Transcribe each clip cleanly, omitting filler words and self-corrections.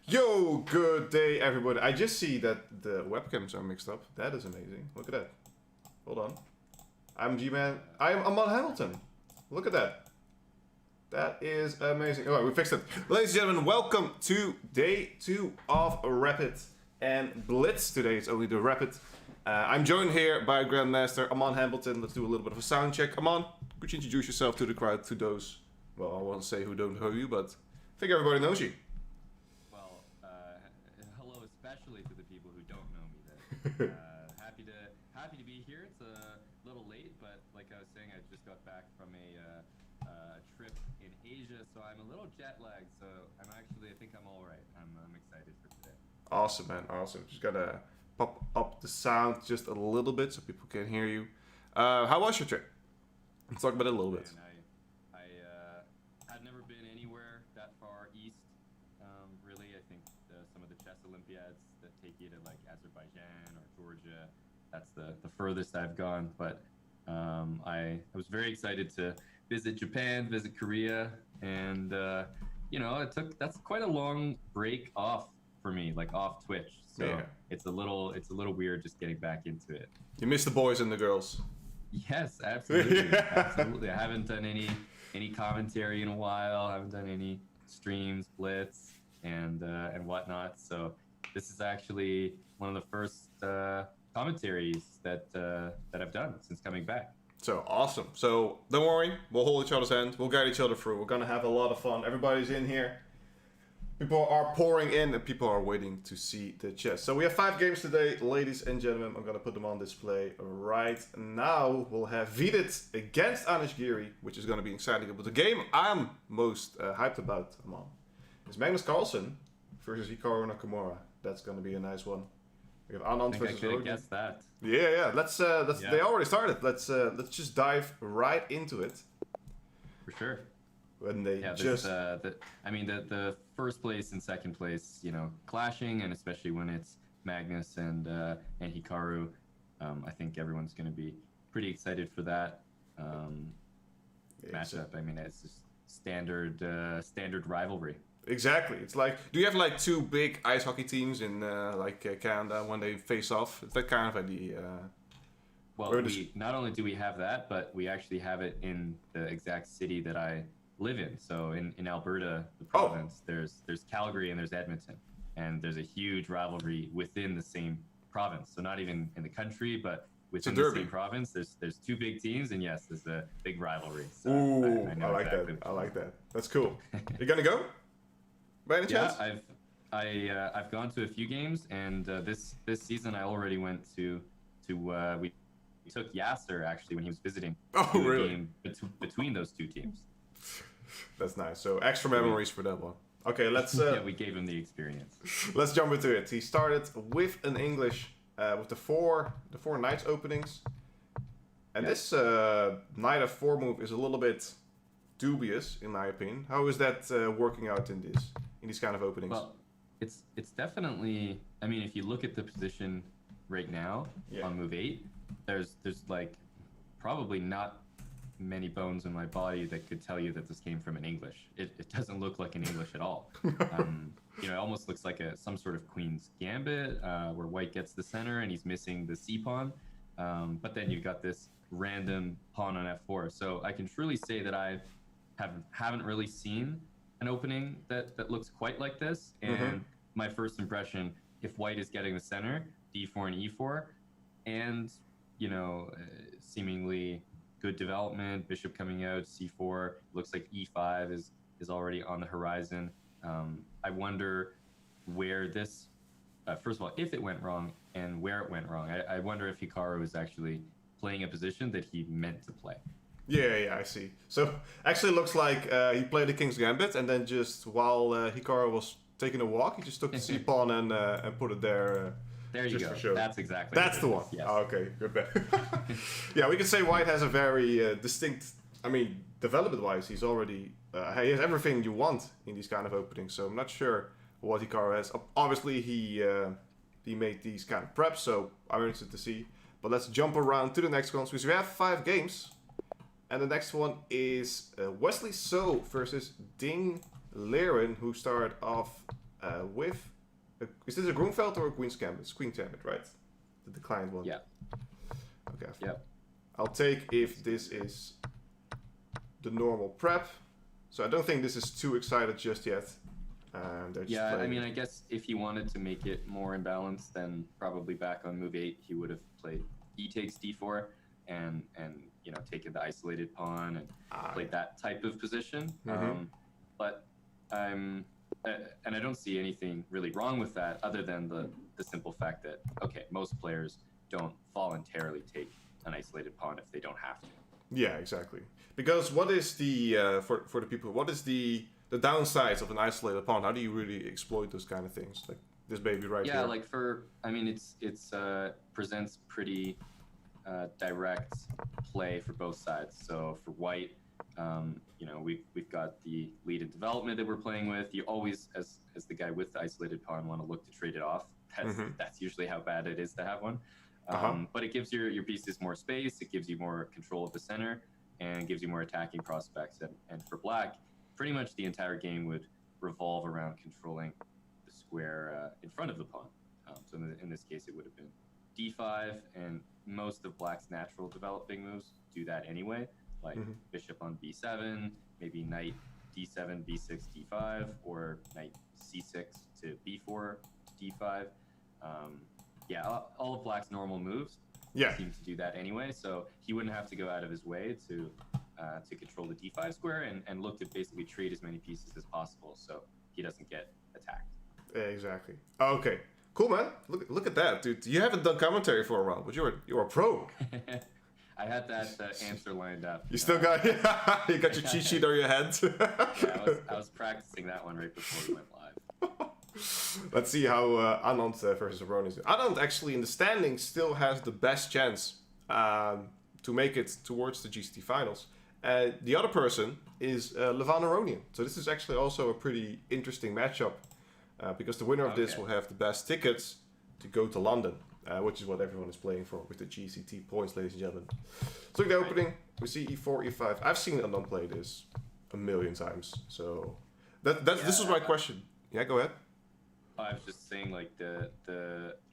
Yo, good day everybody. I just see that the webcams are mixed up. That is amazing. Look at that. Hold on. I'm G-Man. I am Amon Hamilton. Look at that. That is amazing. Alright, we fixed it. Ladies and gentlemen, welcome to day 2 of Rapid and Blitz. Today it's only the Rapid. I'm joined here by Grandmaster Amon Hamilton. Let's do a little bit of a sound check. Amon, could you introduce yourself to the crowd, to those, well, I won't say who don't know you, but I think everybody knows you. Hello, especially to the people who don't know me. Then happy to be here. It's a little late, but like I was saying, I just got back from a trip in Asia, so I'm a little jet lagged. So I think I'm all right. I'm excited for today. Awesome, man. Awesome. Just gotta pop up the sound just a little bit so people can hear you. How was your trip? Let's talk about it a little bit. I've never been anywhere that far east. Really, I think some of the chess Olympiads that take you to like Azerbaijan or Georgia, that's the furthest I've gone. But I was very excited to visit Japan, visit Korea, and that's quite a long break off for me, like off Twitch. So yeah. it's a little weird just getting back into it. You miss the boys and the girls. Yes, absolutely. Absolutely. I haven't done any commentary in a while. I haven't done any streams, Blitz, and whatnot. So this is actually one of the first commentaries that I've done since coming back. So awesome. So don't worry, we'll hold each other's hand. We'll guide each other through. We're gonna have a lot of fun. Everybody's in here. People are pouring in and people are waiting to see the chess. So we have 5 games today, ladies and gentlemen. I'm gonna put them on display right now. We'll have Vidit against Anishgiri, which is gonna be exciting. But the game I'm most hyped about, Amon, is Magnus Carlsen versus Hikaru Nakamura. That's gonna be a nice one. We have Anand I versus could have Aronian. guessed that. Yeah. Let's. They already started. Let's just dive right into it. For sure. When they the first place and second place, clashing, and especially when it's Magnus and Hikaru, I think everyone's going to be pretty excited for that matchup. I mean, it's just standard rivalry. Exactly. It's like, do you have like 2 big ice hockey teams in Canada when they face off? It's that kind of idea. Well, not only do we have that, but we actually have it in the exact city that I live in. So in Alberta, the province, there's Calgary and there's Edmonton, and there's a huge rivalry within the same province. So not even in the country, but within the same province, there's 2 big teams, and yes, there's a big rivalry. So ooh, I like exactly that. I like that. That's cool. You gonna go? By any chance? Yeah, I've gone to a few games, and this season I already went to we took Yasser actually when he was visiting. Oh, really? A game between those 2 teams. That's nice. So extra memories for that one. Okay, let's. Yeah, we gave him the experience. Let's jump into it. He started with an English with the four knights openings, and this knight f4 move is a little bit dubious in my opinion. How is that working out in these kind of openings? Well, it's definitely. I mean, if you look at the position right now on move 8, there's like probably not many bones in my body that could tell you that this came from an English. It doesn't look like an English at all. It almost looks like some sort of Queen's Gambit where white gets the center and he's missing the C pawn. But then you've got this random pawn on f4. So I can truly say that I haven't really seen an opening that looks quite like this. And my first impression, if white is getting the center, d4 and e4, and seemingly good development, bishop coming out, c4, looks like e5 is already on the horizon. I wonder where this, first of all, if it went wrong and where it went wrong. I wonder if Hikaru is actually playing a position that he meant to play. Yeah, I see. So actually looks like he played the King's Gambit, and then just while Hikaru was taking a walk, he just took the c pawn and put it there. There you go. For sure. That's exactly. That's the one. Yes. Oh, okay, good bet. Yeah, we can say White has a very distinct. I mean, development-wise, he has everything you want in these kind of openings. So I'm not sure what Hikaru has. Obviously, he made these kind of preps, so I'm interested to see. But let's jump around to the next ones because we have 5 games, and the next one is Wesley So versus Ding Liren, who started off with... is this a Grunfeld or a Queen's Gambit? It's Queen's Gambit, right? The declined one. Yeah. Okay. Yep. I'll take if this is the normal prep. So I don't think this is too excited just yet. Yeah, I mean, I guess if he wanted to make it more imbalanced, then probably back on move 8, he would have played E takes D4 and you know, taken the isolated pawn and played that type of position. But and I don't see anything really wrong with that other than the simple fact that, okay, most players don't voluntarily take an isolated pawn if they don't have to. Yeah, exactly. Because what is the, for the people, what is the downsides of an isolated pawn? How do you really exploit those kind of things? Like this baby right here. Yeah, like I mean, it's presents pretty direct play for both sides. So for white, you know, we've got the lead in development that we're playing with. You always, as the guy with the isolated pawn, want to look to trade it off. That's usually how bad it is to have one. But it gives your pieces more space. It gives you more control of the center, and gives you more attacking prospects. And for black, pretty much the entire game would revolve around controlling the square in front of the pawn. So in this case, it would have been d5, and most of black's natural developing moves do that anyway, like bishop on b7, maybe knight d7, b6, d5, or knight c6 to b4 to d5. Yeah, all of black's normal moves seem to do that anyway, so he wouldn't have to go out of his way to control the d5 square and look to basically trade as many pieces as possible so he doesn't get attacked. Exactly. Okay. Cool, man. Look at that, dude. You haven't done commentary for a while, but you're a pro. I had that answer lined up. You still got you got your cheat sheet on your head. Yeah, I was practicing that one right before we went live. Let's see how Anand versus Aronian is. Anand actually in the standings still has the best chance to make it towards the GCT finals. The other person is Levan Aronian. So this is actually also a pretty interesting matchup because the winner of this will have the best tickets to go to London, which is what everyone is playing for with the GCT points, ladies and gentlemen. So in the opening, we see e4, e5. I've seen Anand play this a million times. So this is my question. Yeah, go ahead. I was just saying, like, the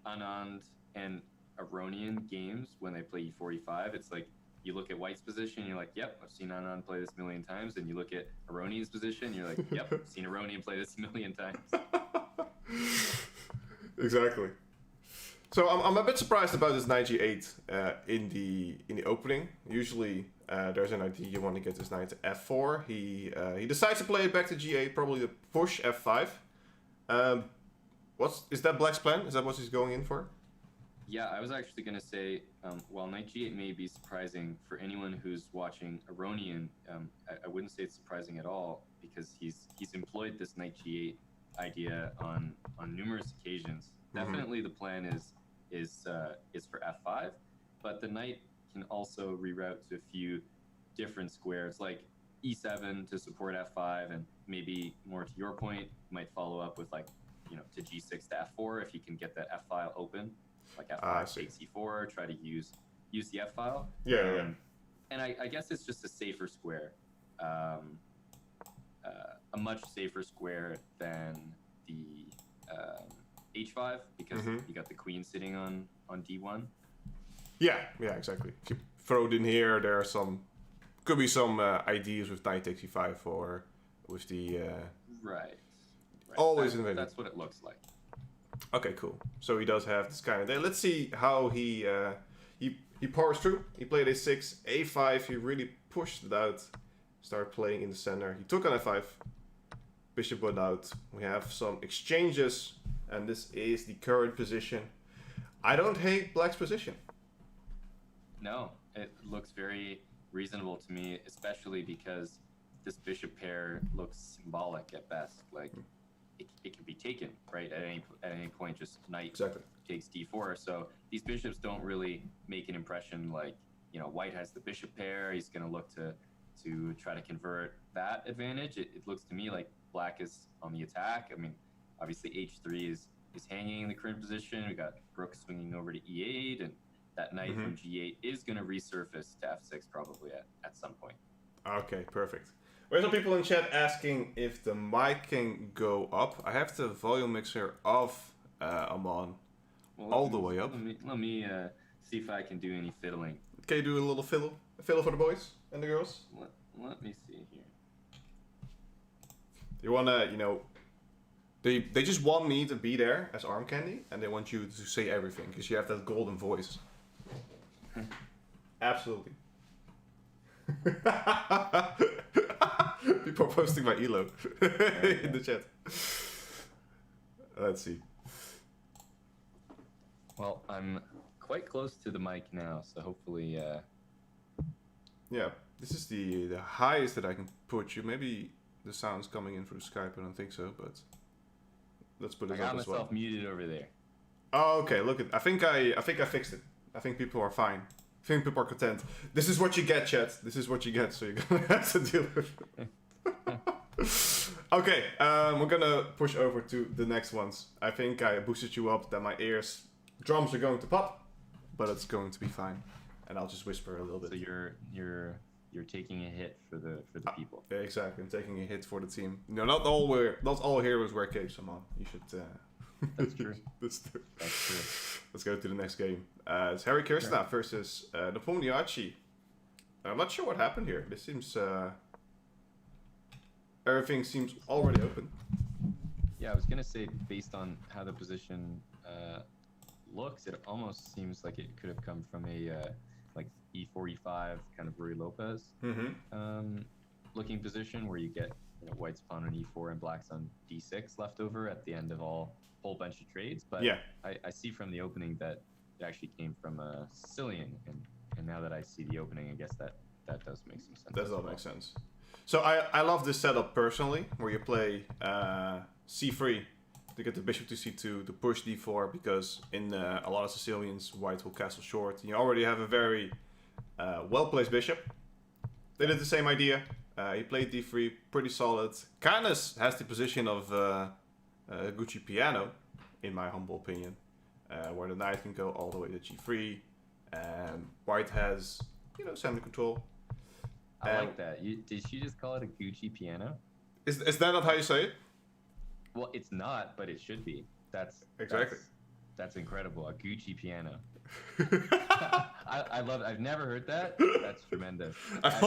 Anand and Aronian games, when they play e4, e5, it's like, you look at white's position, you're like, yep, I've seen Anand play this a million times. And you look at Aronian's position, you're like, yep, I've seen Aronian play this a million times. Exactly. So I'm a bit surprised about this knight g8 in the opening. Usually there's an idea you want to get this knight to f4. He decides to play it back to g8, probably to push f5. Is that black's plan? Is that what he's going in for? Yeah, I was actually going to say, while knight g8 may be surprising for anyone who's watching Aronian, I wouldn't say it's surprising at all because he's employed this knight g8 idea on numerous occasions. Definitely the plan is for f5, but the knight can also reroute to a few different squares, like e7 to support f5, and maybe more to your point, might follow up with, like, you know, to g6 to f4 if he can get that f file open, like f5 takes e4, try to use the f file. And I guess it's just a safer square, a much safer square than the h5 because you got the queen sitting on d1. Yeah, exactly. If you throw it in here, there are could be some ideas with knight takes e5 or with the right. Always that's what it looks like. Okay, cool. So he does have this kind of day. Let's see how he powers through. He played a6, a5. He really pushed it out. Started playing in the center. He took on f5. Bishop went out. We have some exchanges, and this is the current position. I don't hate black's position. No, it looks very reasonable to me, especially because this bishop pair looks symbolic at best. Like, it can be taken, right, at any point, just knight takes d4. So these bishops don't really make an impression like, you know, white has the bishop pair, he's going to look to try to convert that advantage. It looks to me like black is on the attack. I mean, obviously h3 is hanging in the current position. We got rook swinging over to e8, and that knight from g8 is going to resurface to f6 probably at some point. Okay, perfect. There's some people in chat asking if the mic can go up. I have the volume mixer off, Amon, all the way up. Let me see if I can do any fiddling. Can you do a little fiddle? A fiddle for the boys and the girls? Let me see here. You wanna, you know, they just want me to be there as arm candy, and they want you to say everything because you have that golden voice. Absolutely. People are posting my elo in the chat. Let's see. Well, I'm quite close to the mic now, so hopefully. Yeah, this is the highest that I can put you. Maybe the sound's coming in through Skype. I don't think so, but let's put it up as well. I got myself muted over there. Oh, okay. Look at. I think I fixed it. I think people are fine. I think people are content. This is what you get, chat. This is what you get. So you're gonna have to deal with it. Okay, we're gonna push over to the next ones. I think I boosted you up that my drums are going to pop, but it's going to be fine. And I'll just whisper a little bit. So you're taking a hit for the people. Yeah, exactly. I'm taking a hit for the team. No, not all heroes wear capes. Come on, you should. That's true. That's true. That's true. Let's go to the next game. It's Harikrishna versus Nepomniachtchi. I'm not sure what happened here. This seems everything seems already open. Yeah, I was gonna say based on how the position looks, it almost seems like it could have come from a like E45 kind of Rui Lopez looking position where you get white's pawn on E4 and black's on D6 left over at the end of whole bunch of trades. But yeah, I see from the opening that it actually came from a Sicilian, and now that I see the opening, I guess that does make some sense. Does all make sense. So I love this setup personally, where you play C3 to get the bishop to C2 to push D4, because in a lot of Sicilians, white will castle short. You already have a very well-placed bishop. They did the same idea. He played D3, pretty solid. Kind of has the position of Gucci piano, in my humble opinion, where the knight can go all the way to G3, and white has, semi-control. I like that. Did she just call it a Gucci piano? Is that not how you say it? Well, it's not, but it should be. That's incredible. A Gucci piano. I love it. I've never heard that. That's tremendous. I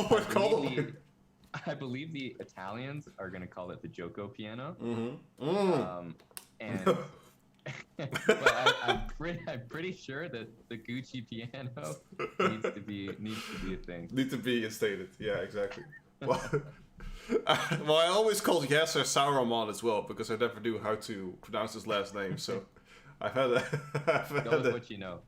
believe the Italians are going to call it the Joko piano. But I'm pretty sure that the Gucci piano needs to be a thing. Need to be instated. Yeah, exactly. Well, I always call Yasser Sauron as well, because I never knew how to pronounce his last name. So I've had what you know.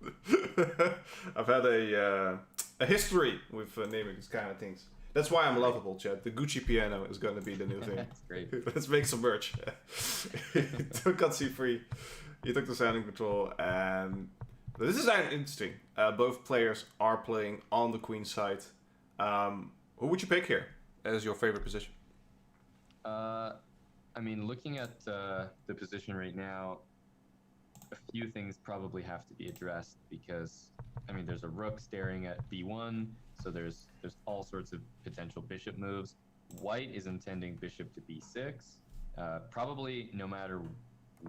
I've had a history with naming these kind of things. That's why I'm lovable, Chad. The Gucci piano is going to be the new thing. That's great. Let's make some merch. He took on C3. He took the sounding control, and this is interesting. Both players are playing on the queen side. Who would you pick here as your favorite position? I mean, looking at the position right now, a few things probably have to be addressed, because there's a rook staring at B1, so there's all sorts of potential bishop moves. White is intending bishop to B6, probably no matter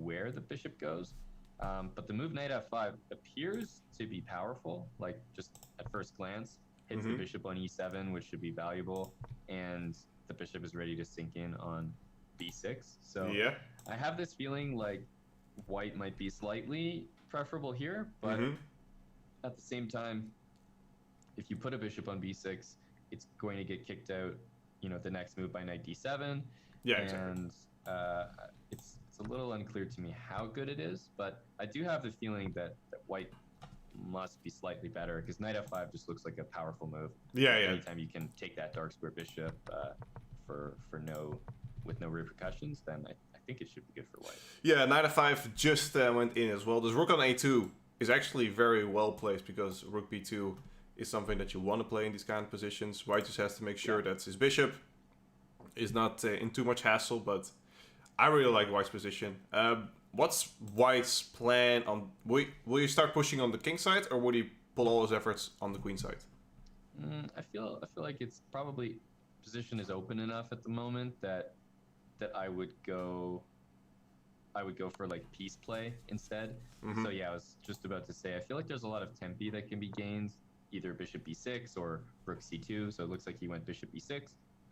where the bishop goes, but the move knight F5 appears to be powerful, like just at first glance. Hits the bishop on E7, which should be valuable, and the bishop is ready to sink in on B6. So yeah, I have this feeling like white might be slightly preferable here, but at the same time, if you put a bishop on B6, it's going to get kicked out, the next move by knight D7. Yeah, exactly. And it's a little unclear to me how good it is, but I do have the feeling that white must be slightly better, because knight F5 just looks like a powerful move. Yeah. Anytime you can take that dark square bishop with no repercussions, then I think it should be good for white. Yeah, knight F5 just went in as well. This rook on A2 is actually very well placed, because rook B2 is something that you want to play in these kind of positions. White just has to make sure that his bishop is not in too much hassle, but I really like white's position. What's white's plan on... Will you start pushing on the king side, or will he pull all his efforts on the queen side? I feel like it's probably position is open enough at the moment that I would go for like piece play instead. So yeah, I was just about to say, I feel like there's a lot of tempi that can be gained, either bishop b6 or rook c2. So it looks like he went bishop b6.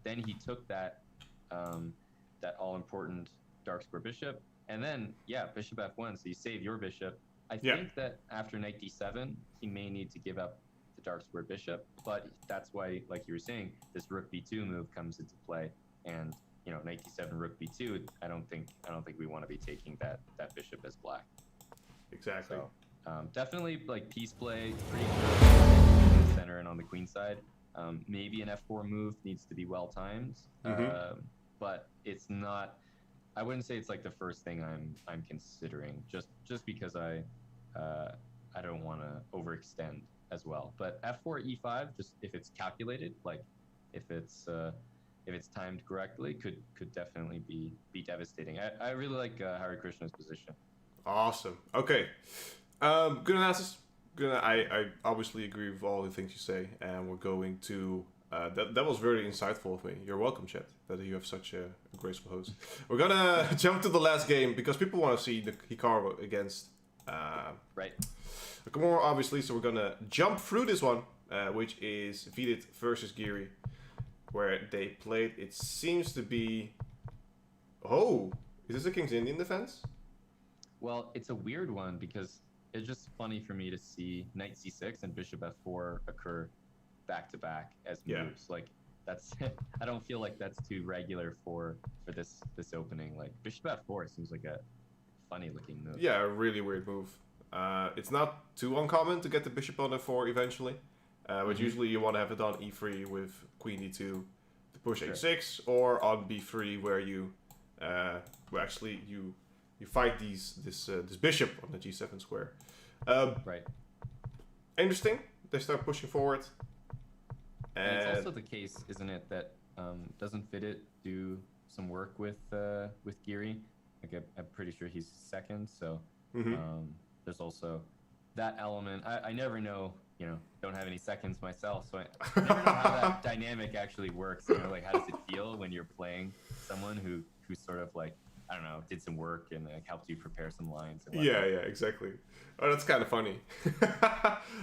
Then he took that that all-important dark square bishop, and then yeah, bishop f1. So you save your bishop. I think that after knight d7, he may need to give up the dark square bishop, but that's why, like you were saying, this rook b2 move comes into play, and you know, knight d7, rook b2. I don't think we want to be taking that bishop as black. Exactly. So, definitely like piece play, pretty good in the center and on the queen side. Maybe an f4 move needs to be well timed, but it's not. I wouldn't say it's like the first thing I'm considering, just because I don't want to overextend as well. But f4 e5, just if it's calculated, like if it's timed correctly, could definitely be devastating. I really like Harikrishna's position. Awesome. Okay. Good analysis. Good. I obviously agree with all the things you say, and we're going to. That was very insightful of me. You're welcome, chat. That you have such a graceful host. We're gonna jump to the last game because people want to see the Hikaru against Nakamura, obviously. So we're gonna jump through this one, which is Vidit versus Giri, where they played. It seems to be. Oh, is this a King's Indian defense? Well, it's a weird one because it's just funny for me to see knight c6 and bishop f4 occur back to back as moves. Like that's I don't feel like that's too regular for this opening. Like bishop f4 seems like a funny looking move. Yeah, a really weird move. It's not too uncommon to get the bishop on f4 eventually, but usually you want to have it on e3 with queen d2 to push h6, or on b3 where you actually you fight this bishop on the g7 square. Interesting. They start pushing forward. And it's also the case, isn't it, that doesn't Vidit do some work with Giri? Like I'm pretty sure he's second, so there's also that element. I never know, don't have any seconds myself, so I never know how that dynamic actually works. Like how does it feel when you're playing someone who sort of like, I don't know, did some work and like helped you prepare some lines. And yeah, exactly. Oh, that's kind of funny.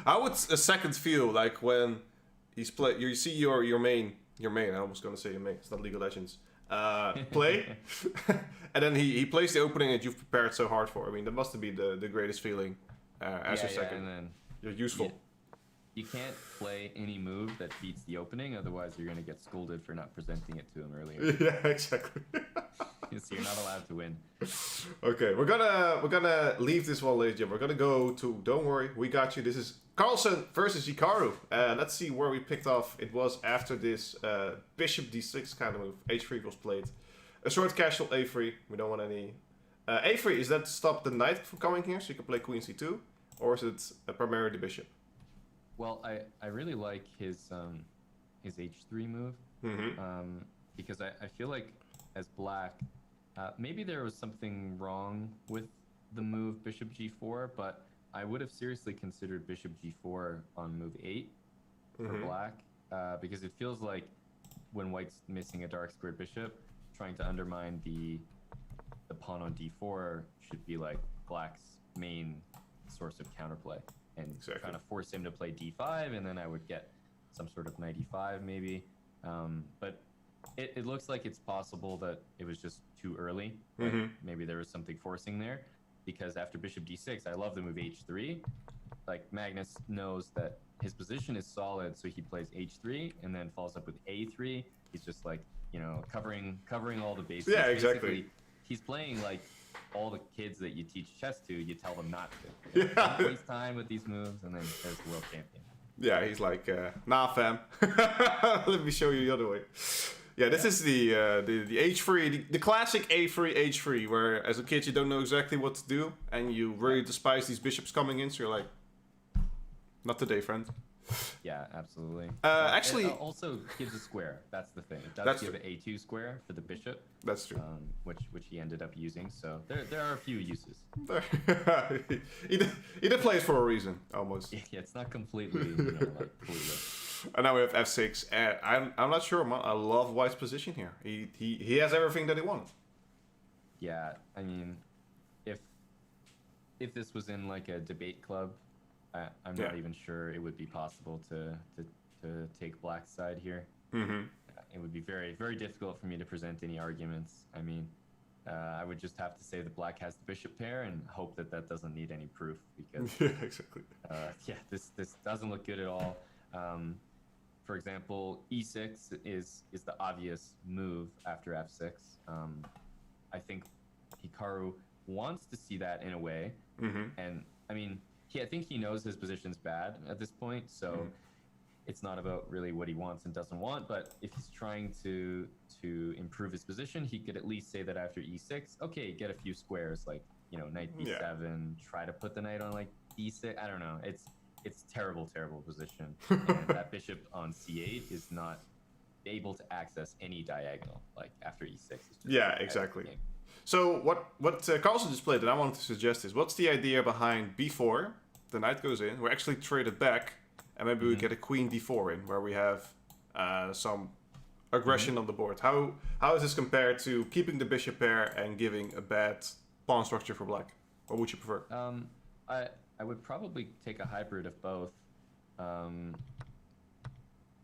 How would a second feel like when he's play? You see your main. I almost gonna say your main. It's not League of Legends. Play, and then he plays the opening that you've prepared so hard for. I mean, that must be the greatest feeling as your second. And then you're useful. You can't play any move that beats the opening, otherwise you're gonna get scolded for not presenting it to him earlier. Yeah, exactly. So you're not allowed to win. Okay, we're gonna leave this one, ladies and gentlemen. We're gonna go to. Don't worry, we got you. This is Carlsen versus Hikaru. Let's see where we picked off. It was after this bishop d6 kind of move. h3 was played. A short casual a3. We don't want any. a3, is that to stop the knight from coming here, so you can play queen c2, or is it primarily the bishop? Well, I really like his h3 move, because I feel like as black, maybe there was something wrong with the move bishop g4, but I would have seriously considered bishop g4 on move 8 for black, because it feels like when white's missing a dark squared bishop, trying to undermine the pawn on d4 should be like black's main source of counterplay, and trying to force him to play d5, and then I would get some sort of knight e5 maybe, but it looks like it's possible that it was just too early. Maybe there was something forcing there, because after bishop d6, I love the move h3. Like Magnus knows that his position is solid, so he plays h3 and then follows up with a3. He's just like, covering all the bases. Yeah, exactly. Basically, he's playing like all the kids that you teach chess to. You tell them not to. Don't waste time with these moves, and then there's the world champion. Yeah, he's like, nah, fam. Let me show you the other way. Yeah, this is the h3, the classic a3 h3, where as a kid you don't know exactly what to do, and you really despise these bishops coming in, so you're like, not today, friend. Yeah, absolutely. Actually, it also gives a square. That's the thing. It does give an a2 square for the bishop. That's true. Which he ended up using. So there are a few uses. he did play it for a reason, almost. Yeah, it's not completely like clueless. And now we have f6. And I'm not sure. I love White's position here. He has everything that he wanted. Yeah, I mean, if this was in like a debate club, I'm not even sure it would be possible to take Black's side here. It would be very, very difficult for me to present any arguments. I mean, I would just have to say that Black has the bishop pair and hope that that doesn't need any proof because exactly. This doesn't look good at all. For example, e6 is the obvious move after f6. I think Hikaru wants to see that in a way, and I mean, I think he knows his position's bad at this point, so it's not about really what he wants and doesn't want. But if he's trying to improve his position, he could at least say that after e6, okay, get a few squares, like, you know, knight b7, try to put the knight on like d6. I don't know. It's terrible position, and that bishop on c8 is not able to access any diagonal. Like after e6, it's just exactly. So what Carlsen just played that I wanted to suggest is, what's the idea behind b4? The knight goes in. We actually trade it back, and maybe we get a queen d4 in, where we have some aggression on the board. How is this compared to keeping the bishop pair and giving a bad pawn structure for Black? What would you prefer? I would probably take a hybrid of both.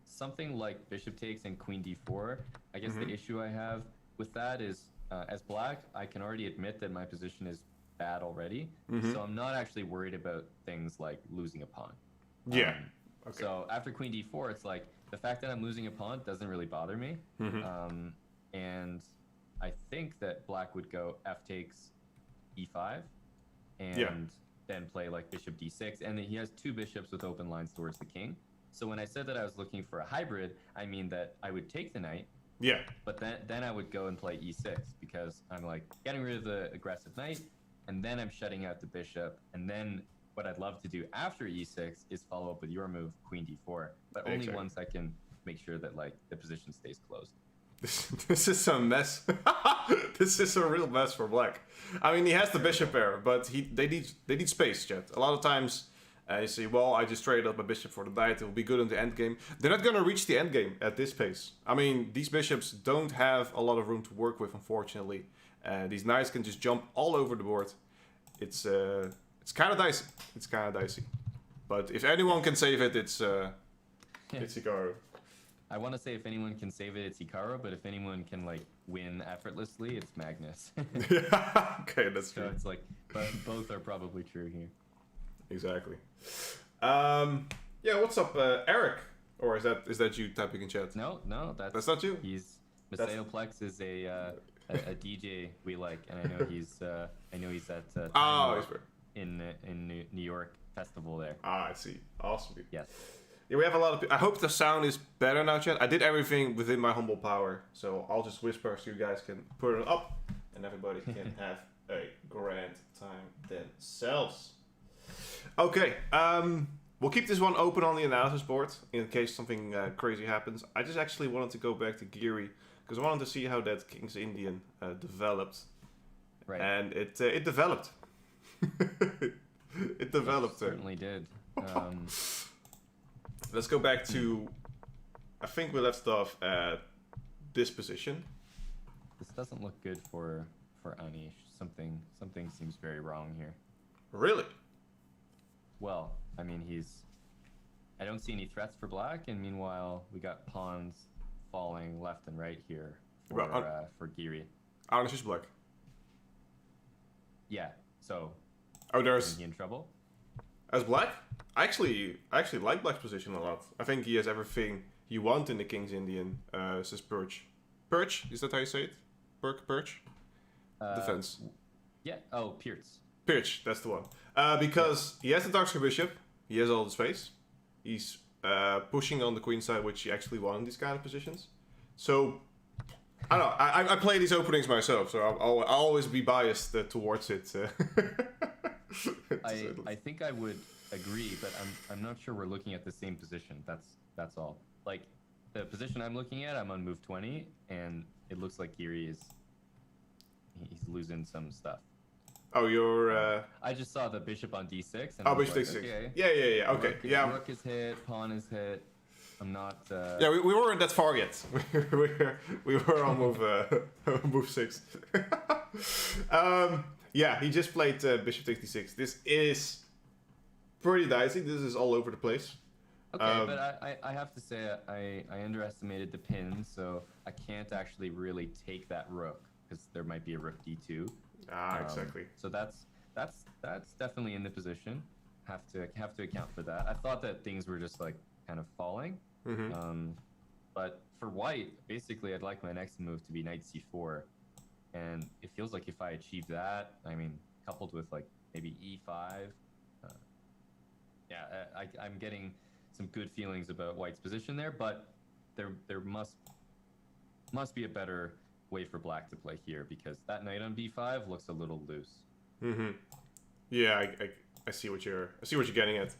Something like bishop takes and queen d4. I guess the issue I have with that is, as Black, I can already admit that my position is bad already, so I'm not actually worried about things like losing a pawn. Okay. So after queen d4, it's like the fact that I'm losing a pawn doesn't really bother me. And I think that Black would go f takes e5 and then play like bishop d6, and then he has two bishops with open lines towards the king. So when I said that I was looking for a hybrid, I mean that I would take the knight, but then I would go and play e6, because I'm like getting rid of the aggressive knight, and then I'm shutting out the bishop, and then what I'd love to do after e6 is follow up with your move, queen d4, but only once I can make sure that like the position stays closed. This is a mess. This is a real mess for Black. I mean, he has the bishop pair, but they need space, chat. A lot of times you say, well, I just traded up my bishop for the knight, it will be good in the endgame. They're not going to reach the endgame at this pace. I mean, these bishops don't have a lot of room to work with, unfortunately. These knights can just jump all over the board. It's kind of dicey. It's kind of dicey. But if anyone can save it, it's Hikaru. I want to say if anyone can save it, it's Hikaru, but if anyone can like win effortlessly, it's Magnus. Okay, that's true. So it's like, but both are probably true here. Exactly. What's up, Eric? Or is that you typing in chat? No, that's not you. He's Maceoplex is a DJ we like, and I know he's at in New York festival there. I see. Awesome. Yes. Yeah, we have a lot of. I hope the sound is better now, chat. I did everything within my humble power, so I'll just whisper so you guys can put it up, and everybody can have a grand time themselves. Okay, we'll keep this one open on the analysis board in case something crazy happens. I just actually wanted to go back to Giri because I wanted to see how that King's Indian developed. Right. And it developed. It developed. It certainly did. Let's go back to, I think we left off at this position. This doesn't look good for Anish. Something seems very wrong here. Really? Well, I mean, I don't see any threats for Black, and meanwhile, we got pawns falling left and right here for Giri. Anish is Black. Yeah, so... Is he in trouble? As Black? I actually like Black's position a lot. I think he has everything you want in the King's Indian, says Perch. Perch? Is that how you say it? Perch? Defense. Yeah, Pierce. Perch, that's the one. Because he has the dark square bishop, he has all the space. He's pushing on the queen side, which he actually won in these kind of positions. So, I don't know, I play these openings myself, so I'll always be biased towards it. I think I would agree, but I'm not sure we're looking at the same position. That's all. Like the position I'm looking at, I'm on move 20, and it looks like Giri he's losing some stuff. Oh, you're. I just saw the bishop on d6. And bishop d6. Okay. Yeah. Okay. Rook is hit. Pawn is hit. I'm not. Yeah, we weren't that far yet. we were on move 6. Yeah, he just played bishop 66. This is pretty dicey. This is all over the place. Okay, but I have to say I underestimated the pin, so I can't actually really take that rook because there might be a rook d2. Exactly. So that's definitely in the position. Have to account for that. I thought that things were just like kind of falling. But for white, basically, I'd like my next move to be knight c4, and it feels like if I achieve that, I mean, coupled with like maybe e5, yeah, I'm getting some good feelings about white's position there. But there must be a better way for black to play here because that knight on b5 looks a little loose. Yeah, I see what you're getting at.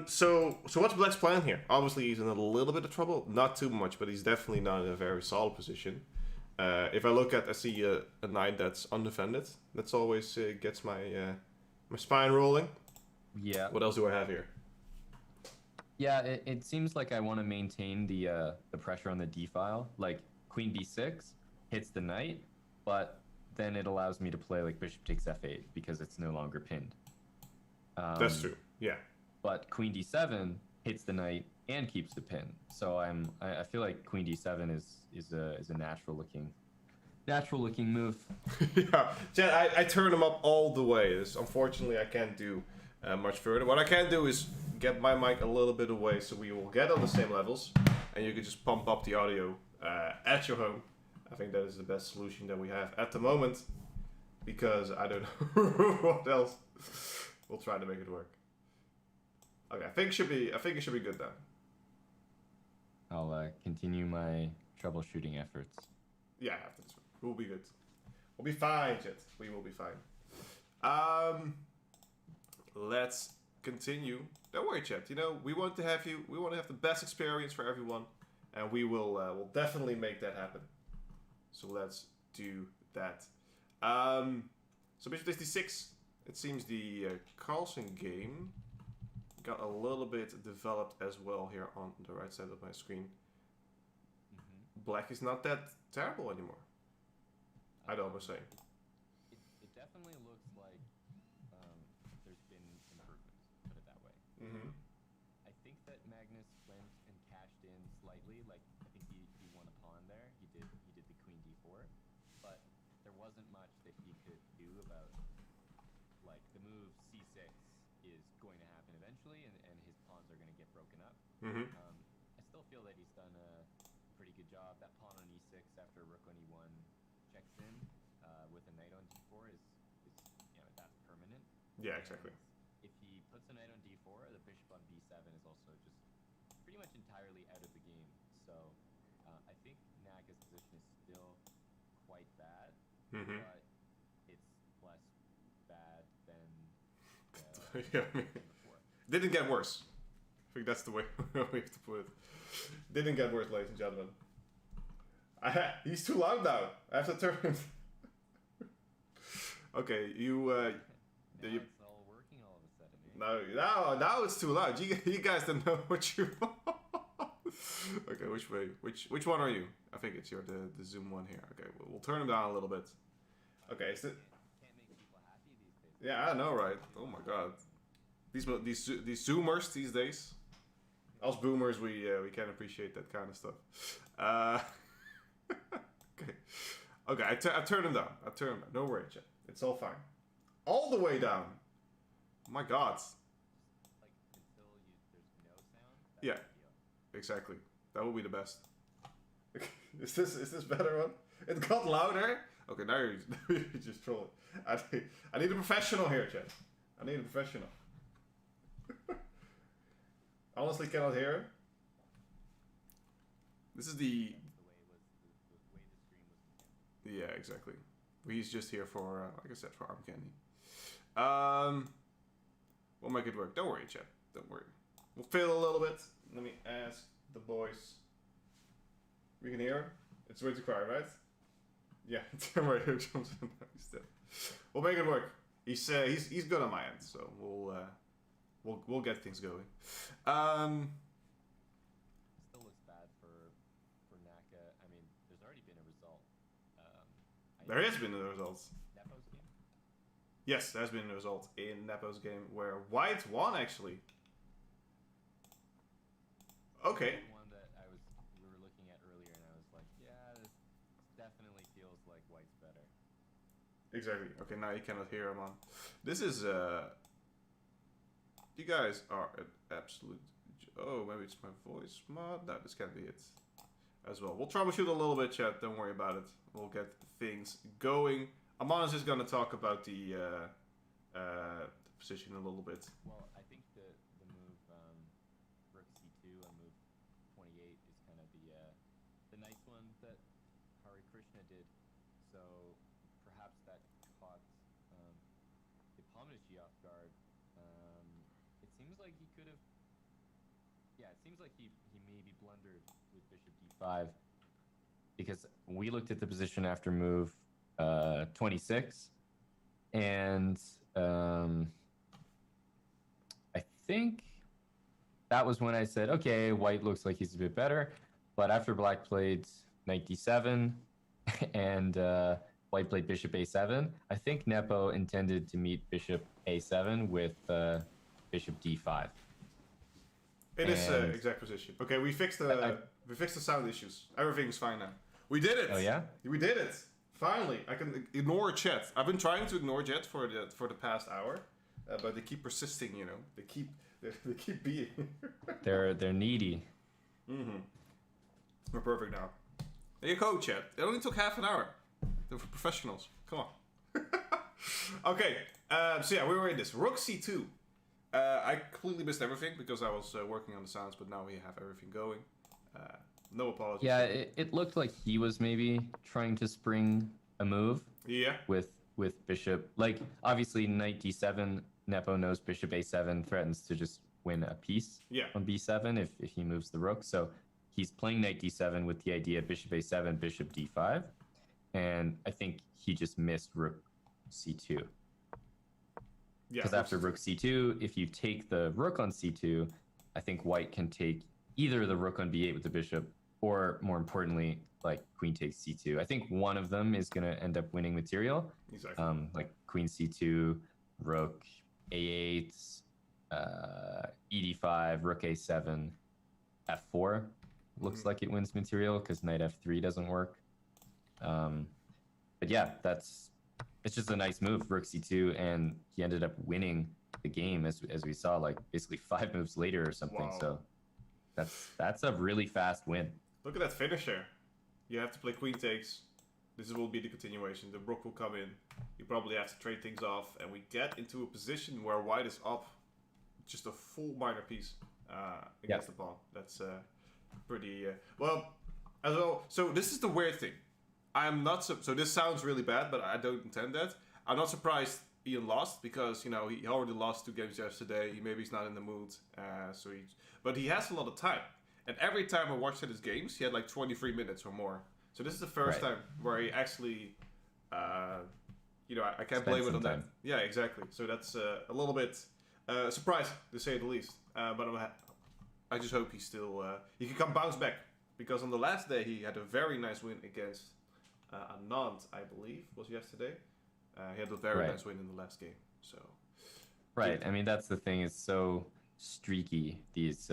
So what's Black's plan here? Obviously, he's in a little bit of trouble. Not too much, but he's definitely not in a very solid position. If I see a knight that's undefended. That's always gets my my spine rolling. Yeah. What else do I have here? Yeah, it seems like I want to maintain the pressure on the d file. Like queen b6 hits the knight, but then it allows me to play like bishop takes f8 because it's no longer pinned. That's true. Yeah. But queen d7 hits the knight and keeps the pin. So I feel like queen d7 is a natural looking move. Yeah, I turn him up all the way. Unfortunately, I can't do much further. What I can do is get my mic a little bit away so we will get on the same levels, and you can just pump up the audio at your home. I think that is the best solution that we have at the moment, because I don't know what else. We'll try to make it work. Okay, I think it should be good then. I'll continue my troubleshooting efforts. Yeah, after this, we'll be good. We'll be fine, Jet. We will be fine. Let's continue. Don't worry, Chet. You know, we want to have you. We want to have the best experience for everyone, and we will we'll definitely make that happen. So let's do that. So bishop 66. It seems the Carlsen game got a little bit developed as well here on the right side of my screen. Black is not that terrible anymore. I'd almost say. It definitely looks like there's been improvements, put it that way. I think that Magnus went and cashed in slightly. Like I think he won a pawn there. He did the queen d4, but there wasn't much that he could do about like the move c6 is going to happen eventually, and his pawns are going to get broken up. I still feel that he's done a pretty good job. That pawn on e6 after rook on e1 checks in with a knight on d4 is that's permanent. Yeah, exactly. And if he puts a knight on d4, the bishop on b7 is also just pretty much entirely out of the game. So I think Naka's position is still quite bad, but it's less bad than yeah, I mean, before. Didn't get worse. I think that's the way we have to put it. Didn't get worse, ladies and gentlemen. He's too loud now. I have to turn. Okay, you. It's all working all of a sudden. Now it's too loud. You guys don't know what you want. Okay, which way? Which one are you? I think it's the zoom one here. Okay, we'll turn them down a little bit. Okay, Can't make people happy these days. yeah, I know, right? Oh my god, these zoomers these days. Us boomers, we can't appreciate that kind of stuff. Okay, I turned them down. Don't worry, Chet. It's all fine. All the way down. Oh my god. Like until there's no sound. Yeah, exactly. That would be the best. Is this better one? It got louder. Okay, now you're just trolling. I need a professional here, Chet. I need a professional. Honestly, cannot hear. This is the. Yeah, exactly. He's just here for, like I said, for arm candy. We'll make it work. Don't worry, chat. Don't worry. We'll fail a little bit. Let me ask the boys. We can hear. It's way to cry, right? Yeah, don't worry. Here jumps in. We'll make it work. He's good on my end, so we'll get things going. There has been a result. Nepo's game? Yes, there has been a result in Nepo's game where white won actually. Okay. One that we were looking at earlier, and I was like, yeah, this definitely feels like white's better. Exactly. Okay, now you cannot hear him on. This is you guys are an absolute. Oh, maybe it's my voice mod. No, this can't be it. As well, we'll troubleshoot a little bit, chat. Don't worry about it. We'll get things going. Amon is just gonna talk about the position a little bit. Well, I think the move rook c2 on move 28 is kind of the nice one that Harikrishna did. So perhaps that caught Nepomniachtchi off guard. It seems like he could have. Yeah, it seems like he maybe blundered with bishop d5 because we looked at the position after move 26, and I think that was when I said, okay, white looks like he's a bit better. But after black played knight d7 and white played bishop a7, I think Nepo intended to meet bishop a7 with bishop d5. It is exact position. Okay, we fixed the sound issues. Everything's fine now. We did it. Oh yeah, we did it. Finally, I can ignore chat. I've been trying to ignore chat for the past hour, but they keep persisting. You know, they keep being. they're needy. We're perfect now. There you go, chat. It only took half an hour. They're for professionals. Come on. Okay. So yeah, we were in this rook c2. I completely missed everything because I was working on the sounds, but now we have everything going. No apologies. Yeah, it looked like he was maybe trying to spring a move. Yeah. With bishop, like obviously knight d7. Nepo knows bishop a7 threatens to just win a piece on b7 if he moves the rook. So he's playing knight d7 with the idea bishop a7, bishop d5, and I think he just missed rook c2. Because after rook c2, if you take the rook on c2, I think white can take either the rook on b8 with the bishop, or more importantly, like queen takes c2. I think one of them is going to end up winning material. Exactly. Like queen c2, rook a8, ed5, rook a7, f4. Looks like it wins material because knight f3 doesn't work. But yeah, it's just a nice move, rook c2, and he ended up winning the game as we saw, like basically 5 moves later or something. Wow. So that's a really fast win. Look at that finisher. You have to play queen takes. This will be the continuation. The rook will come in. You probably have to trade things off, and we get into a position where white is up just a full minor piece against the pawn. That's pretty well. As well. So this is the weird thing. I'm not so this sounds really bad, but I don't intend that. I'm not surprised Ian lost because he already lost 2 games yesterday. He's not in the mood, but he has a lot of time. And every time I watched his games, he had like 23 minutes or more. So this is the first time where he actually, I can't blame it on that. Yeah, exactly. So that's a little bit surprising to say the least. But I just hope he can come bounce back, because on the last day he had a very nice win against Anand, I believe, was yesterday. He had a very nice win in the last game. So. Right. I mean, that's the thing. It's so streaky, these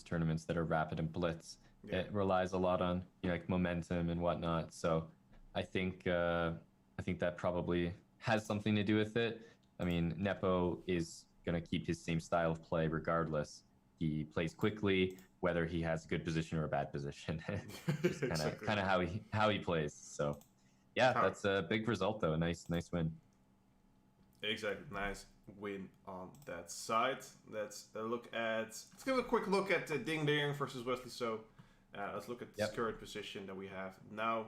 tournaments that are rapid and blitz. Yeah. It relies a lot on like momentum and whatnot. So I think that probably has something to do with it. I mean, Nepo is going to keep his same style of play regardless. He plays quickly, whether he has a good position or a bad position. Just kind of how he plays. So yeah, that's a big result though. A nice win. Exactly, nice win on that side. Let's give a quick look at Ding Liren versus Wesley. So let's look at this current position that we have now.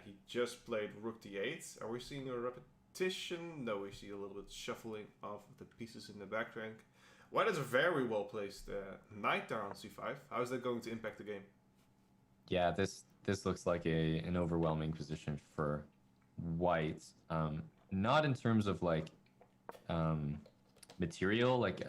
He just played rook d8. Are we seeing a repetition? No, we see a little bit shuffling of the pieces in the back rank. White is a very well placed knight there on c5. How is that going to impact the game? Yeah, this looks like an overwhelming position for white. Not in terms of like material. Like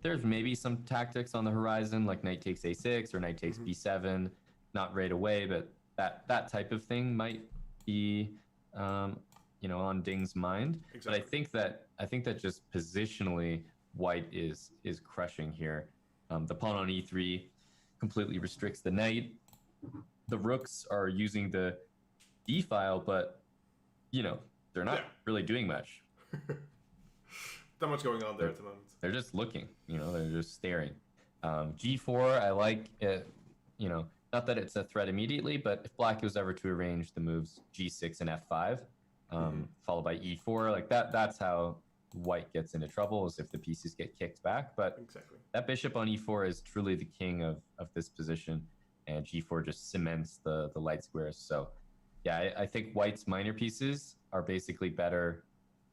there's maybe some tactics on the horizon, like knight takes a6 or knight takes b7. Not right away, but that type of thing might be you know, on Ding's mind. Exactly. But I think that just positionally, White is crushing here. The pawn on e3 completely restricts the knight. The rooks are using the d file, but you know they're not really doing much. Not much going on there at the moment. They're just looking, you know, they're just staring. G4, I like it, you know, not that it's a threat immediately, but if black was ever to arrange the moves G6 and F5, followed by E4, like that's how white gets into trouble, is if the pieces get kicked back. But exactly. That bishop on E4 is truly the king of this position, and G4 just cements the light squares. So yeah, I think white's minor pieces are basically better,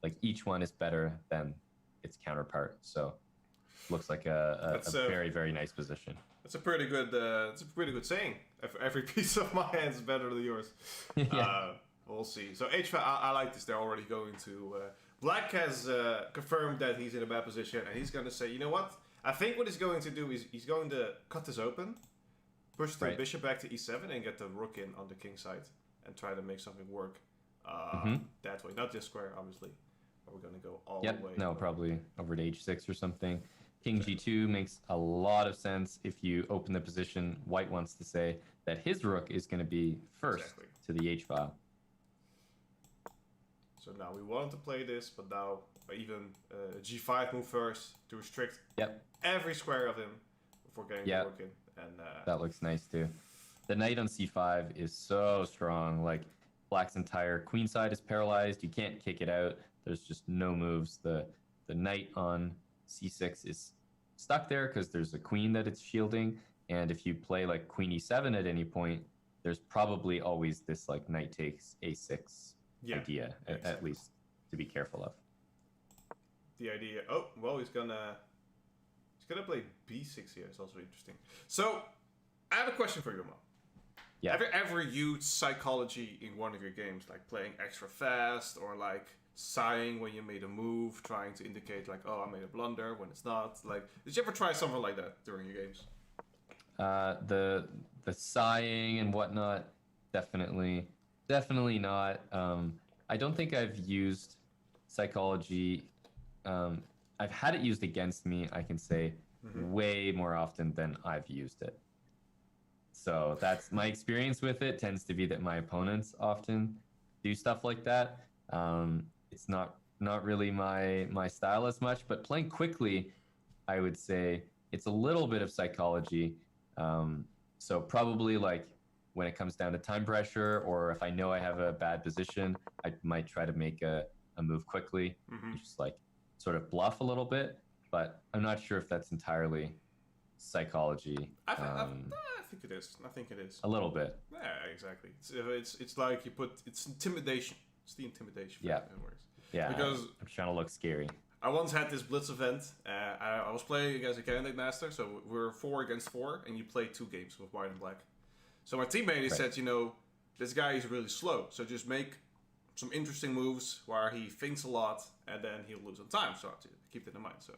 like each one is better than its counterpart. So looks like a very, very nice position. That's a pretty good saying. Every piece of my hand is better than yours. Yeah. We'll see. So H5, I like this. They're already going to... Black has confirmed that he's in a bad position, and he's going to say, you know what? I think what he's going to do is he's going to cut this open, push the bishop back to e7, and get the rook in on the king side, and try to make something work that way. Not this square, obviously. But we're going to go all the way. No, probably over to h6 or something. King g2 makes a lot of sense. If you open the position, white wants to say that his rook is going to be first to the h file. So now we wanted to play this, but now even g5 move first to restrict every square of him before getting the rook in. And that looks nice too. The knight on c5 is so strong. Like black's entire queen side is paralyzed. You can't kick it out. There's just no moves. The knight on c6 is stuck there because there's a queen that it's shielding. And if you play like queen e7 at any point, there's probably always this like knight takes a6 idea, at least to be careful of. The idea. Oh, well, he's gonna play b6 here. It's also interesting. So, I have a question for you, Mo. Yeah. Have you ever used psychology in one of your games, like playing extra fast, or like sighing when you made a move, trying to indicate like, oh, I made a blunder when it's not? Like, did you ever try something like that during your games? The sighing and whatnot, definitely not. I don't think I've used psychology. I've had it used against me, I can say, way more often than I've used it. So that's my experience with it. Tends to be that my opponents often do stuff like that. It's not really my style as much, but playing quickly, I would say it's a little bit of psychology. So probably like when it comes down to time pressure, or if I know I have a bad position, I might try to make a move quickly, just like sort of bluff a little bit. But I'm not sure if that's entirely psychology. I think it is. I think it is. A little bit. Yeah, exactly. It's like it's intimidation. It's the intimidation. Yeah. Yeah. Because I'm trying to look scary. I once had this Blitz event. I was playing against a candidate master, so we were 4 against 4, and you play 2 games with white and black. So my teammate said, you know, this guy is really slow, so just make some interesting moves where he thinks a lot, and then he'll lose on time. So I have to keep that in mind. So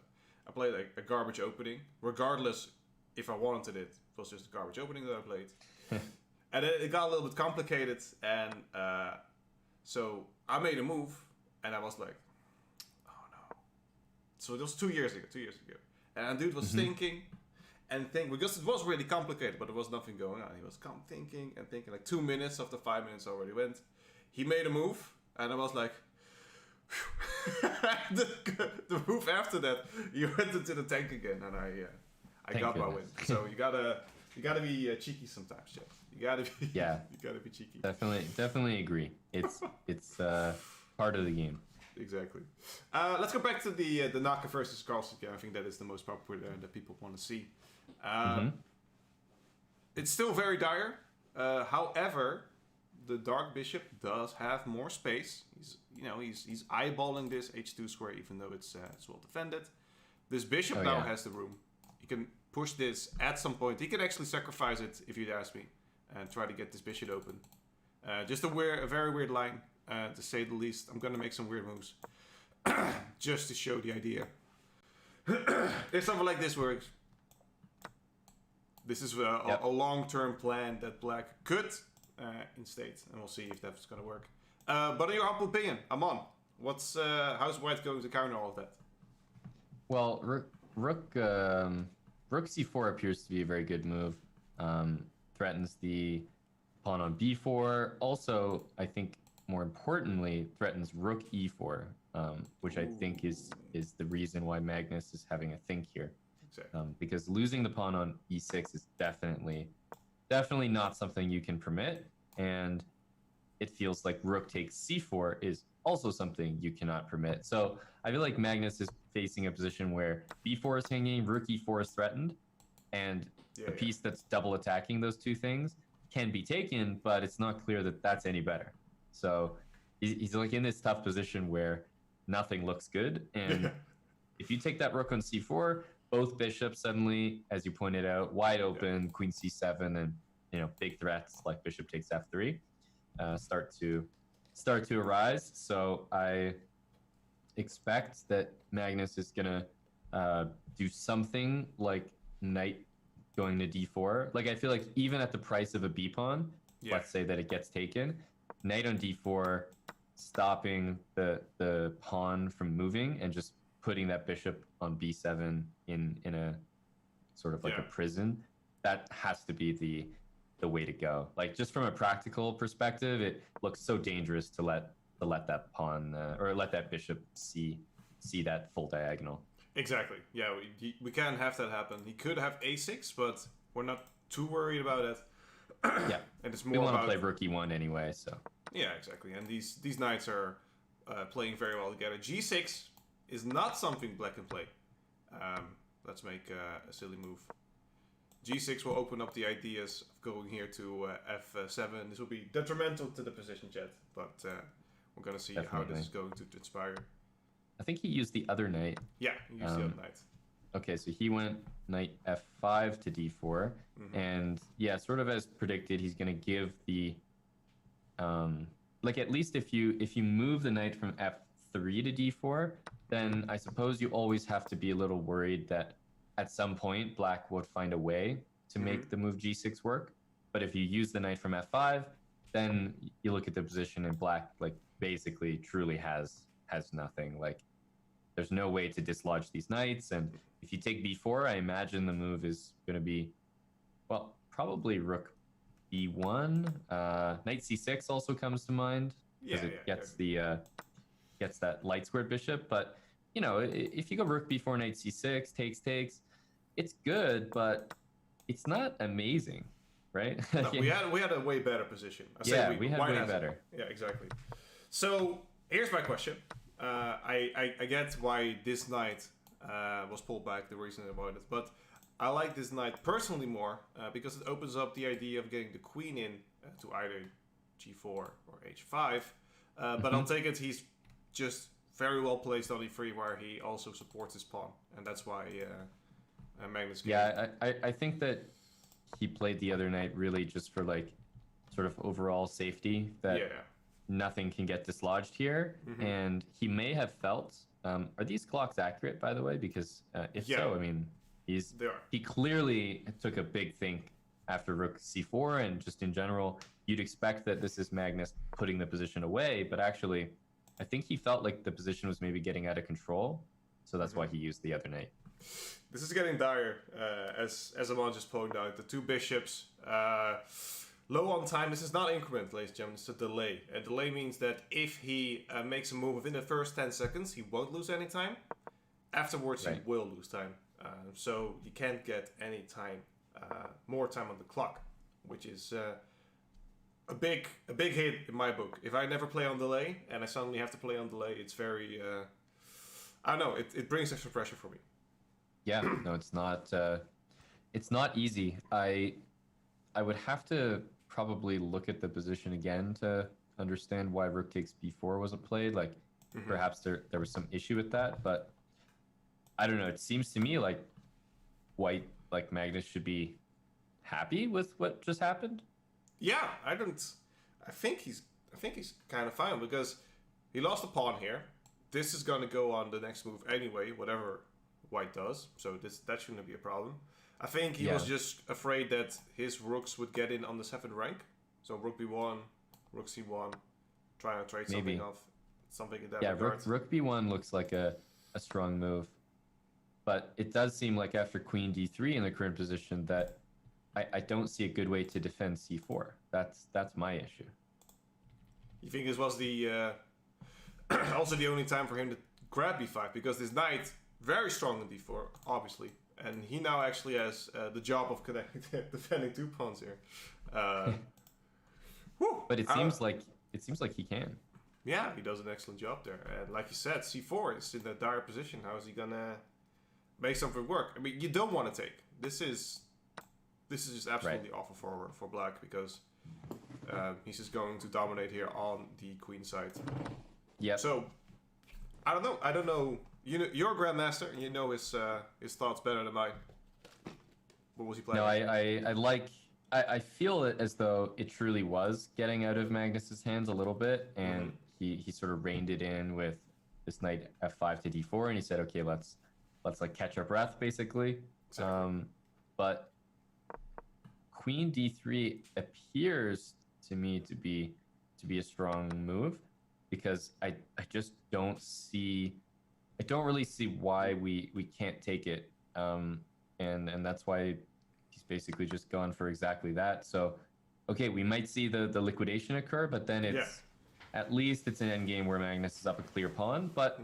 I played a garbage opening, regardless if I wanted it. It was just a garbage opening that I played. And then it got a little bit complicated, and so I made a move, and I was like, oh no. So it was 2 years ago. And dude was thinking and thinking, because it was really complicated, but there was nothing going on. He was thinking, like 2 minutes of the 5 minutes already went. He made a move, and I was like, the move after that, he went into the tank again, and I got my win. So you gotta be cheeky sometimes, Jeff. You gotta be cheeky. Definitely agree. It's part of the game. Exactly. Let's go back to the Naka versus Carlsen game. I think that is the most popular that people want to see. It's still very dire. However, the dark bishop does have more space. He's eyeballing this h2 square, even though it's well defended. This bishop now has the room. He can push this at some point. He can actually sacrifice it, if you'd ask me, and try to get this bishop open. Just a very weird line, to say the least. I'm gonna make some weird moves, just to show the idea. If something like this works, this is a long-term plan that black could instate, and we'll see if that's gonna work. But in your humble opinion, Amon, how's White going to counter all of that? Well, rook c4 appears to be a very good move. Threatens the pawn on b4. Also, I think more importantly, threatens rook e4, which I think is the reason why Magnus is having a think here. Exactly. Because losing the pawn on e6 is definitely not something you can permit, and it feels like rook takes c4 is also something you cannot permit. So I feel like Magnus is facing a position where b4 is hanging, rook e4 is threatened, and a piece that's double attacking those two things can be taken, but it's not clear that that's any better. So he's like in this tough position where nothing looks good, and if you take that rook on c4, both bishops suddenly, as you pointed out, wide open, queen c7, and big threats like bishop takes f3 start to arise. So I expect that Magnus is gonna do something like knight going to d4. Like I feel like even at the price of a b pawn, let's say that it gets taken, knight on d4, stopping the pawn from moving and just putting that bishop on b7 in a sort of like a prison, that has to be the way to go. Like just from a practical perspective, it looks so dangerous to let that pawn or let that bishop see that full diagonal. Exactly. Yeah, we can't have that happen. He could have a6, but we're not too worried about it. Yeah, and it's more we want about to play rook e1 anyway. So yeah, exactly. And these knights are playing very well together. G6 is not something black can play. Let's make a silly move. G6 will open up the ideas of going here to f7. This will be detrimental to the position, chat, but we're going to see how this is going to transpire. I think he used the other knight. Yeah, he used the other knight. Okay, so he went knight f5 to d4, and yeah, sort of as predicted, he's going to give the like at least if you move the knight from f3 to d4, then I suppose you always have to be a little worried that at some point black would find a way to make the move g6 work. But if you use the knight from f5, then you look at the position and black like basically truly has nothing. Like there's no way to dislodge these knights, and if you take b4, I imagine the move is going to be, well, probably rook b1. Knight c6 also comes to mind because it gets gets that light squared bishop. But if you go rook b4, knight c6, takes, it's good, but it's not amazing, right? No, we had a way better position. We had way better. Yeah, exactly. So here's my question. I get why this knight was pulled back, the reason about it, but I like this knight personally more because it opens up the idea of getting the queen in to either g4 or h5. But I'll take it he's just very well placed on e3 where he also supports his pawn, and that's why Magnus. Yeah, I think that he played the other knight really just for like sort of overall safety, that nothing can get dislodged here, and he may have felt. Are these clocks accurate, by the way? Because if so, I mean, he clearly took a big think after rook c4, and just in general, you'd expect that this is Magnus putting the position away, but actually, I think he felt like the position was maybe getting out of control, so that's why he used the other knight. This is getting dire, as Amon just pointed out. The two bishops, low on time. This is not increment, ladies and gentlemen, it's a delay. A delay means that if he makes a move within the first 10 seconds, he won't lose any time. Afterwards, he will lose time. So you can't get any time, more time on the clock, which is a big hit in my book. If I never play on delay and I suddenly have to play on delay, it's very, I don't know, it brings extra pressure for me. Yeah, no, it's not easy. I would have to probably look at the position again to understand why rook takes b4 wasn't played. Like perhaps there was some issue with that, but I don't know. It seems to me like white, like Magnus, should be happy with what just happened. Yeah, I think he's kind of fine because he lost a pawn here. This is going to go on the next move anyway, whatever white does. So that shouldn't be a problem. I think he was just afraid that his rooks would get in on the 7th rank. So rook b1, rook c1, trying to trade Maybe. something in that Yeah, regard. rook b1 looks like a strong move. But it does seem like after queen d3 in the current position that I don't see a good way to defend c4. That's my issue. You think this was the also the only time for him to grab b5, because this knight very strong in d4, obviously, and he now actually has the job of defending 2 pawns here. But it seems like he can. Yeah, he does an excellent job there, and like you said, c4 is in a dire position. How is he gonna make something work? I mean, you don't want to take. This is just absolutely awful for black, because he's just going to dominate here on the queen side. Yeah. So I don't know. You know, you're a grandmaster, and you know his thoughts better than mine. What was he playing? No, I feel it as though it truly was getting out of Magnus's hands a little bit, and he sort of reined it in with this knight f5 to d4, and he said, okay, let's like catch our breath, basically. Exactly. But queen d3 appears to me to be a strong move, because I just don't really see why we can't take it, and that's why he's basically just gone for exactly that. So okay, we might see the liquidation occur, but then it's at least it's an endgame where Magnus is up a clear pawn. But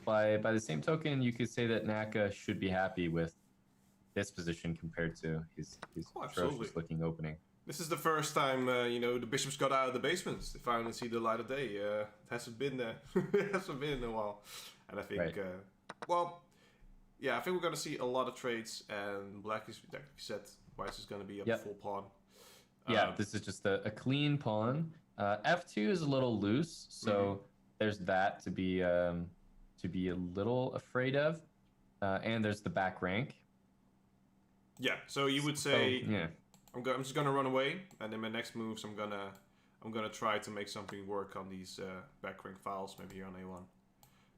by the same token, you could say that Naka should be happy with this position compared to his atrocious looking opening. This is the first time the bishops got out of the basements. They finally see the light of day. It hasn't been it hasn't been in a while, and I think I think we're gonna see a lot of trades. And black is, like you said, white is gonna be up full pawn. Yeah, this is just a clean pawn. F2 is a little loose, so there's that to be a little afraid of, and there's the back rank. Yeah, so you would say, I'm just gonna run away, and in my next moves, I'm gonna try to make something work on these back rank files, maybe here on A1.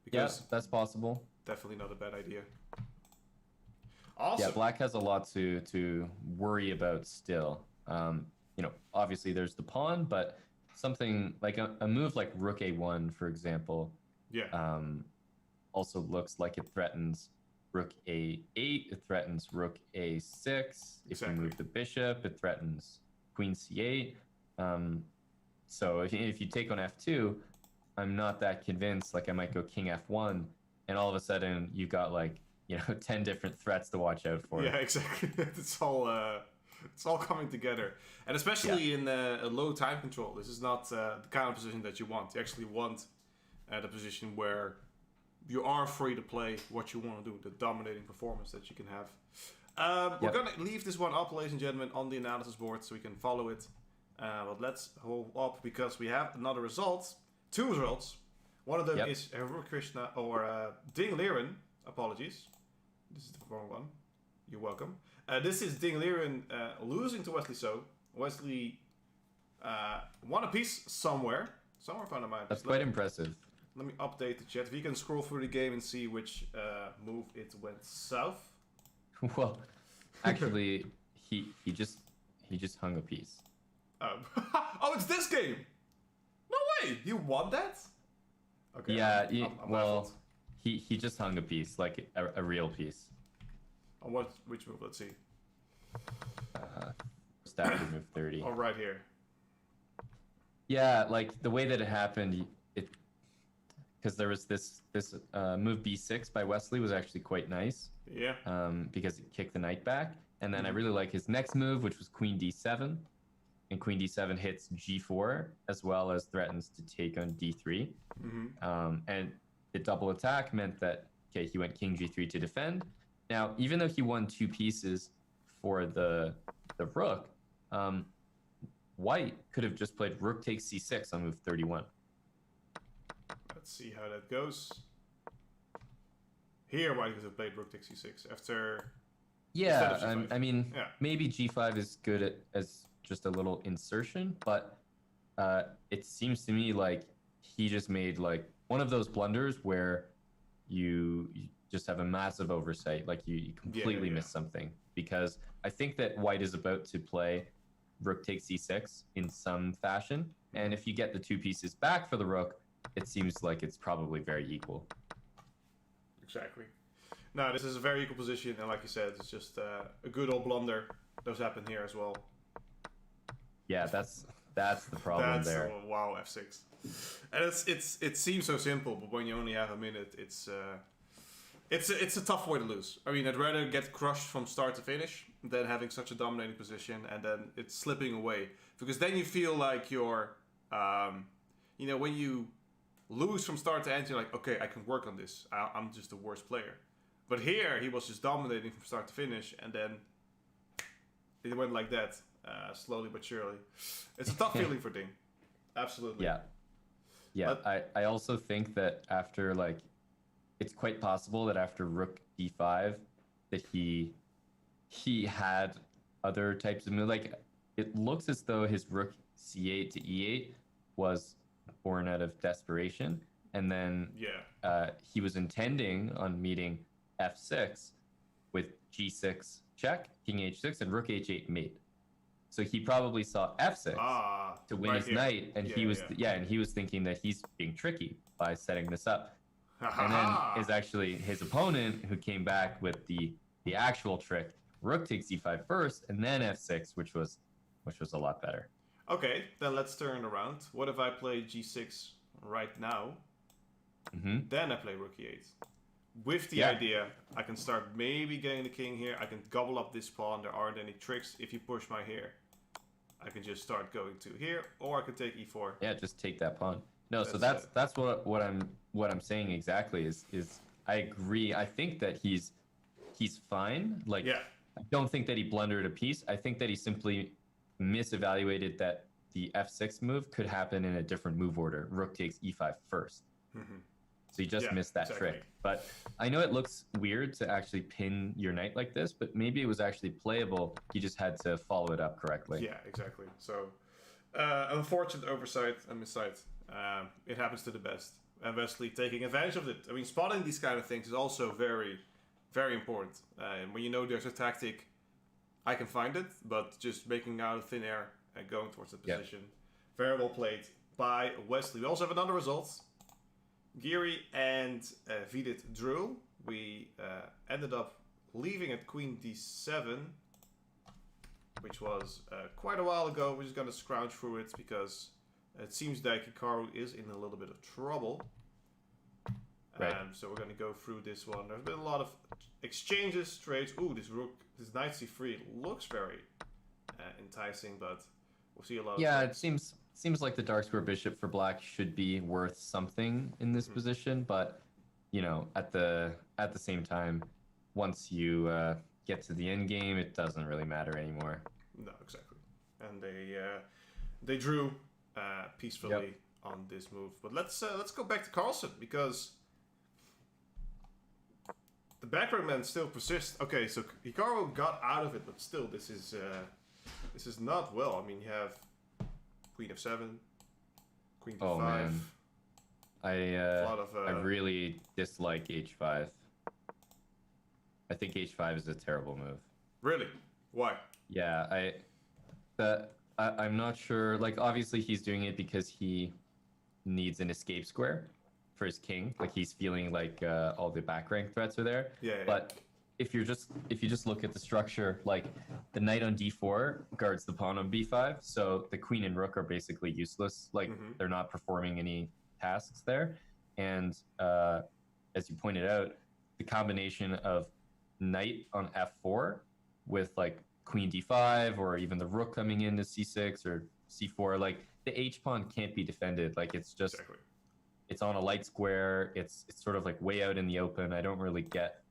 Because that's possible. Definitely not a bad idea. Awesome. Yeah, black has a lot to worry about still. Obviously there's the pawn, but something like a move like rook a1, for example, also looks like it threatens rook a8, it threatens rook a6. If you move the bishop, it threatens queen c8. So if you take on f2, I'm not that convinced. Like, I might go king f1, and all of a sudden you've got 10 different threats to watch out for. Yeah, exactly. It's all coming together, and especially in a low time control. This is not the kind of position that you want. You actually want the position where you are free to play what you want to do, the dominating performance that you can have. We're gonna leave this one up, ladies and gentlemen, on the analysis board so we can follow it. But let's hold up, because we have another result, 2 results. One of them is Harikrishna or Ding Liren. Apologies, this is the wrong one. You're welcome. This is Ding Liren losing to Wesley. So Wesley won a piece somewhere found a map. That's quite impressive. Let me update the chat. If you can scroll through the game and see which move it went south. Well, actually, he just hung a piece. Oh, it's this game. No way. You won that? Okay. Yeah. He just hung a piece, like a real piece. On which move? Let's see. After move 30. Oh, right here. Yeah, like the way that it happened, because there was this move b6 by Wesley was actually quite nice. Yeah. Because it kicked the knight back, and then I really like his next move, which was queen d7, and queen d7 hits g4 as well as threatens to take on d3. And the double attack meant that he went king g3 to defend. Now, even though he won 2 pieces for the rook, white could have just played rook takes c6 on move 31. Let's see how that goes. Here, white could have played rook takes c6 after. Yeah, maybe g5 is good as just a little insertion, but it seems to me like he just made one of those blunders where you just have a massive oversight, like you completely miss something, because I think that white is about to play rook takes c6 in some fashion, And if you get the 2 pieces back for the rook, it seems like it's probably very equal. Exactly. No, this is a very equal position, and like you said, it's just a good old blunder. Those happen here as well. Yeah, that's the problem there. Wow, f6. And it seems so simple, but when you only have a minute, it's a tough way to lose. I mean, I'd rather get crushed from start to finish than having such a dominating position and then it's slipping away. Because then you feel like you're, when you lose from start to end, you're like, okay, I can work on this. I'm just the worst player. But here, he was just dominating from start to finish, and then it went like that, slowly but surely. It's a tough feeling for Ding. Absolutely. Yeah. Yeah, but I also think that after, like, it's quite possible that after rook d5 that he had other types of moves. Like, it looks as though his rook c8 to e8 was born out of desperation, and then he was intending on meeting f6 with g6 check, king h6, and rook h8 mate. So he probably saw f6 to win his knight, and he was thinking that he's being tricky by setting this up. And then is actually his opponent who came back with the actual trick. Rook takes e5 first, and then f6, which was a lot better. Okay, then let's turn around. What if I play g6 right now? Then I play rook e8. With the idea, I can start maybe getting the king here. I can gobble up this pawn. There aren't any tricks. If you push my here, I can just start going to here, or I can take e4. Yeah, just take that pawn. No, so that's what I'm saying exactly is I agree. I think that he's fine. Like, I don't think that he blundered a piece. I think that he simply misevaluated that the f6 move could happen in a different move order. Rook takes e5 first. So you just missed that trick. But I know it looks weird to actually pin your knight like this, but maybe it was actually playable. You just had to follow it up correctly. Yeah, exactly. So, unfortunate oversight and missight. It happens to the best. And Wesley taking advantage of it. I mean, spotting these kind of things is also very, very important. When you know there's a tactic, I can find it, but just making out of thin air and going towards the position. Very well played by Wesley. We also have another result. Geary and Vidit drew. We ended up leaving at queen d7, which was quite a while ago. We're just going to scrounge through it because it seems that Hikaru is in a little bit of trouble. So we're going to go through this one. There's been a lot of exchanges, trades. Ooh, this knight c3 looks very enticing, but we'll see a lot of it seems like the dark square bishop for black should be worth something in this position, but at the same time, once you get to the end game, it doesn't really matter anymore. No, exactly. And they drew peacefully on this move. But let's go back to Carlsen, because the background man still persists. Okay, so Hikaru got out of it, but still, this is not well. I mean, you have queen f7, queen d5. Oh man, I really dislike h5. I think h5 is a terrible move. Really? Why? Yeah, I'm not sure. Like, obviously he's doing it because he needs an escape square for his king. Like, he's feeling like all the back rank threats are there. But if you just look at the structure, like, the knight on d4 guards the pawn on b5, so the queen and rook are basically useless. Like, they're not performing any tasks there. And as you pointed out, the combination of knight on f4 with, like, queen d5, or even the rook coming into c6 or c4, like, the h pawn can't be defended. Like, it's just it's on a light square. It's sort of like way out in the open. I don't really get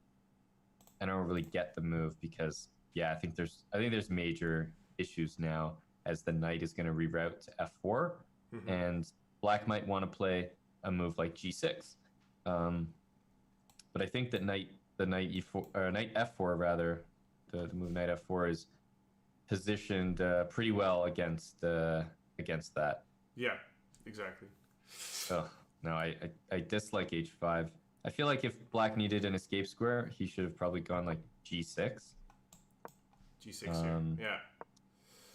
the move, because I think there's major issues now, as the knight is going to reroute to f4, and black might want to play a move like g6. But I think that knight e4 or knight f4 rather, the move knight f4 is positioned pretty well against that. Yeah, exactly. Oh no, I dislike h5. I feel like if black needed an escape square, he should have probably gone like g6. G6 here. Yeah.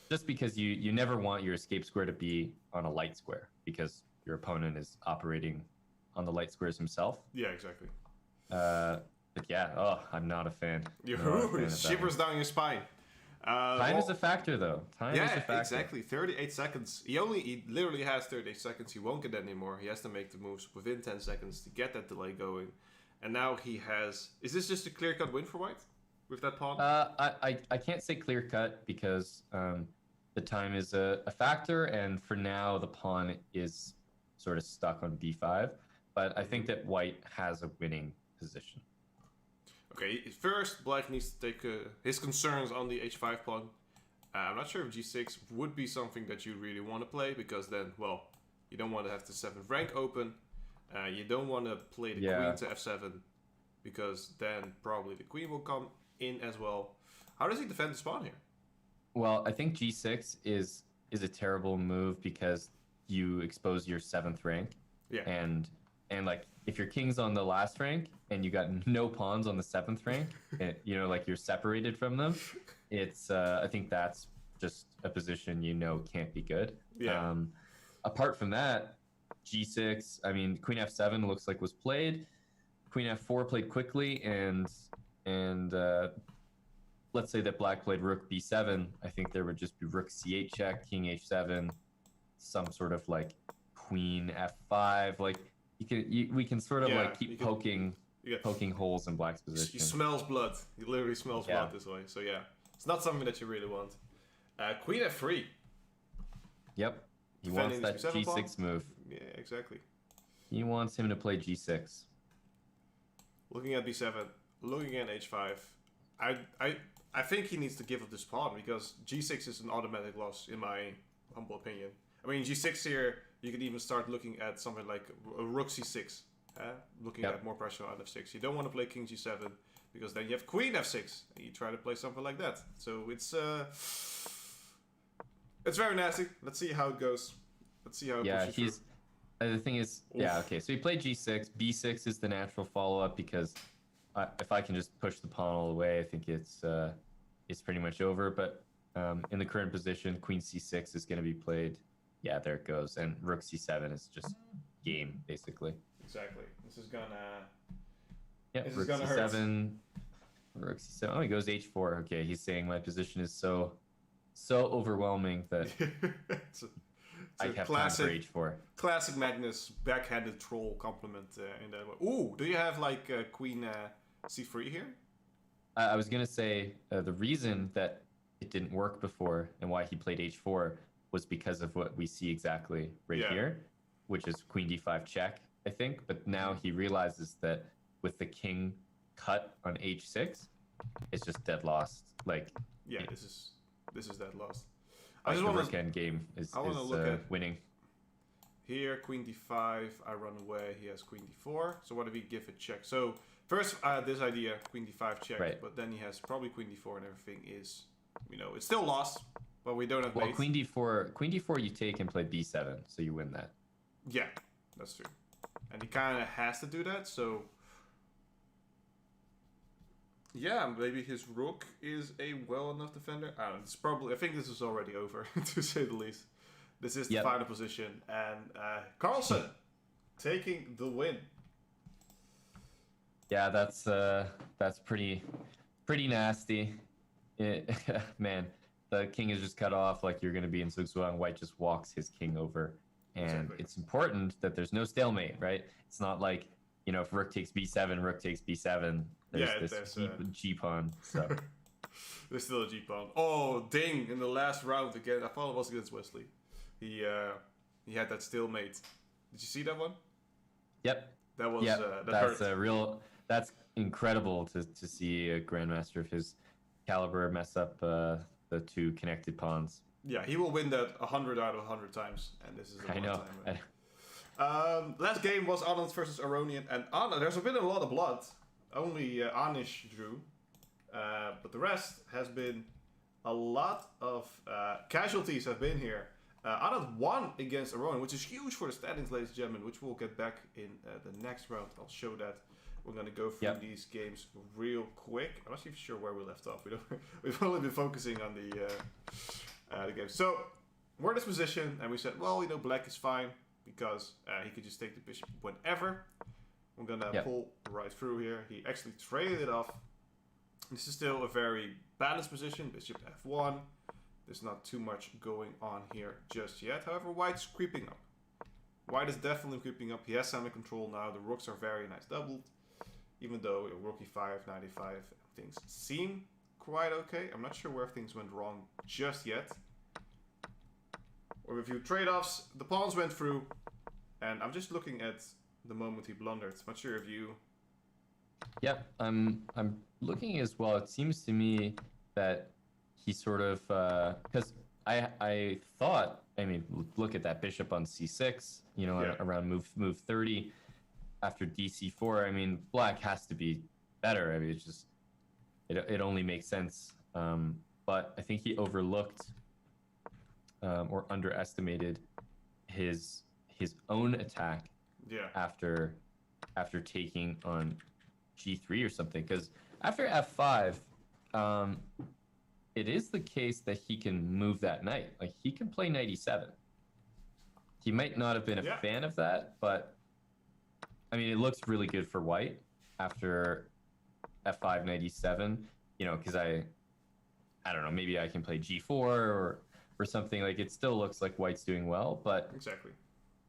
Just because you never want your escape square to be on a light square because your opponent is operating on the light squares himself. Yeah, exactly. But yeah, I'm not a fan. Shivers down your spine. Time is a factor, though. Time is a factor. Exactly. 38 seconds. He literally has 38 seconds. He won't get that anymore. He has to make the moves within 10 seconds to get that delay going. And now he has... Is this just a clear-cut win for White with that pawn? I can't say clear-cut because the time is a factor, and for now the pawn is sort of stuck on b5. But I think that White has a winning position. Okay, first Black needs to take his concerns on the h5 pawn. I'm not sure if g6 would be something that you really want to play, because then, well, you don't want to have the 7th rank open. You don't want to play the queen to f7, because then probably the queen will come in as well. How does he defend the pawn here? Well, I think g6 is a terrible move because you expose your 7th rank. Yeah. And like, if your king's on the last rank and you got no pawns on the 7th rank, like you're separated from them, it's I think that's just a position can't be good. Yeah. Apart from that, g6, I mean, queen f7 looks like was played. Queen f4 played quickly, and let's say that Black played rook b7. I think there would just be rook c8 check, king h7, some sort of like queen f5. Like we can sort of keep poking holes in Black's position. He smells blood. He literally smells blood this way. So yeah, it's not something that you really want. Queen f3. Yep. He wants that g6 move. Yeah, exactly. He wants him to play g6. Looking at b7, looking at h5. I think he needs to give up this pawn, because g6 is an automatic loss in my humble opinion. I mean, g6 here, you could even start looking at something like a rook c6. Looking at more pressure on f6. You don't want to play king g7, because then you have queen f6, and you try to play something like that. So it's very nasty. Let's see how it goes. Let's see how it pushes through. The thing is, okay, so he played g6. b6 is the natural follow-up, because if I can just push the pawn all the way, I think it's pretty much over. But in the current position, queen c6 is going to be played. Yeah, there it goes. And rook c7 is just game, basically. Exactly. This is gonna... Yeah, rook c7. Rook c7. Oh, he goes h4. Okay, he's saying my position is so overwhelming that I have classic, time for h4. Classic Magnus backhanded troll compliment in that way. Ooh, do you have like queen c3 here? I was going to say the reason that it didn't work before and why he played h4 was because of what we see exactly here, which is queen d5 check, I think. But now he realizes that with the king cut on h6, it's just dead lost. Like, this is dead lost. I just want to endgame is winning. Here, queen d5, I run away. He has queen d4. So what if we give a check? So first, this idea, queen d5 check, but then he has probably queen d4, and everything is, it's still lost, but we don't have mate. Queen d4 you take and play b7, so you win that. Yeah, that's true. And he kind of has to do that, so... Yeah, maybe his rook is a well enough defender. I don't know, it's probably... I think this is already over, to say the least. This is the final position, and Carlsen taking the win. Yeah, that's pretty nasty. Man, the king is just cut off like you're going to be in Zugzwang. White just walks his king over. And it's important that there's no stalemate, right? It's not like, if rook takes b7, rook takes b7. There's this g-pawn. So. There's still a g-pawn. Oh, ding! In the last round again, I thought it was against Wesley. He had that stalemate. Did you see that one? Yep. That was that's incredible to see a grandmaster of his caliber mess up the two connected pawns. Yeah, he will win that 100 out of 100 times, and this is a time. Last game was Anand versus Aronian, and there's been a lot of blood. Only Anish drew, but the rest has been a lot of casualties have been here. Anand won against Aronian, which is huge for the standings, ladies and gentlemen, which we'll get back in the next round. I'll show that. We're going to go through these games real quick. I'm not even sure where we left off. We've only been focusing on the game. So, we're in this position, and we said, well, you know, black is fine because he could just take the bishop whenever. We're gonna pull right through here. He actually traded it off. This is still a very balanced position. Bishop f1. There's not too much going on here just yet. However, white's creeping up. White is definitely creeping up. He has semi-control now. The rooks are very nice doubled. Even though rook e5, knight e5, things seem quite okay. I'm not sure where things went wrong just yet. Or review trade-offs. The pawns went through. And I'm just looking at the moment he blundered. What's your review? Yep, I'm looking as well. It seems to me that he sort of because I thought, I mean, look at that bishop on c6, you know, around move 30 after dc4. I mean, black has to be better. I mean, it's just it only makes sense. But I think he overlooked or underestimated his own attack. Yeah. After taking on g3 or something, because after f5, it is the case that he can move that knight. Like, he can play knight e7. He might not have been a fan of that, but I mean, it looks really good for white after f5, knight e7. You know, because I don't know, maybe I can play g4 or something. Like, it still looks like white's doing well, but exactly.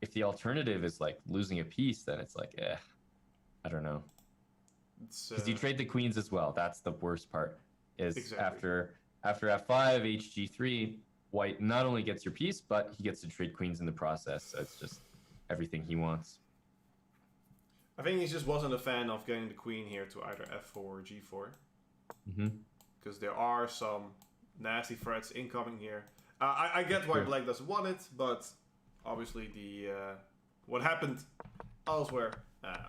If the alternative is like losing a piece, then it's like, I don't know. Because you trade the queens as well. That's the worst part. Is after f5, hg3, white not only gets your piece, but he gets to trade queens in the process. So it's just everything he wants. I think he just wasn't a fan of getting the queen here to either f4 or g4. Because there are some nasty threats incoming here. I get why black doesn't want it, but obviously the what happened elsewhere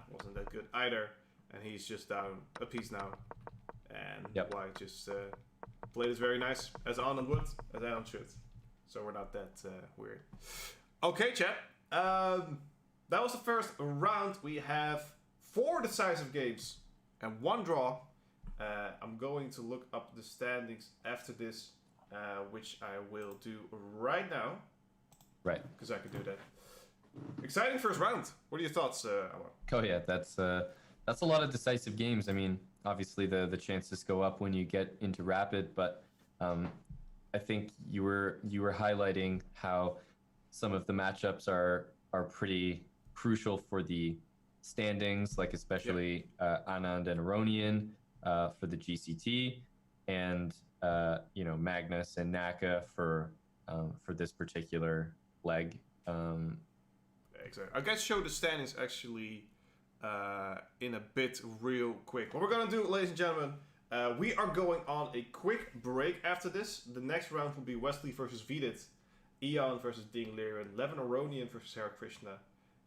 wasn't that good either. And he's just down a piece now. And white just played it very nice, as Anand would, as Anand should. So we're not that weird. Okay, chat. That was the first round. We have 4 decisive games and 1 draw. I'm going to look up the standings after this, which I will do right now. Right. Because I can do that. Exciting first round. What are your thoughts, Alan? Oh yeah, that's a lot of decisive games. I mean, obviously the chances go up when you get into rapid, but I think you were highlighting how some of the matchups are pretty crucial for the standings, like especially Anand and Aronian for the GCT, and Magnus and Naka for this particular leg. Exactly. I guess show the standings actually in a bit real quick. What we're gonna do, ladies and gentlemen, we are going on a quick break after this. The next round will be Wesley versus Vidit, Ian versus Ding Liren, Levin Aronian versus Harikrishna,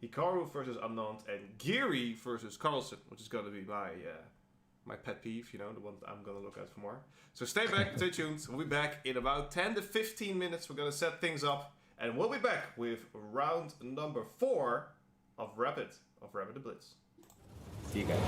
Hikaru versus Anand, and Giri versus Carlsen, which is gonna be my pet peeve, the one that I'm gonna look at for more. So stay back, stay tuned. We'll be back in about 10 to 15 minutes. We're gonna set things up, and we'll be back with round number 4 of Rapid the Blitz. See you guys.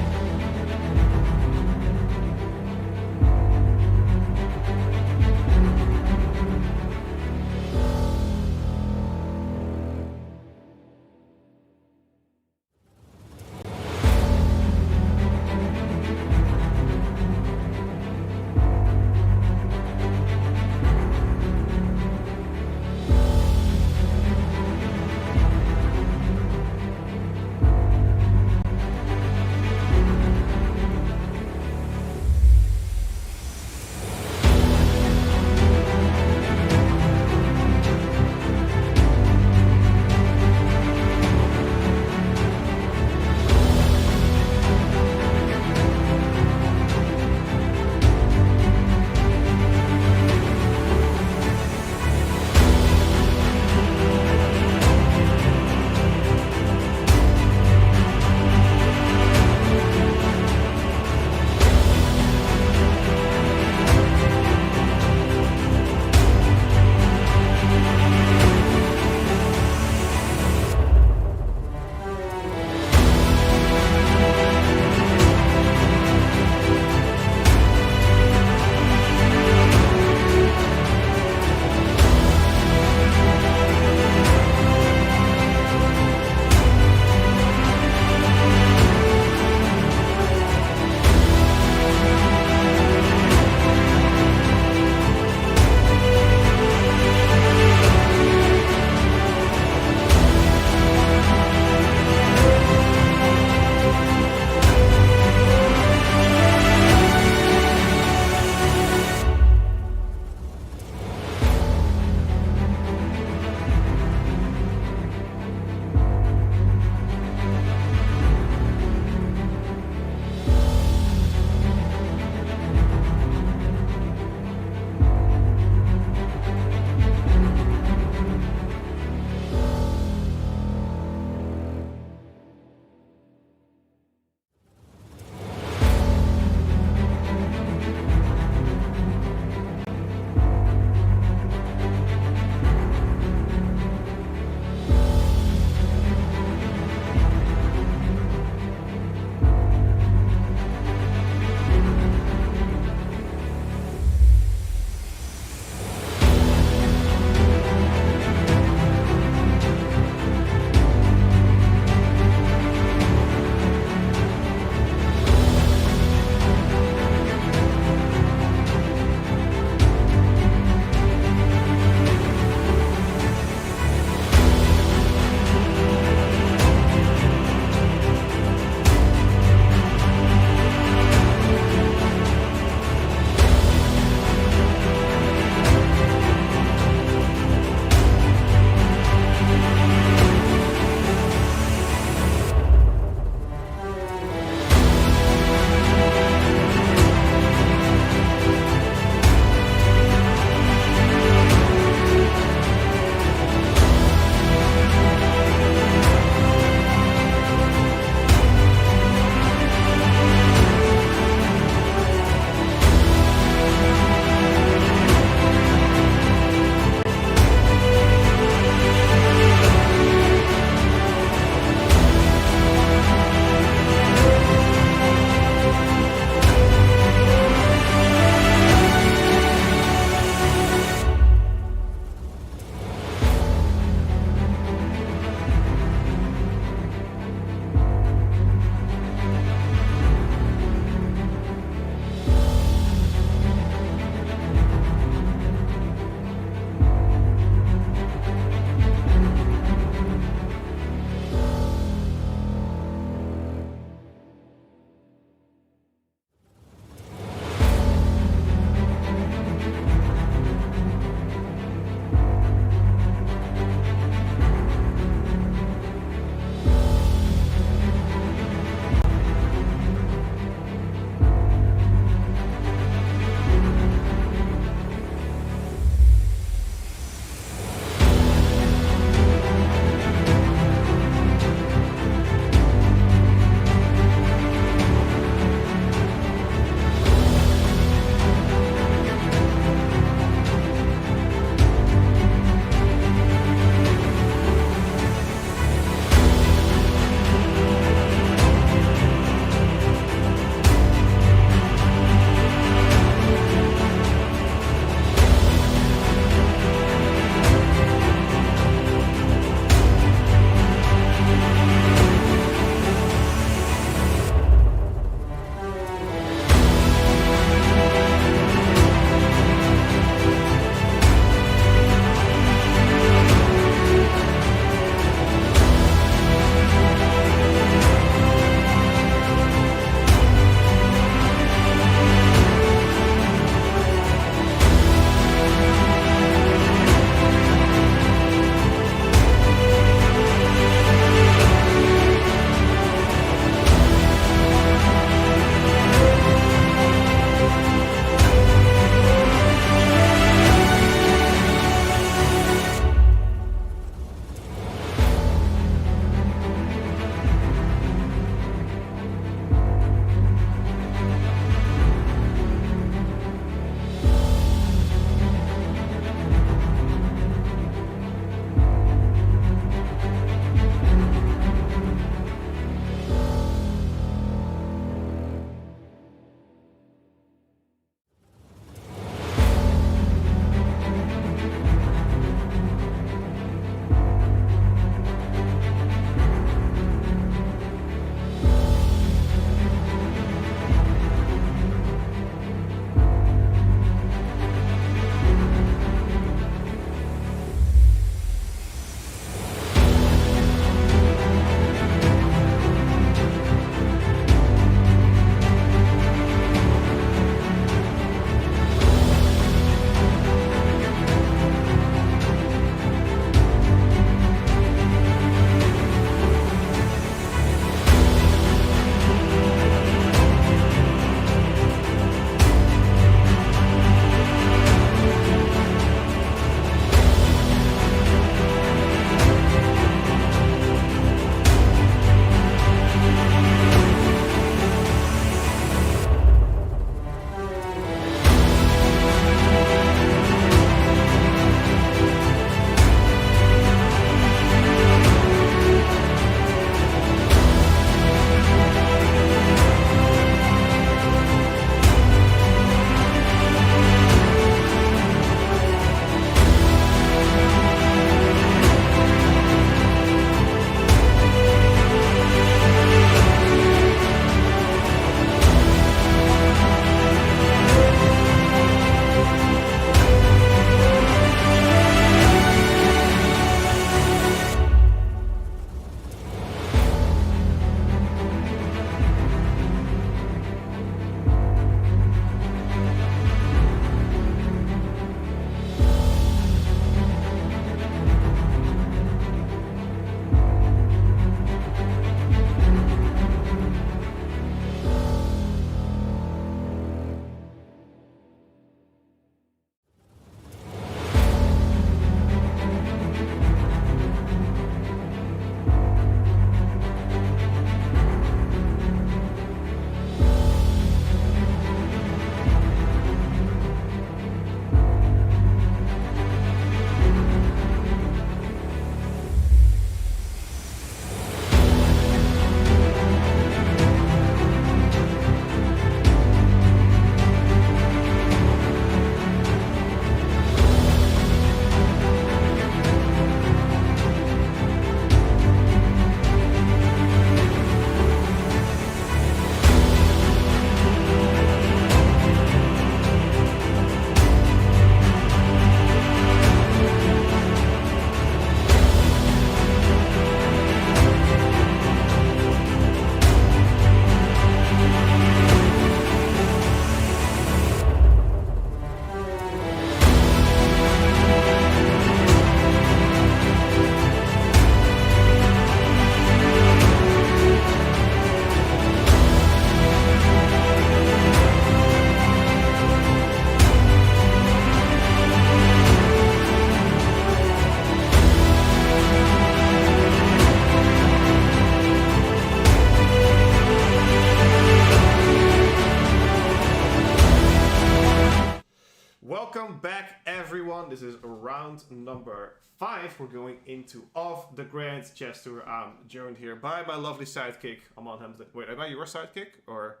round number 5. We're going into Off the Grand Chess Tour. I'm joined here by my lovely sidekick, Amon Hamza. Wait, am I your sidekick, or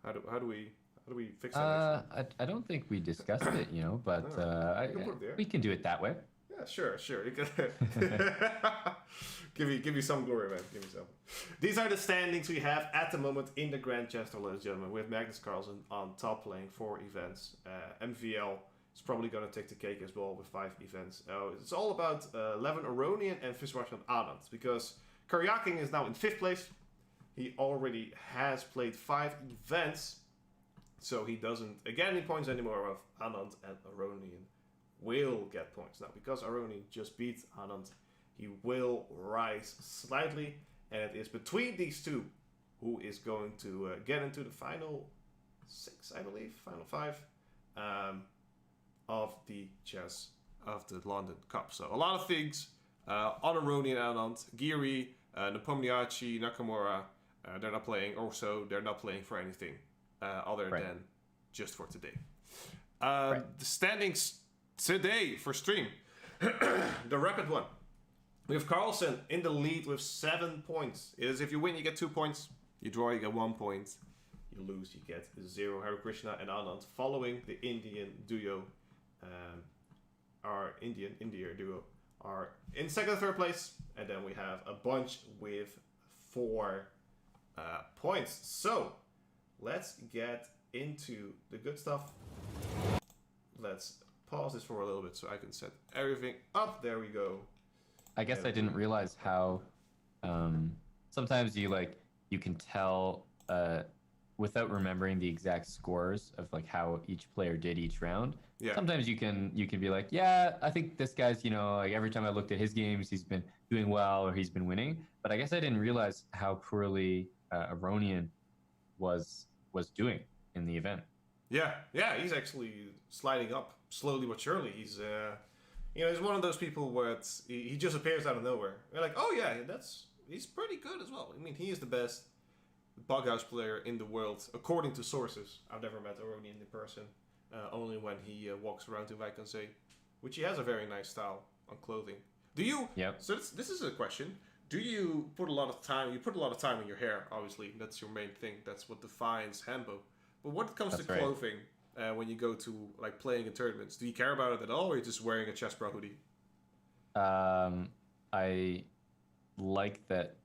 how do we fix that? I don't think we discussed it, but we can do it that way. Yeah, sure. You can give me some glory, man. Give me some. These are the standings we have at the moment in the Grand Chess Tour, ladies and gentlemen. With Magnus Carlsen on top playing 4 events. MVL is probably going to take the cake as well with 5 events. It's all about Levin Aronian and Viswathan Anand, because Karyakin is now in 5th place. He already has played 5 events, so he doesn't get any points anymore of Anand and Aronian. Will get points now because Aronian just beat Anand. He will rise slightly, and it is between these two who is going to get into the final 6, I believe, final 5 of the London Cup. So a lot of things on Aronian and Anand, Giri, Nepomniachtchi, Nakamura. They're not playing. Also, they're not playing for anything other than just for today. The standings today for stream, the rapid one. We have Carlsen in the lead with 7 points. It is if you win, you get 2 points. You draw, you get 1 point. You lose, you get 0. Harikrishna and Anand following the Indian duo. Our India duo are in 2nd and 3rd place. And then we have a bunch with 4 points. So let's get into the good stuff. Let's pause this for a little bit so I can set everything up. There we go. I guess I didn't realize how sometimes you can tell without remembering the exact scores of like how each player did each round. Yeah. Sometimes you can be like, yeah, I think this guy's, like every time I looked at his games, he's been doing well or he's been winning. But I guess I didn't realize how poorly Aronian was doing in the event. Yeah, he's actually sliding up slowly but surely. He's he's one of those people where he just appears out of nowhere. You're like, oh yeah, he's pretty good as well. I mean, he is the best bughouse player in the world according to sources. I've never met Aronian in person, only when he walks around in Vaikansé, which he has a very nice style on clothing. Do you? Yep. So this is a question. Do you put a lot of time? You put a lot of time in your hair. Obviously, that's your main thing. That's what defines Hambo. But when it comes to clothing, when you go to like playing in tournaments, do you care about it at all, or are you just wearing a Chess Pro hoodie? I like that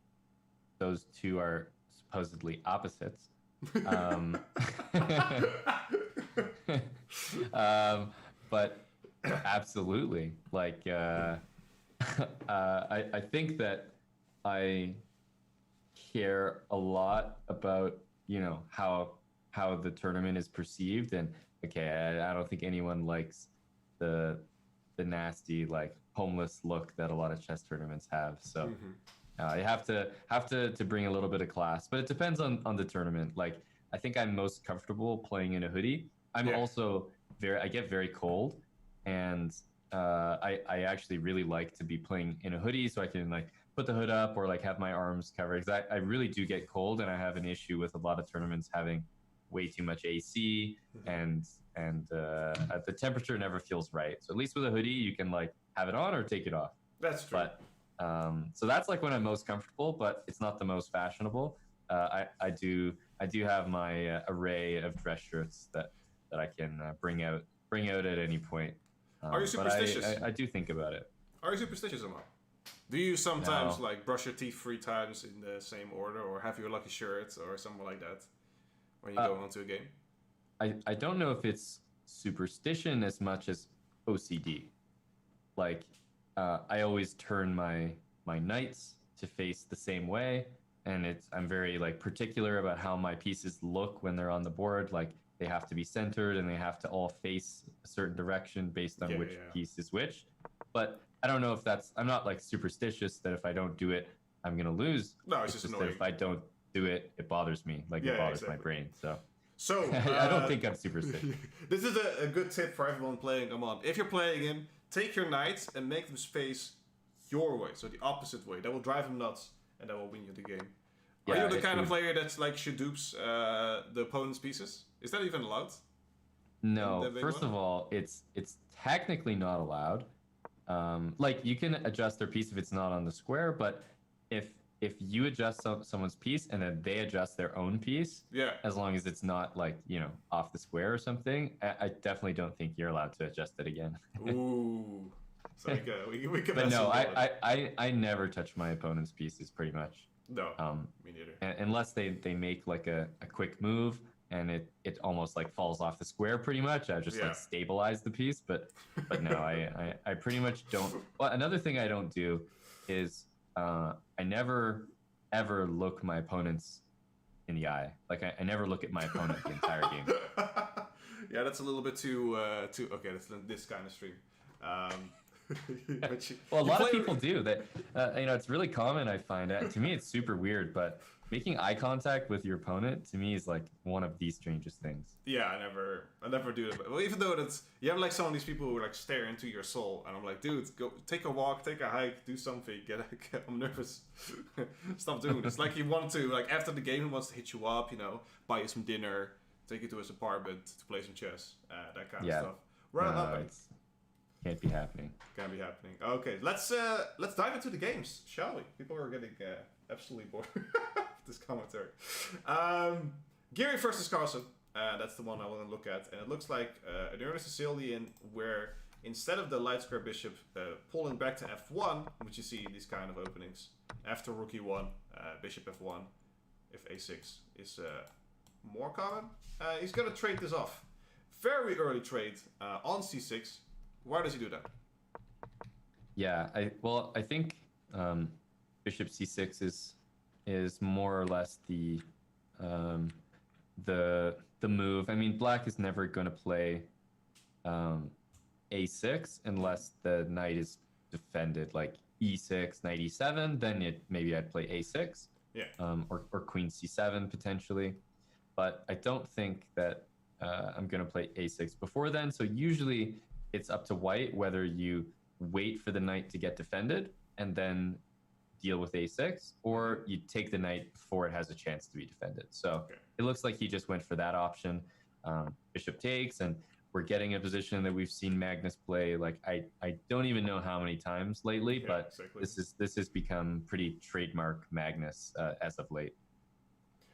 those two are supposedly opposites. But absolutely, like I think that I care a lot about how the tournament is perceived, and I don't think anyone likes the nasty like homeless look that a lot of chess tournaments have. So you have to bring a little bit of class, but it depends on the tournament. Like I think I'm most comfortable playing in a hoodie. I'm also I get very cold, and I actually really like to be playing in a hoodie so I can like put the hood up or like have my arms covered, because I really do get cold, and I have an issue with a lot of tournaments having way too much AC, and the temperature never feels right. So at least with a hoodie, you can like have it on or take it off. That's true. But so that's like when I'm most comfortable, but it's not the most fashionable. I do have my array of dress shirts that I can bring out at any point. Are you superstitious? But I do think about it. Are you superstitious, Amar? Do you sometimes like brush your teeth 3 times in the same order, or have your lucky shirt or something like that when you go onto a game? I don't know if it's superstition as much as OCD. Like I always turn my knights to face the same way, and I'm very like particular about how my pieces look when they're on the board. Like they have to be centered and they have to all face a certain direction based on which piece is which. But I don't know if I'm not like superstitious that if I don't do it, I'm going to lose. No, it's just annoying. That if I don't do it, it bothers me. Like it bothers my brain. So I don't think I'm superstitious. This is a good tip for everyone playing Amon. If you're playing him, take your knights and make them face your way. So the opposite way. That will drive him nuts and that will win you the game. Are you the kind of player that's like shadoops the opponent's pieces? Is that even allowed? No. First of all, it's technically not allowed. Like you can adjust their piece if it's not on the square, but if you adjust someone's piece and then they adjust their own piece, Yeah. as long as it's not like, you know, off the square or something, I definitely don't think you're allowed to adjust it again. Ooh. So we can. But no, I never touch my opponent's pieces pretty much. No, me neither. Unless they make like a quick move and it almost like falls off the square pretty much. I just like stabilize the piece, but no, I pretty much don't. Well, another thing I don't do is I never ever look my opponents in the eye. Like I never look at my opponent the entire game. Yeah, that's a little bit too okay. That's this kind of stream. Well, a lot of people do that. You know, it's really common. I find to me, it's super weird. But making eye contact with your opponent to me is like one of the strangest things. Yeah, I never do that. Well, even though you have like some of these people who like stare into your soul, and I'm like, dude, go take a walk, take a hike, do something. I'm nervous. Stop doing this. Like he wants to, like after the game, he wants to hit you up, you know, buy you some dinner, take you to his apartment to play some chess, that kind of stuff. Right on. Can't be happening. Can't be happening. Okay, let's dive into the games, shall we? People are getting absolutely bored with this commentary. Gary versus Carlsen. That's the one I want to look at, and it looks like an early Sicilian where instead of the light square bishop pulling back to f1, which you see in these kind of openings, after rook e1, bishop f1, if a6 is more common, he's gonna trade this off. Very early trade on c6. Why does he do that? Yeah, I think bishop c6 is more or less the move. I mean, black is never going to play a6 unless the knight is defended, like e6, knight e7. Then maybe I'd play a6. Yeah. Or queen c7 potentially, but I don't think that I'm going to play a6 before then. So usually it's up to white whether you wait for the knight to get defended and then deal with a6, or you take the knight before it has a chance to be defended. So It looks like he just went for that option. Bishop takes, and we're getting a position that we've seen Magnus play like I don't even know how many times lately, but this has become pretty trademark Magnus as of late.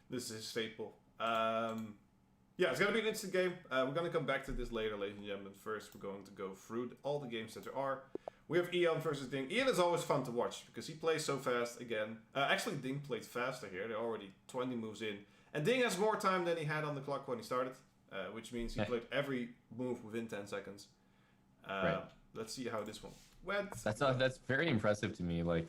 This is a staple. Yeah, it's going to be an interesting game. We're going to come back to this later, ladies and gentlemen. First, we're going to go through all the games that there are. We have Ian versus Ding. Ian is always fun to watch because he plays so fast again. Actually, Ding played faster here. They're already 20 moves in. And Ding has more time than he had on the clock when he started, which means he played every move within 10 seconds. Right. Let's see how this one went. That's very impressive to me. Like,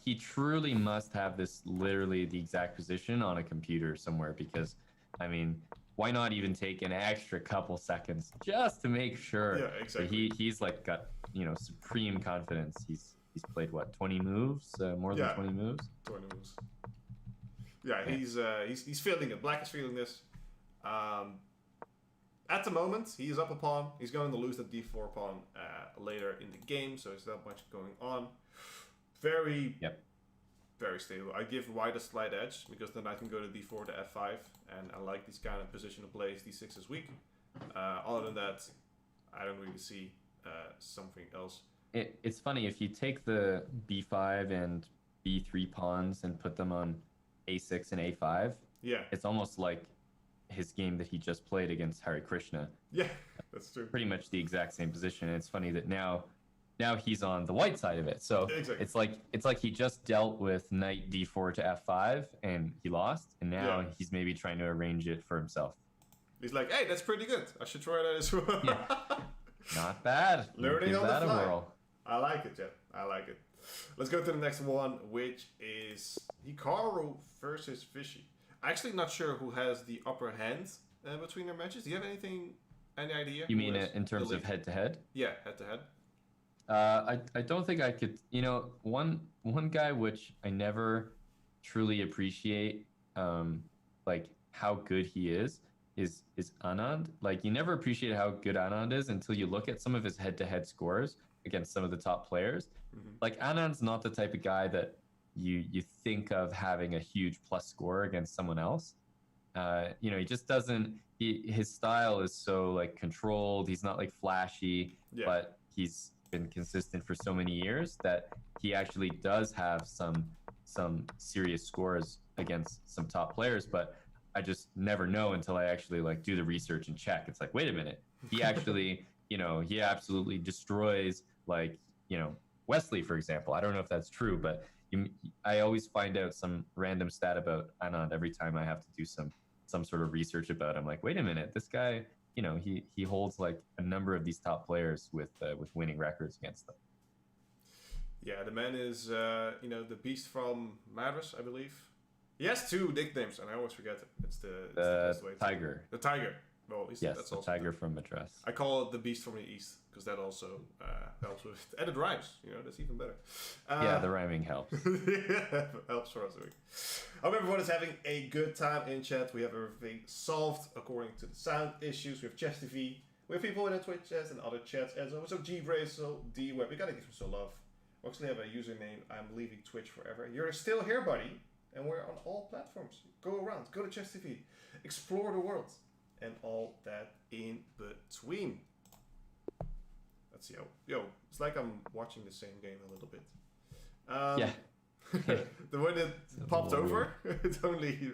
he truly must have this literally the exact position on a computer somewhere because, I mean, why not even take an extra couple seconds just to make sure? Yeah, exactly. He's like got, you know, supreme confidence. He's played what, 20 moves, more than 20 moves. 20 moves. Yeah, he's feeling it. Black is feeling this. At the moment, he is up a pawn. He's going to lose the d4 pawn later in the game, so there's not much going on. Very stable. I give white a slight edge because then I can go to d4 to f5, and I like this kind of positional plays. d6 is weak. Other than that, I don't really see something else. It's funny, if you take the b5 and b3 pawns and put them on a6 and a5, it's almost like his game that he just played against Harikrishna. Yeah, that's true. Pretty much the exact same position. And it's funny that now he's on the white side of it. So it's like he just dealt with knight d4 to f5 and he lost, and now he's maybe trying to arrange it for himself. He's like, hey, that's pretty good. I should try that as well. Not bad. Learning on the fly. I like it, Jeff. I like it. Let's go to the next one, which is Hikaru versus Fishy. Actually, not sure who has the upper hand between their matches. Do you have any idea? You mean in terms of head-to-head? Yeah, head-to-head. I don't think I could. You know, one guy which I never truly appreciate, like how good he is Anand. Like, you never appreciate how good Anand is until you look at some of his head-to-head scores against some of the top players. Mm-hmm. Like, Anand's not the type of guy that you think of having a huge plus score against someone else. You know, he just doesn't. His style is so like controlled. He's not like flashy, but he's been consistent for so many years that he actually does have some serious scores against some top players, but I just never know until I actually like do the research and check. It's like, wait a minute, he actually, he absolutely destroys like, Wesley, for example. I don't know if that's true, but I always find out some random stat about Anand every time I have to do some sort of research about him. Like, wait a minute, this guy, he holds like a number of these top players with winning records against them. Yeah, the man is, the beast from Madras, I believe. He has two nicknames, and I always forget it. It's the Tiger. The Tiger. Well, yes, that's the also Tiger from Madras. I call it the Beast from the East, because that also helps with it. And it rhymes, that's even better. Yeah, the rhyming helps. Yeah, helps for us. I hope everyone is having a good time in chat. We have everything solved according to the sound issues. We have Chess TV. We have people in the Twitch chats and other chats. And also G-Brazel, D-Web. We gotta give him some love. We actually have a username. I'm leaving Twitch forever. You're still here, buddy. And we're on all platforms. Go around. Go to Chess TV. Explore the world. And all that in between. Let's see. Yo, it's like I'm watching the same game a little bit. Yeah. When it popped over, it only...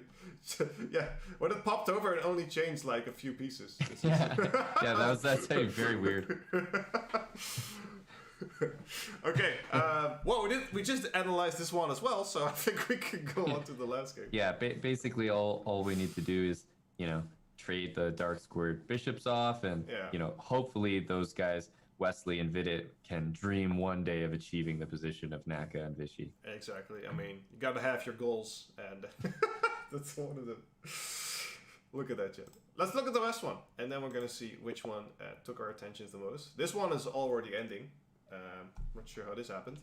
yeah, when it popped over, it only changed like a few pieces. Yeah, that's very weird. Okay, well, we just analyzed this one as well, so I think we can go on to the last game. Yeah, basically all we need to do is, trade the dark squared bishops off, and hopefully those guys, Wesley and Vidit, can dream one day of achieving the position of Naka and Vichy. Exactly. I mean, you gotta have your goals, and that's one of them. Look at that, Jet. Let's look at the last one, and then we're gonna see which one took our attention the most. This one is already ending. Not sure how this happened.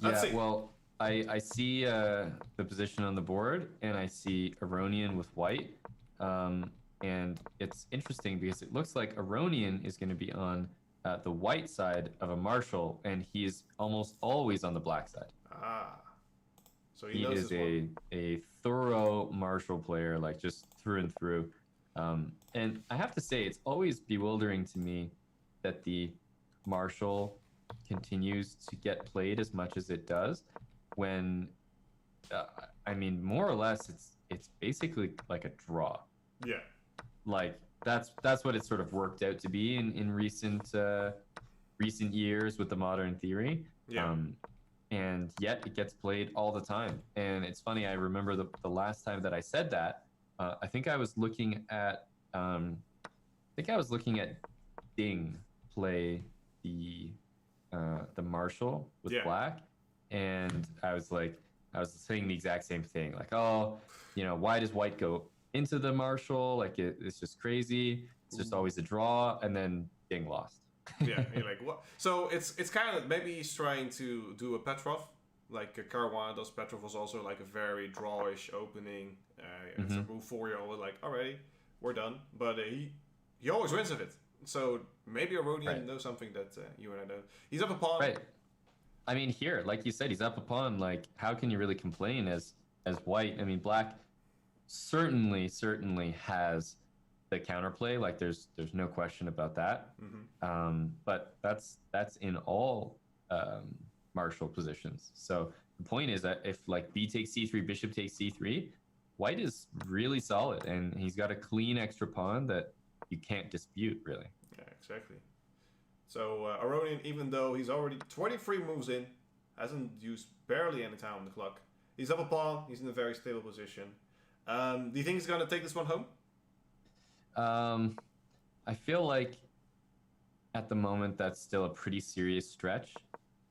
Let's see. Well, I see the position on the board, and I see Aronian with white. And it's interesting because it looks like Aronian is going to be on the white side of a marshal, and he's almost always on the black side. So he knows is a thorough marshal player, like just through and through. And I have to say, it's always bewildering to me that the marshal continues to get played as much as it does, when more or less it's basically like a draw. Yeah. Like that's what it sort of worked out to be in recent years with the modern theory. Yeah. And yet it gets played all the time. And it's funny, I remember the last time that I said that, I think I was looking at Ding play the marshal with black, and I was saying the exact same thing, like, why does white go into the marshal? Like, it's just crazy. It's just always a draw, and then Ding lost. Yeah, you're like, what? So it's kind of, maybe he's trying to do a Petrov, like Caruana does. Petrov was also like a very drawish opening. It's a move 4, you're always like, alrighty, we're done. But he always wins with it. So maybe Aronian knows something that you and I don't. He's up a pawn. Right. I mean, here, like you said, he's up a pawn. Like, how can you really complain as white? I mean, black certainly has the counterplay. Like, there's no question about that. But that's in all martial positions. So the point is that if like B takes C3, bishop takes C3, white is really solid, and he's got a clean extra pawn that you can't dispute, really. Yeah, exactly. So Aronian, even though he's already 23 moves in, hasn't used barely any time on the clock. He's up a pawn. He's in a very stable position. Do you think he's going to take this one home? I feel like at the moment that's still a pretty serious stretch,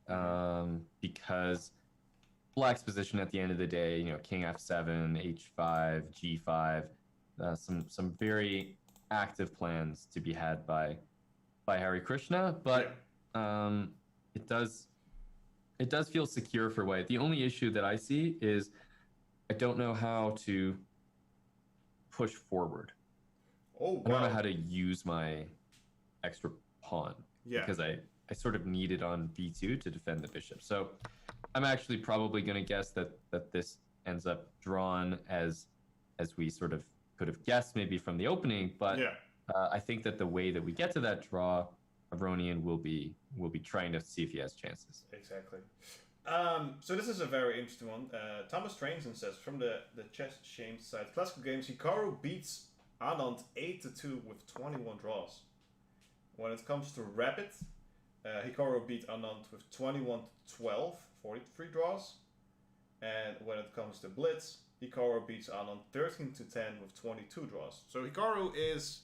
because black's position at the end of the day, king f7, h5, g5, some very active plans to be had by Harikrishna, but it does feel secure for white. The only issue that I see is I don't know how to push forward. I don't know how to use my extra pawn, because I sort of need it on b2 to defend the bishop. So I'm actually probably going to guess that this ends up drawn as we sort of could have guessed maybe from the opening, but I think that the way that we get to that draw Aronian will be trying to see if he has chances. Exactly. So this is a very interesting one. Thomas Trainson says, from the Chess Shamed side, Classical Games, Hikaru beats Anand 8-2 with 21 draws. When it comes to Rapid, Hikaru beat Anand with 21-12, 43 draws. And when it comes to Blitz, Hikaru beats Anand 13-10 with 22 draws. So Hikaru is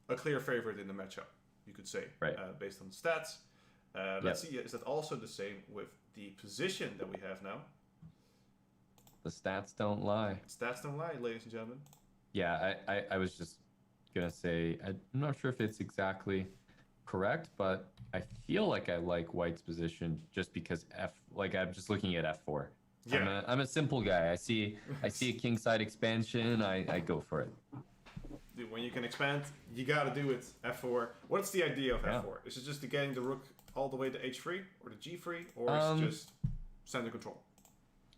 a clear favorite in the matchup, you could say, right. Based on the stats. Let's see, is that also the same with the position that we have now? The stats don't lie. Stats don't lie, ladies and gentlemen. Yeah, I was just gonna say, I'm not sure if it's exactly correct, but I feel like I like White's position just because I'm just looking at F4. Yeah. I'm a simple guy. I see a kingside expansion, I go for it. Dude, when you can expand, you gotta do it. F4. What's the idea of F4? Is it just getting the rook all the way to H3 or to G3, or is it just center control?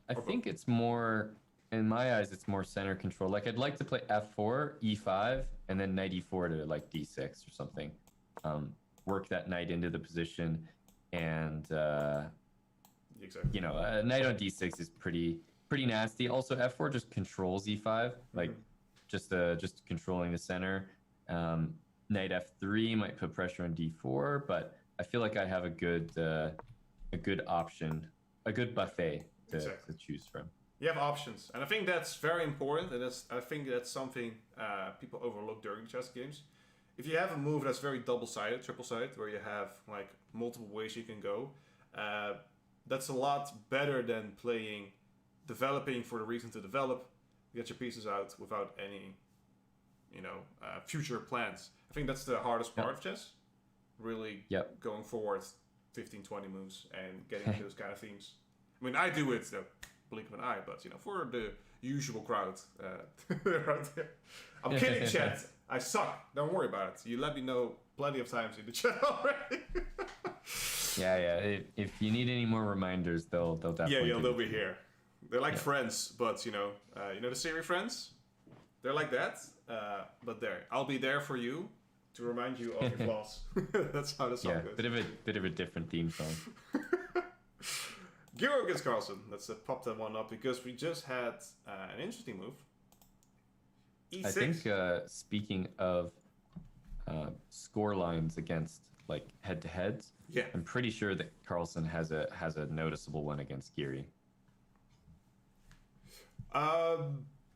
I think it's more, in my eyes, it's more center control. Like, I'd like to play F4, E5, and then knight E4 to like D6 or something. Work that knight into the position, and exactly. You know, knight on D6 is pretty nasty. Also, F4 just controls E5, like just controlling the center. Knight F3 might put pressure on D4, but I feel like I have a good option, a good buffet to choose from. You have options, and I think that's very important, and I think that's something people overlook during chess games. If you have a move that's very double-sided, triple-sided, where you have like multiple ways you can go, that's a lot better than developing for the reason to develop, get your pieces out without any, future plans. I think that's the hardest part of chess. Really going forward 15, 20 moves and getting those kind of themes. I mean, I do it, blink of an eye, but, for the usual crowd out there. I'm kidding, chat. I suck. Don't worry about it. You let me know plenty of times in the chat already. Yeah. If you need any more reminders, they'll definitely. Yeah, they'll be here. They're like Friends, but the series Friends. They're like that, but I'll be there for you to remind you of your flaws. That's how the song goes. Bit of a different theme song. Giro against Carlsen. Let's pop that one up because we just had an interesting move. E6. I think speaking of score lines against like head-to-heads, I'm pretty sure that Carlsen has a noticeable one against Giri.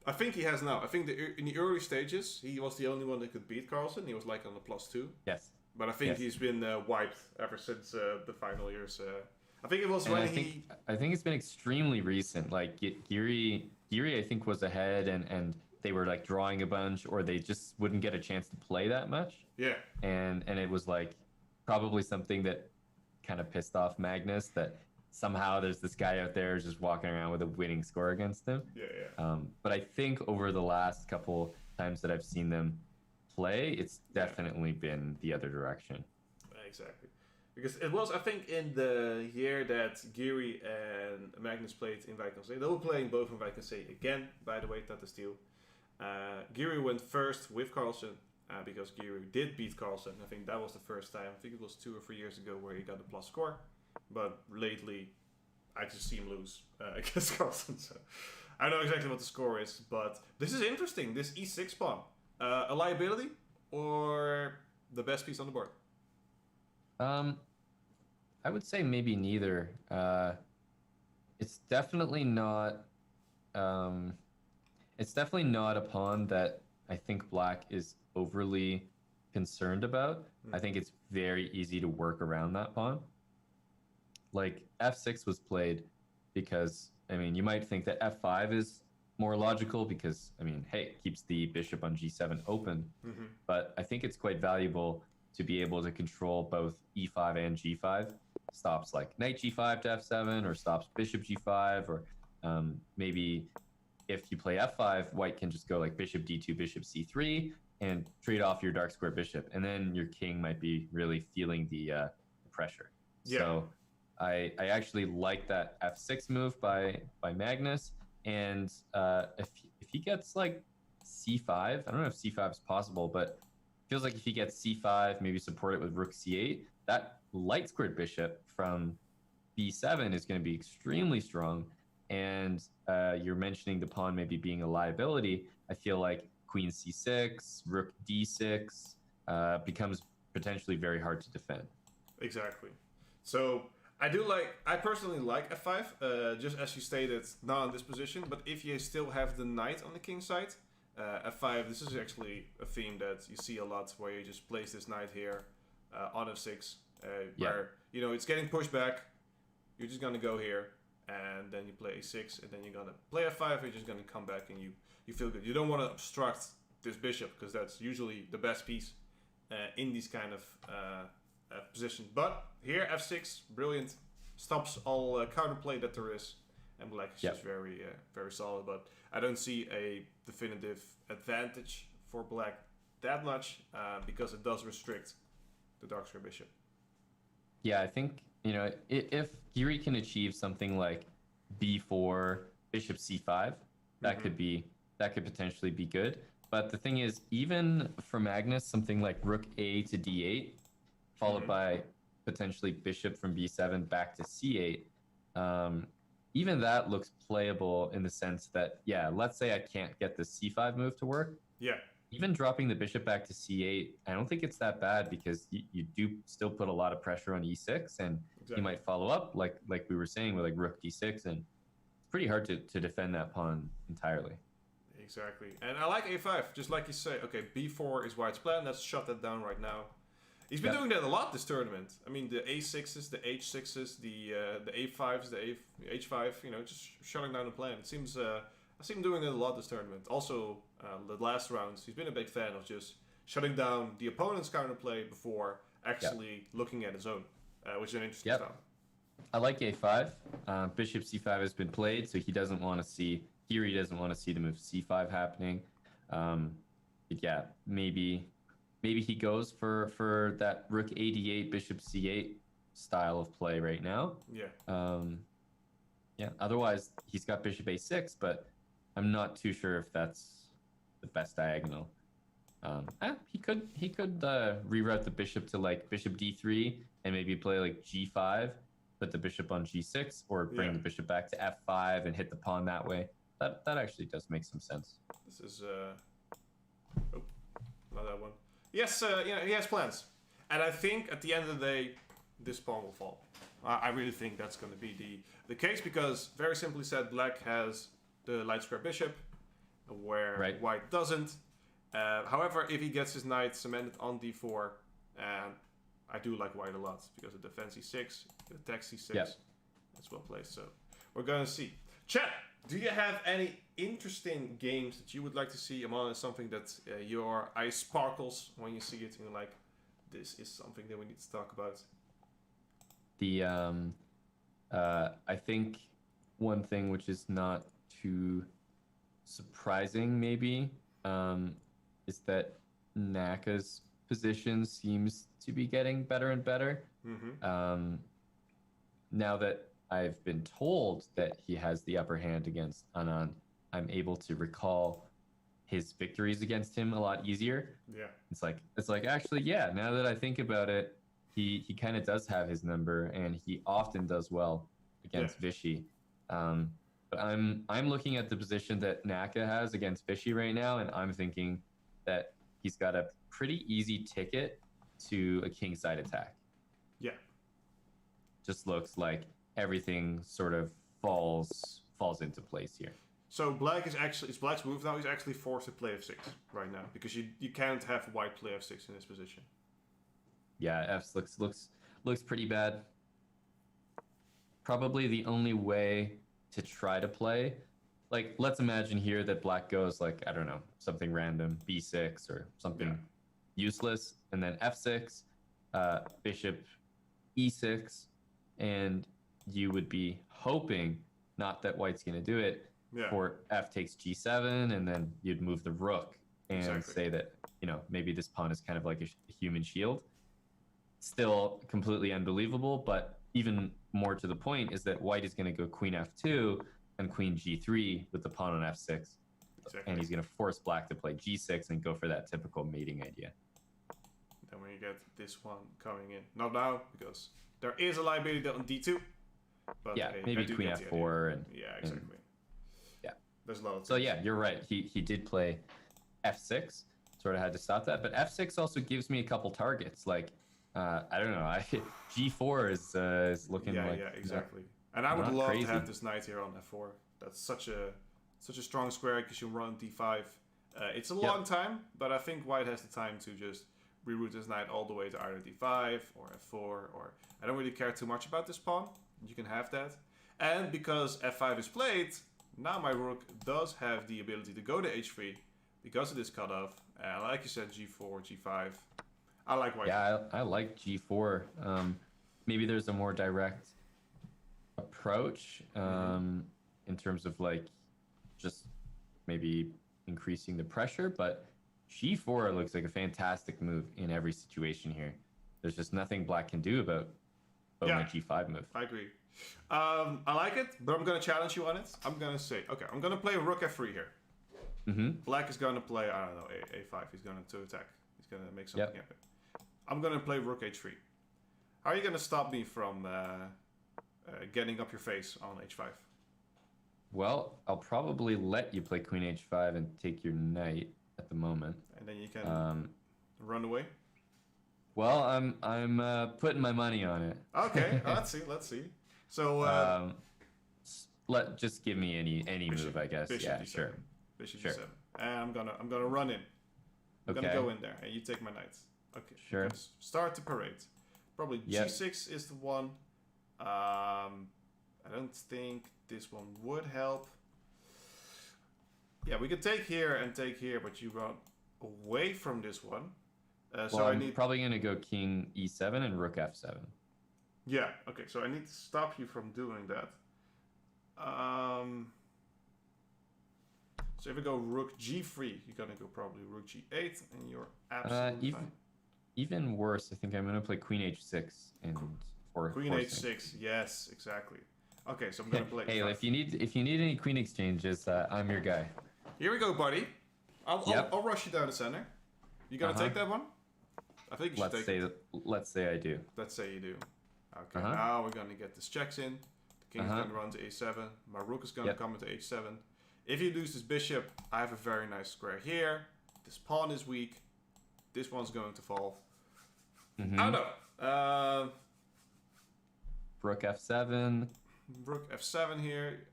I think he has now. I think in the early stages, he was the only one that could beat Carlsen. He was like on the +2. Yes. But I think he's been wiped ever since the final years. I think it was when I think it's been extremely recent. Like Giri, I think was ahead, and they were like drawing a bunch, or they just wouldn't get a chance to play that much. Yeah. And it was like probably something that kind of pissed off Magnus, that somehow there's this guy out there just walking around with a winning score against him. Yeah. But I think over the last couple times that I've seen them play, it's definitely been the other direction. Exactly. Because it was, I think, in the year that Giri and Magnus played in Vaikensee. They were playing both in Vaikensee again, by the way, Tata Steel. Giri went first with Carlsen because Giri did beat Carlsen. I think that was the first time. I think it was 2 or 3 years ago where he got a plus score. But lately, I just see him lose against Carlsen. So I don't know exactly what the score is, but this is interesting. This E6 pawn. A liability or the best piece on the board? I would say maybe neither. It's definitely not. It's definitely not a pawn that I think Black is overly concerned about. I think it's very easy to work around that pawn. Like F6 was played because, I mean, you might think that F5 is more logical because, I mean, hey, it keeps the bishop on G7 open. But I think it's quite valuable to be able to control both E5 and G5. Stops like knight G5 to F7, or stops bishop G5, or maybe if you play F5, White can just go like bishop D2, bishop C3, and trade off your dark square bishop. And then your king might be really feeling the pressure. Yeah. So I actually like that F6 move by Magnus. And if he gets like C5, I don't know if C5 is possible, but feels like if he gets c5, maybe support it with rook c8, that light squared bishop from b7 is going to be extremely strong. And you're mentioning the pawn maybe being a liability. I feel like queen c6, rook d6 becomes potentially very hard to defend. Exactly. So I personally like f5, just as you stated, not on this position, but if you still have the knight on the king side, f5, this is actually a theme that you see a lot, where you just place this knight here on f6, where, you know, it's getting pushed back, you're just going to go here, and then you play a6, and then you're going to play f5, you're just going to come back, and you feel good. You don't want to obstruct this bishop, because that's usually the best piece in these kind of positions. But here, f6, brilliant, stops all counterplay that there is, and black is just very, very solid. But I don't see a definitive advantage for black that much, because it does restrict the dark square bishop. Yeah, I think, you know, if Giri can achieve something like b4, bishop c5, that could potentially be good. But the thing is, even for Magnus, something like rook a to d8, followed by potentially bishop from b7 back to c8, even that looks playable in the sense that, yeah, let's say I can't get the c5 move to work. Yeah. Even dropping the bishop back to c8, I don't think it's that bad, because you do still put a lot of pressure on e6, and you might follow up, like we were saying, with like rook d6, and it's pretty hard to defend that pawn entirely. Exactly. And I like a5, just like you say, okay, b4 is White's plan, let's shut that down right now. He's been doing that a lot this tournament. I mean, the a6s, the h6s, the a5s, the h5, you know, just shutting down the plan. It seems, I see him doing that a lot this tournament. Also, the last rounds, he's been a big fan of just shutting down the opponent's counterplay before actually looking at his own, which is an interesting style. I like a5. Bishop c5 has been played, so he doesn't want to see, here he doesn't want to see the move c5 happening. But yeah, maybe he goes for that rook a8, bishop c8 style of play right now. Yeah. Otherwise, he's got bishop a6, but I'm not too sure if that's the best diagonal. He could reroute the bishop to like bishop d3 and maybe play like g5, put the bishop on g6, or bring the bishop back to f5 and hit the pawn that way. That actually does make some sense. This is oh, not that one. Yes, you know, he has plans, and I think at the end of the day, this pawn will fall. I really think that's going to be the case, because very simply said, black has the light square bishop, where white doesn't. However, if he gets his knight cemented on d4, I do like white a lot, because it defends e6, it attacks e6. That's well placed. So we're going to see. Chat, do you have any interesting games that you would like to see? Amon, is something that your eye sparkles when you see it, and you're like, this is something that we need to talk about? I think one thing which is not too surprising, maybe, is that Naka's position seems to be getting better and better. Now that I've been told that he has the upper hand against Anand, I'm able to recall his victories against him a lot easier. It's like actually, yeah, now that I think about it, he kind of does have his number, and he often does well against Vishy. But I'm looking at the position that Naka has against Vishy right now, and I'm thinking that he's got a pretty easy ticket to a kingside attack. Just looks like everything sort of falls into place here. So black is actually, it's black's move now. He's actually forced to play f6 right now, because you can't have white play f6 in this position. Yeah, F looks pretty bad. Probably the only way to try to play, like, let's imagine here that black goes like, I don't know, something random, b6 or something useless, and then f6, bishop e6, and you would be hoping, not that white's going to do it, for f takes g7, and then you'd move the rook and say that, you know, maybe this pawn is kind of like a human shield. Still completely unbelievable, but even more to the point is that white is going to go queen f2 and queen g3 with the pawn on f6. And he's going to force black to play g6 and go for that typical mating idea. then we get this one coming in. Not now, because there is a liability on d2. But yeah, maybe queen f4 and yeah, exactly. Yeah, there's a lot of. So yeah, you're right. He did play f6, sort of had to stop that. But f6 also gives me a couple targets. Like I don't know, g4 is looking like yeah, exactly. And I would love crazy. to have this knight here on f4. That's such a strong square because you run d5. It's a long time, but I think white has the time to just reroute this knight all the way to either d5 or f4, or I don't really care too much about this pawn. You can have that. And because f5 is played, now my rook does have the ability to go to h3 because of this cutoff. And like you said, g4, g5. I like white. Yeah, I like g4. Maybe there's a more direct approach in terms of like just maybe increasing the pressure, but g4 looks like a fantastic move in every situation here. There's just nothing black can do about my g5 move. I agree. I like it, but I'm going to challenge you on it. I'm going to say, okay, I'm going to play rook f3 here. Black is going to play, I don't know, a5. He's going to attack. He's going to make something happen. I'm going to play rook h3. How are you going to stop me from getting up your face on h5? Well, I'll probably let you play queen h5 and take your knight at the moment. And then you can run away? Well, I'm putting my money on it. Okay, let's see. So just give me any move, I guess. Bishop Yeah, d7. sure. Bishop sure. d7. And I'm gonna run in. I'm gonna go in there, and you take my knight. Okay. Sure. Start the parade. Probably g6 is the one. I don't think this one would help. Yeah, we could take here and take here, but you run away from this one. So I'm probably going to go king e7 and rook f7. Yeah, okay, so I need to stop you from doing that. So if I go rook g3, you're going to go probably rook g8, and you're absolutely fine. Even worse, I think I'm going to play queen h6 and Queen h6, yes, exactly. Okay, so I'm going to play... Hey, if you need any queen exchanges, I'm your guy. Here we go, buddy. I'll rush you down the center. You gonna take that one? I think you should take it. Let's say I do. Let's say you do. Okay, now we're gonna get this checks in. The king's gonna run to a7. My rook is gonna come into h7. If you lose this bishop, I have a very nice square here. This pawn is weak. This one's going to fall. Oh no. Rook f7. Rook f7 here.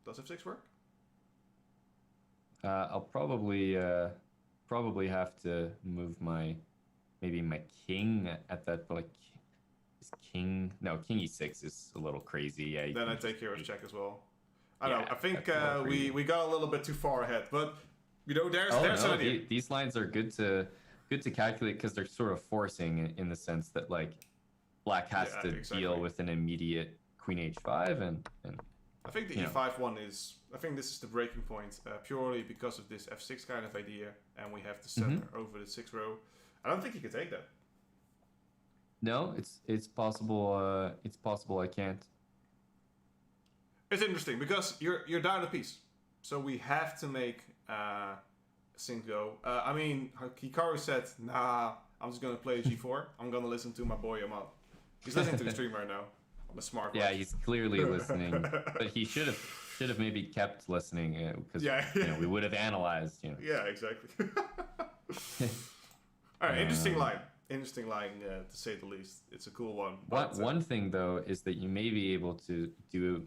Does f6 work? I'll probably have to move my king at that, like king e6 is a little crazy. Yeah. Then I take here with check as well. I don't know. I think we got a little bit too far ahead, but you know there's an idea. These lines are good to calculate because they're sort of forcing in the sense that like black has to deal with an immediate queen h5 and I think the e5 one is... I think this is the breaking point, purely because of this f6 kind of idea, and we have the center over the 6th row. I don't think you can take that. No, it's possible. It's possible I can't. It's interesting because you're down a piece, so we have to make things go. I mean, Hikaru said, "Nah, I'm just gonna play g4. I'm gonna listen to my boy Amal. He's listening to the stream right now. I'm a smart one." Yeah, he's clearly listening, but he should have maybe kept listening because we would have analyzed. Yeah, exactly. All right, interesting line to say the least. It's a cool one. One thing though is that you may be able to do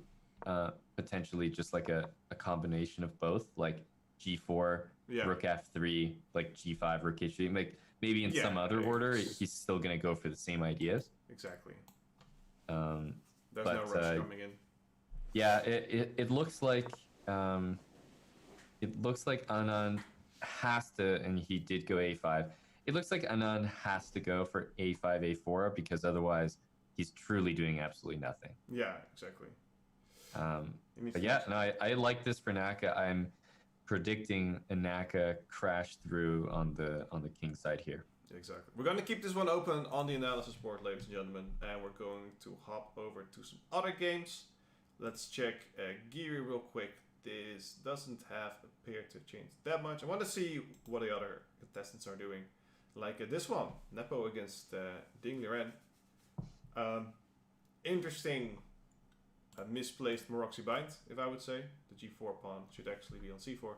potentially just like a combination of both, like g4, rook f3, like g5, rook h3. Like maybe in some other order, he's still gonna go for the same ideas. Exactly. There's no rush coming in. Yeah, it looks like Anand has to, and he did go a5. It looks like Anand has to go for a5, a4 because otherwise he's truly doing absolutely nothing. Yeah, exactly. But yeah, no, I like this for Naka. I'm predicting a Naka crash through on the king side here. Exactly. We're going to keep this one open on the analysis board, ladies and gentlemen, and we're going to hop over to some other games. Let's check Giri real quick. this doesn't have appeared to change that much. I want to see what the other contestants are doing. Like this one, Nepo against Ding Liren. Interesting misplaced Moroxy bind, if I would say. The g4 pawn should actually be on c4.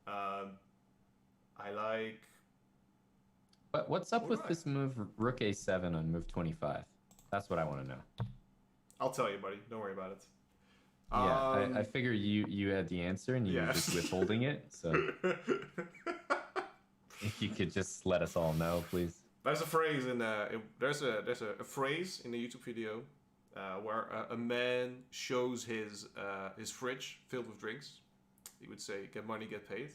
I like... But what's up with this move, Rook a7 on move 25? That's what I want to know. I'll tell you, buddy. Don't worry about it. Yeah, I figure you had the answer and you were just withholding it. So if you could just let us all know, please. There's a phrase in there's a phrase in the YouTube video where a man shows his fridge filled with drinks. He would say, "Get money, get paid,"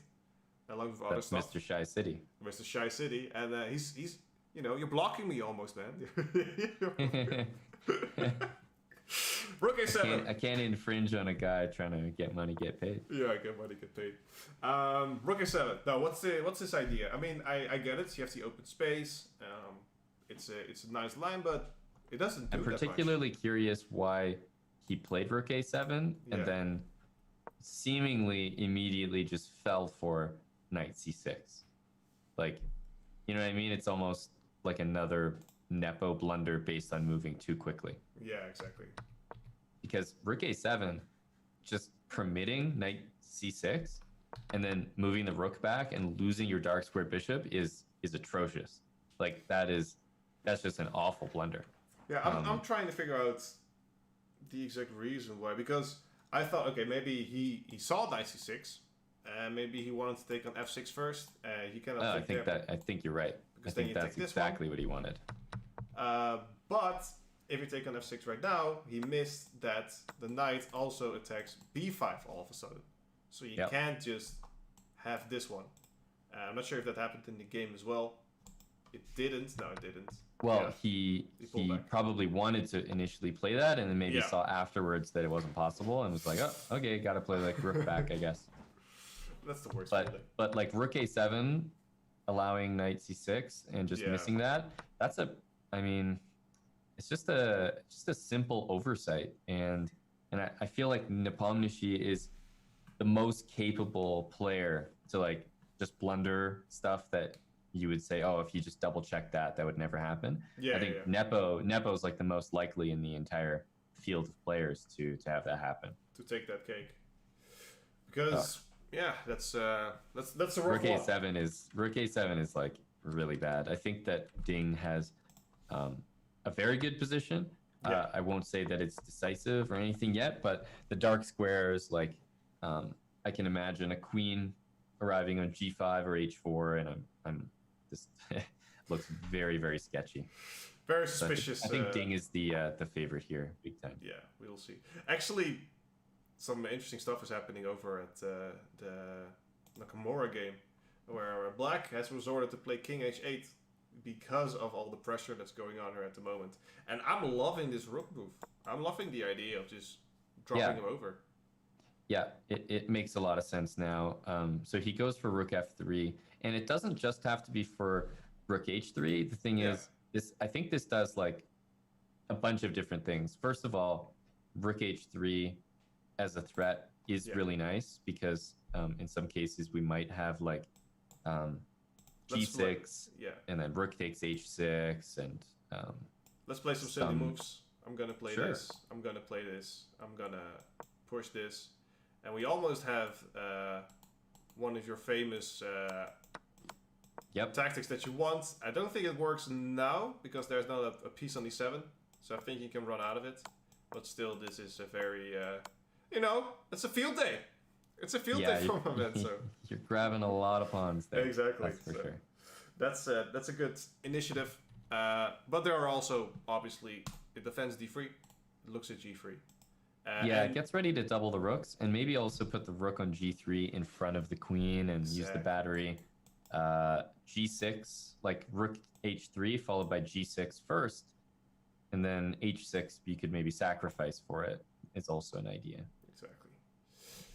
along with other stuff. Mr. Shy City. Mr. Shy City, and he's you're blocking me almost, man. Rook a7. I can't infringe on a guy trying to get money, get paid. Yeah, get money, get paid. Rook a7. Now, what's this idea? I mean, I get it. You have the open space. It's a nice line, but it doesn't do I'm that much. particularly curious why he played Rook a7 and then seemingly immediately just fell for Knight c6. Like, you know what I mean? It's almost like another Nepo blunder based on moving too quickly. Yeah, exactly. Because Rook a7, just permitting Knight c6 and then moving the rook back and losing your dark square bishop is atrocious. Like that's just an awful blunder. Yeah, I'm trying to figure out the exact reason why. Because I thought, okay, maybe he saw Knight c6, and maybe he wanted to take on f6 first. He cannot. I think you're right. I think that's exactly what he wanted. But if you take on f6 right now, he missed that the knight also attacks b5 all of a sudden. So you can't just have this one. I'm not sure if that happened in the game as well. It didn't. No, it didn't. Well, he probably wanted to initially play that and then maybe saw afterwards that it wasn't possible and was like, oh, okay, gotta play like rook back, I guess. That's the worst. But like rook a7, allowing knight c6 and just missing that, it's just a simple oversight, and I feel like Nepomniachtchi is the most capable player to like just blunder stuff that you would say, oh, if you just double check that would never happen. I think Nepo's like the most likely in the entire field of players to have that happen. To take that cake, because that's a rough Rook a7 is like really bad. I think that Ding has a very good position. I won't say that it's decisive or anything yet, but the dark squares, like I can imagine a queen arriving on g5 or h4, and I'm just looks very, very sketchy. Very suspicious. So I think Ding is the favorite here, big time. Yeah, we'll see. Actually, some interesting stuff is happening over at the Nakamura game, where Black has resorted to play king h8 because of all the pressure that's going on here at the moment. And I'm loving this rook move. I'm loving the idea of just dropping him over. Yeah, it makes a lot of sense now. So he goes for rook f3, and it doesn't just have to be for rook h3. The thing is, I think this does like a bunch of different things. First of all, rook h3 as a threat is really nice because in some cases we might have like g6 and then rook takes h6 and let's play some silly moves. I'm gonna play this. I'm gonna play this. I'm gonna push this, and we almost have one of your famous tactics that you want. I don't think it works now because there's not a piece on e7, so I think you can run out of it. But still, this is a very it's a field day. It's a field day for my man. So you're grabbing a lot of pawns there. Exactly. That's for sure. That's a good initiative. But there are also obviously it defends d3, it looks at g3. It gets ready to double the rooks, and maybe also put the rook on g3 in front of the queen and use the battery. G6, like rook h3 followed by g6 first, and then h6 you could maybe sacrifice for it. It's also an idea. Exactly.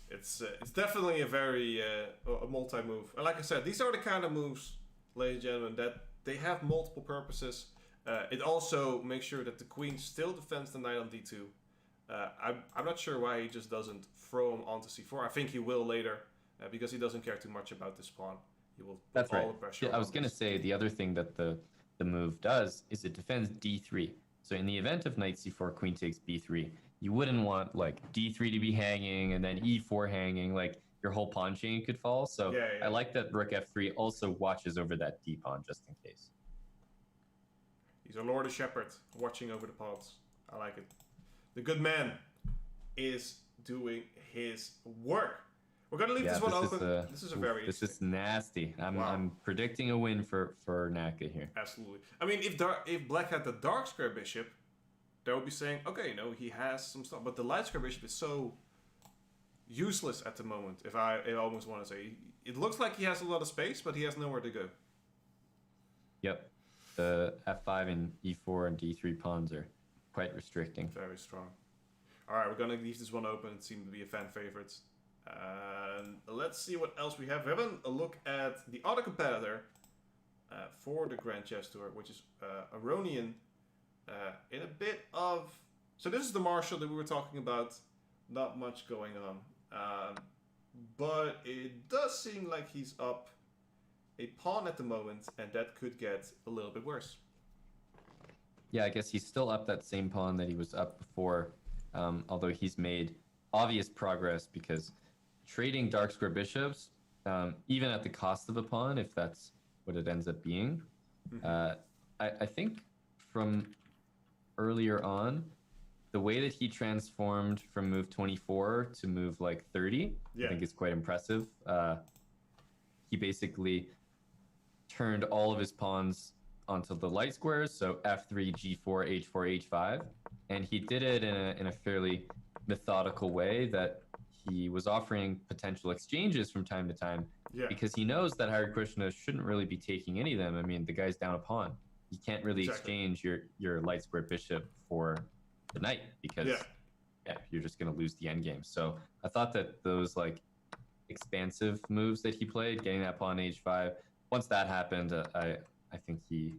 It's definitely a very a multi-move. And like I said, these are the kind of moves, ladies and gentlemen, that they have multiple purposes. It also makes sure that the queen still defends the knight on d2. I'm not sure why he just doesn't throw him onto c4. I think he will later, because he doesn't care too much about this pawn. He will put That's all right. the pressure Yeah, I was going to say the other thing that the move does is it defends d3. So in the event of knight c4, queen takes b3, you wouldn't want like d3 to be hanging and then e4 hanging. Like your whole pawn chain could fall. So Yeah. I like that rook f3 also watches over that d pawn just in case. He's a Lord of Shepherd, watching over the pawns. I like it. The good man is doing his work. We're gonna leave this one open. This is a very. This is nasty. I'm predicting a win for Naka here. Absolutely. I mean, if Black had the dark square bishop, they would be saying, okay, he has some stuff. But the light square bishop is so useless at the moment. If I almost want to say, it looks like he has a lot of space, but he has nowhere to go. Yep. The f5 and e4 and d3 pawns are quite restricting. Very strong. All right, we're gonna leave this one open. It seemed to be a fan favorite. And let's see what else we have. We're having a look at the other competitor for the Grand Chess Tour, which is Aronian. In a bit of... So this is the Marshall that we were talking about. Not much going on. But it does seem like he's up a pawn at the moment, and that could get a little bit worse. Yeah, I guess he's still up that same pawn that he was up before, although he's made obvious progress because trading dark square bishops, even at the cost of a pawn, if that's what it ends up being, I think from earlier on, the way that he transformed from move 24 to move like 30, I think is quite impressive. He basically turned all of his pawns onto the light squares, so f3, g4, h4, h5, and he did it in a fairly methodical way that he was offering potential exchanges from time to time because he knows that Harikrishna shouldn't really be taking any of them. I mean, the guy's down a pawn. You can't really exchange your light square bishop for the knight because you're just going to lose the endgame. So I thought that those like expansive moves that he played, getting that pawn h5, once that happened, I think he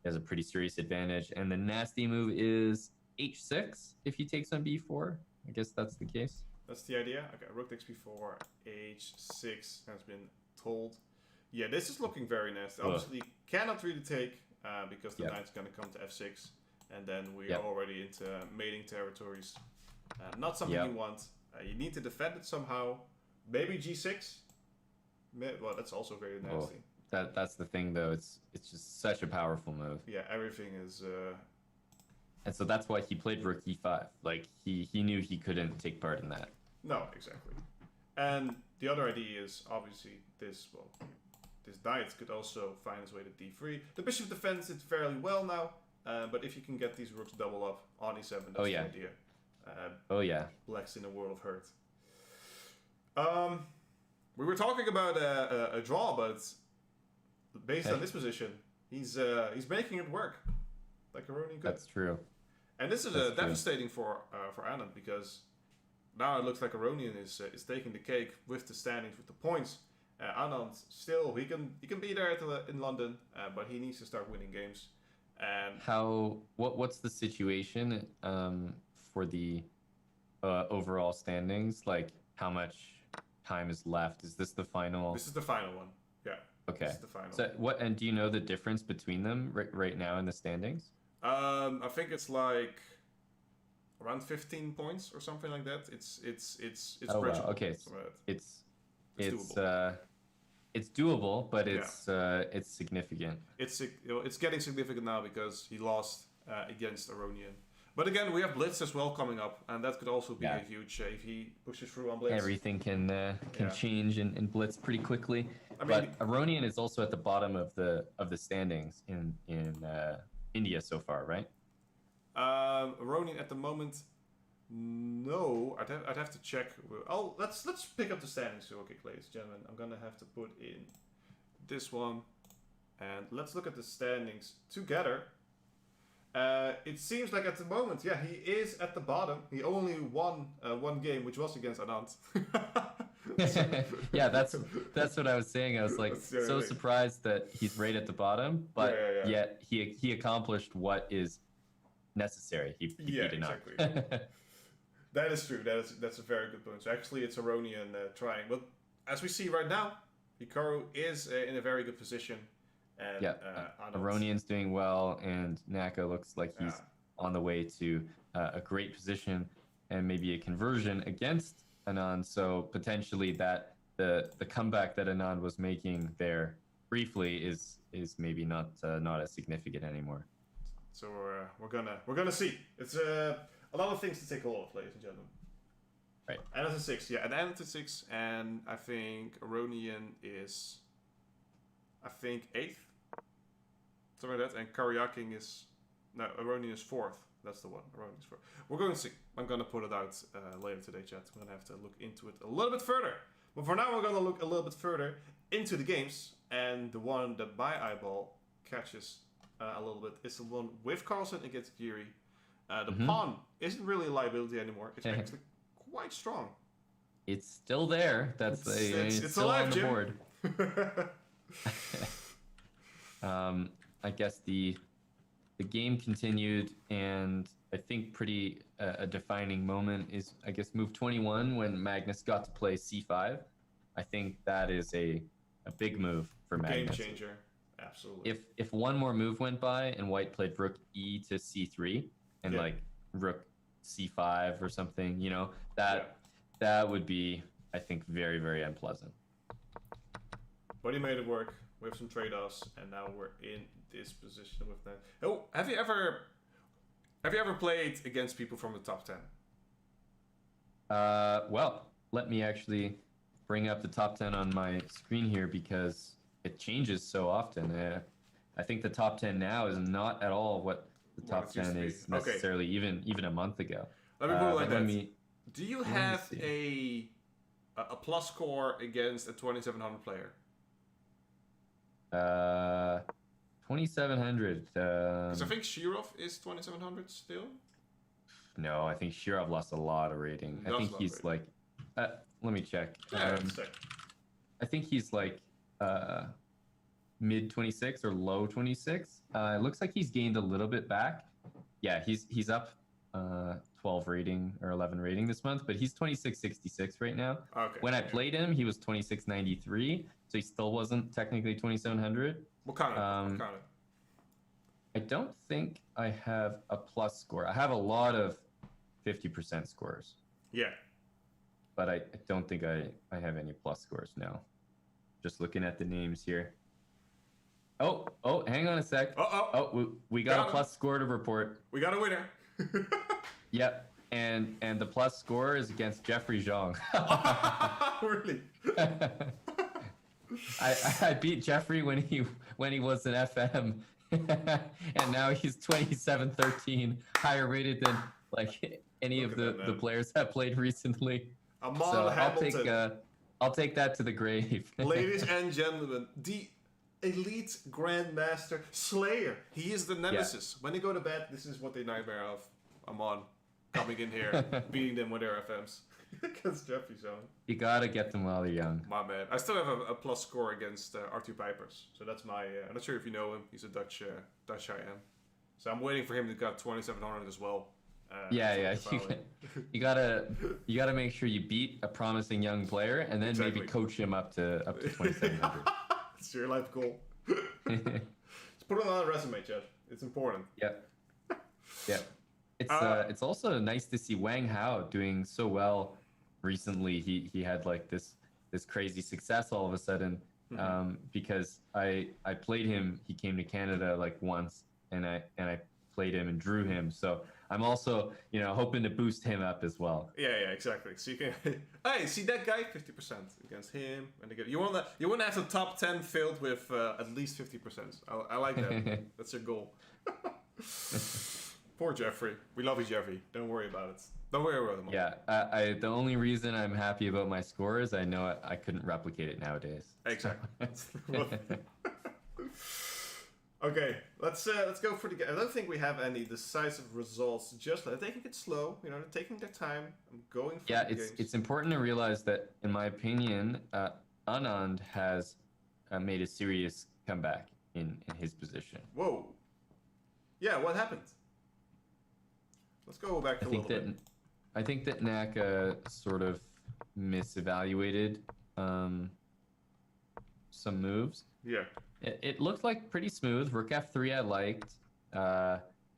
has a pretty serious advantage. And the nasty move is h6 if he takes on b4. I guess that's the case. That's the idea. Okay, rook takes b4, h6 has been told. Yeah, this is looking very nasty. Obviously, cannot really take because the knight's going to come to f6, and then we're already into mating territories. Not something you want. You need to defend it somehow. Maybe g6. Well, that's also very nasty. That's the thing, though. It's just such a powerful move. Yeah, everything is. And so that's why he played rook e5. Like he knew he couldn't take part in that. No, exactly. And the other idea is obviously this knight could also find his way to d3. The bishop defends it fairly well now, but if you can get these rooks double up on e7, that's the idea. Black's in a world of hurt. We were talking about a draw, but based on this position, he's making it work. Like Aronian could. That's true. And this is devastating for Anand because now it looks like Aronian is taking the cake with the standings, with the points. Anand still he can be there in London, but he needs to start winning games. And what's the situation for the overall standings? Like how much time is left? Is this the final? This is the final one. Yeah. Okay. This is the final. So and do you know the difference between them right now in the standings? I think it's like around 15 points or something like that. It's wow. Okay. It's doable, but it's significant. It's getting significant now because he lost against Aronian. But again, we have Blitz as well coming up, and that could also be a huge if he pushes through on Blitz. Everything can change in Blitz pretty quickly. But Aronian is also at the bottom of the standings in India so far, right? Aronian at the moment, no. I'd have to check. Oh, let's pick up the standings real quick, ladies and gentlemen. I'm gonna have to put in this one, and let's look at the standings together. It seems like at the moment, he is at the bottom. He only won one game, which was against Anand. Yeah, that's what I was saying. I was like so surprised that he's right at the bottom, but yet he accomplished what is necessary. He beat Anand. That is true. That's a very good point. So actually, it's Aronian trying. But as we see right now, Hikaru is in a very good position. And, yeah, Aronian's doing well, and Naka looks like he's on the way to a great position and maybe a conversion against Anand. So potentially that the comeback that Anand was making there briefly is maybe not as significant anymore. So we're gonna see. It's a lot of things to take a lot of, ladies and gentlemen. Right. And 6, yeah, and 6, and I think Aronian is, I think 8th, something like that, and Karyaking is, no, Aronian is 4th. That's the one. Aronian is 4th. We're going to see. I'm gonna put it out later today, chat. We're gonna have to look into it a little bit further. But for now, we're gonna look a little bit further into the games, and the one that my eyeball catches a little bit is the one with Carlsen against Giri. The pawn isn't really a liability anymore. It's actually quite strong. It's still there. That's it's still alive, on the Jim. board. I guess the game continued, and I think pretty a defining moment is, I guess, move 21 when Magnus got to play c5. I think that is a big move for Magnus. Game changer. Absolutely. If one more move went by and White played rook e to c3 and like rook c5 or something, you know, that would be, I think, very, very unpleasant. But he made it work with some trade-offs, and now we're in this position with that. Oh, have you ever played against people from the top 10? Well, let me actually bring up the top 10 on my screen here, because it changes so often. I think the top 10 now is not at all what the top 10 is necessarily even a month ago. Let me put it like that. Do you have a plus score against a 2700 player? 2700. Because I think Shirov is 2700 still. No, I think Shirov lost a lot of rating. I think he's like, let me check. I think he's like mid 26 or low 26. It looks like he's gained a little bit back. Yeah, he's up 12 rating or 11 rating this month, but he's 2666 right now. Okay. When I played him, he was 2693, so he still wasn't technically 2700. What kind of? I don't think I have a plus score. I have a lot of 50% scores. Yeah. But I don't think I have any plus scores now. Just looking at the names here. Oh, hang on a sec. We got a plus score to report. We got a winner. Yep, and the plus score is against Jeffrey Zhang. Really? I beat Jeffrey when he was an FM, and now he's 27-13, higher rated than like any of the players that played recently. I'll take that to the grave. Ladies and gentlemen, the elite grandmaster Slayer. He is the nemesis. When they go to bed, this is what they nightmare of. Amon coming in here, beating them with their FMs. Against Jeffrey Zone. You gotta get them while they're young. My man. I still have a plus score against R2 Pipers. So that's my... I'm not sure if you know him. He's a Dutch IM. So I'm waiting for him to get 2700 as well. Yeah. You gotta make sure you beat a promising young player, and then maybe coach him up to 2700. It's your life goal. Just put it on a resume, Jeff. It's important. Yep. It's also nice to see Wang Hao doing so well recently. He had like this crazy success all of a sudden, because I played him. He came to Canada like once, and I played him and drew him. So I'm also hoping to boost him up as well. Yeah, exactly. So you can hey, see that guy 50% against him, and again, you want to have the top 10 filled with at least 50%. I like that. That's your goal. Poor Jeffrey. We love you, Jeffrey. Don't worry about it. Don't worry about him. Yeah, the only reason I'm happy about my score is I know I couldn't replicate it nowadays. Exactly. Okay, let's go for the. I don't think we have any decisive results. Just they're taking it slow. They're taking their time. I'm going for the games. It's important to realize that, in my opinion, Anand has made a serious comeback in his position. Whoa. Yeah, what happened? Let's go back a little bit. I think that Naka sort of misevaluated some moves. Yeah. It looked like pretty smooth. Rook f3 I liked.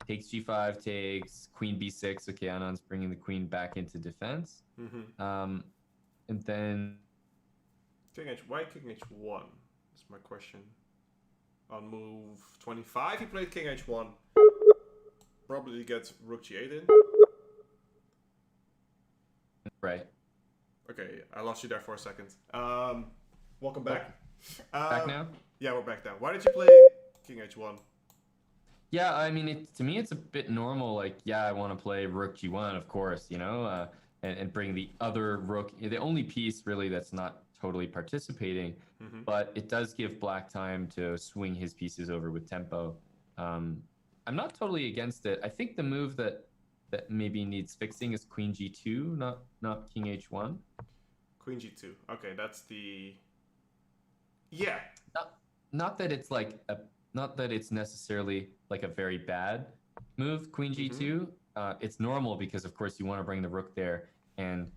Takes g5, takes queen b6. Okay, Anand's bringing the queen back into defense. And then... Why king h1? That's my question. On move 25, he played king h1. Probably gets rook g8 in. Right. Okay, I lost you there for a second. Welcome back. Back now? Yeah, we're back now. Why did you play king h1? Yeah, I mean, to me, it's a bit normal. Like, yeah, I want to play rook g1, of course, you know, and bring the other rook. The only piece, really, that's not totally participating, but it does give black time to swing his pieces over with tempo. I'm not totally against it. I think the move that maybe needs fixing is queen g2, not king h1. Queen g2. Okay, that's the... Yeah. Not that it's like not that it's necessarily like a very bad move, queen g2. It's normal because, of course, you want to bring the rook there and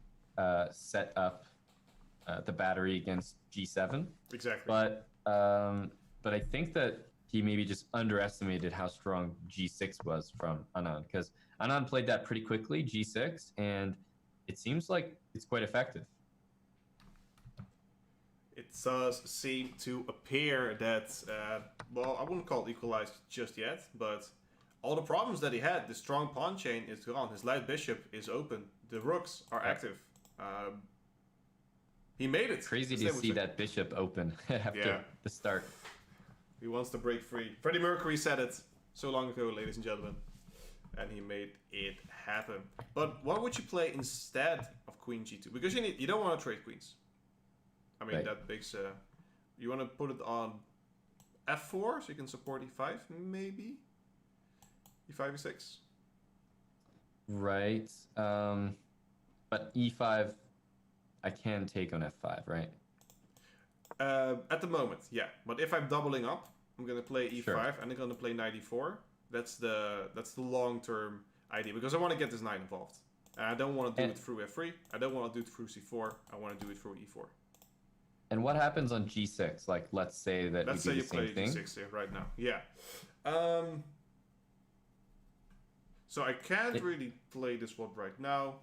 set up the battery against g7. Exactly. But I think that he maybe just underestimated how strong g6 was from Anand, because Anand played that pretty quickly, g6, and it seems like it's quite effective. It does seem to appear that, well, I wouldn't call it equalized just yet, but all the problems that he had, the strong pawn chain is gone, his light bishop is open, the rooks are active. He made it. Crazy to see that bishop open after the start. He wants to break free. Freddie Mercury said it so long ago, ladies and gentlemen. And he made it happen. But what would you play instead of queen g2? Because you don't want to trade queens. I mean, that makes... you want to put it on f4 so you can support e5, maybe? e5, e6? Right. But e5, I can take on f5, right? At the moment, yeah. But if I'm doubling up, I'm going to play e5 and I'm going to play knight e4. That's the long-term idea, because I want to get this knight involved. And I don't want to do it through f3. I don't want to do it through c4. I want to do it through e4. And what happens on g6? Like, let's say that we do the same thing. Let's say you play g6 here right now. Yeah. So I can't really play this one right now.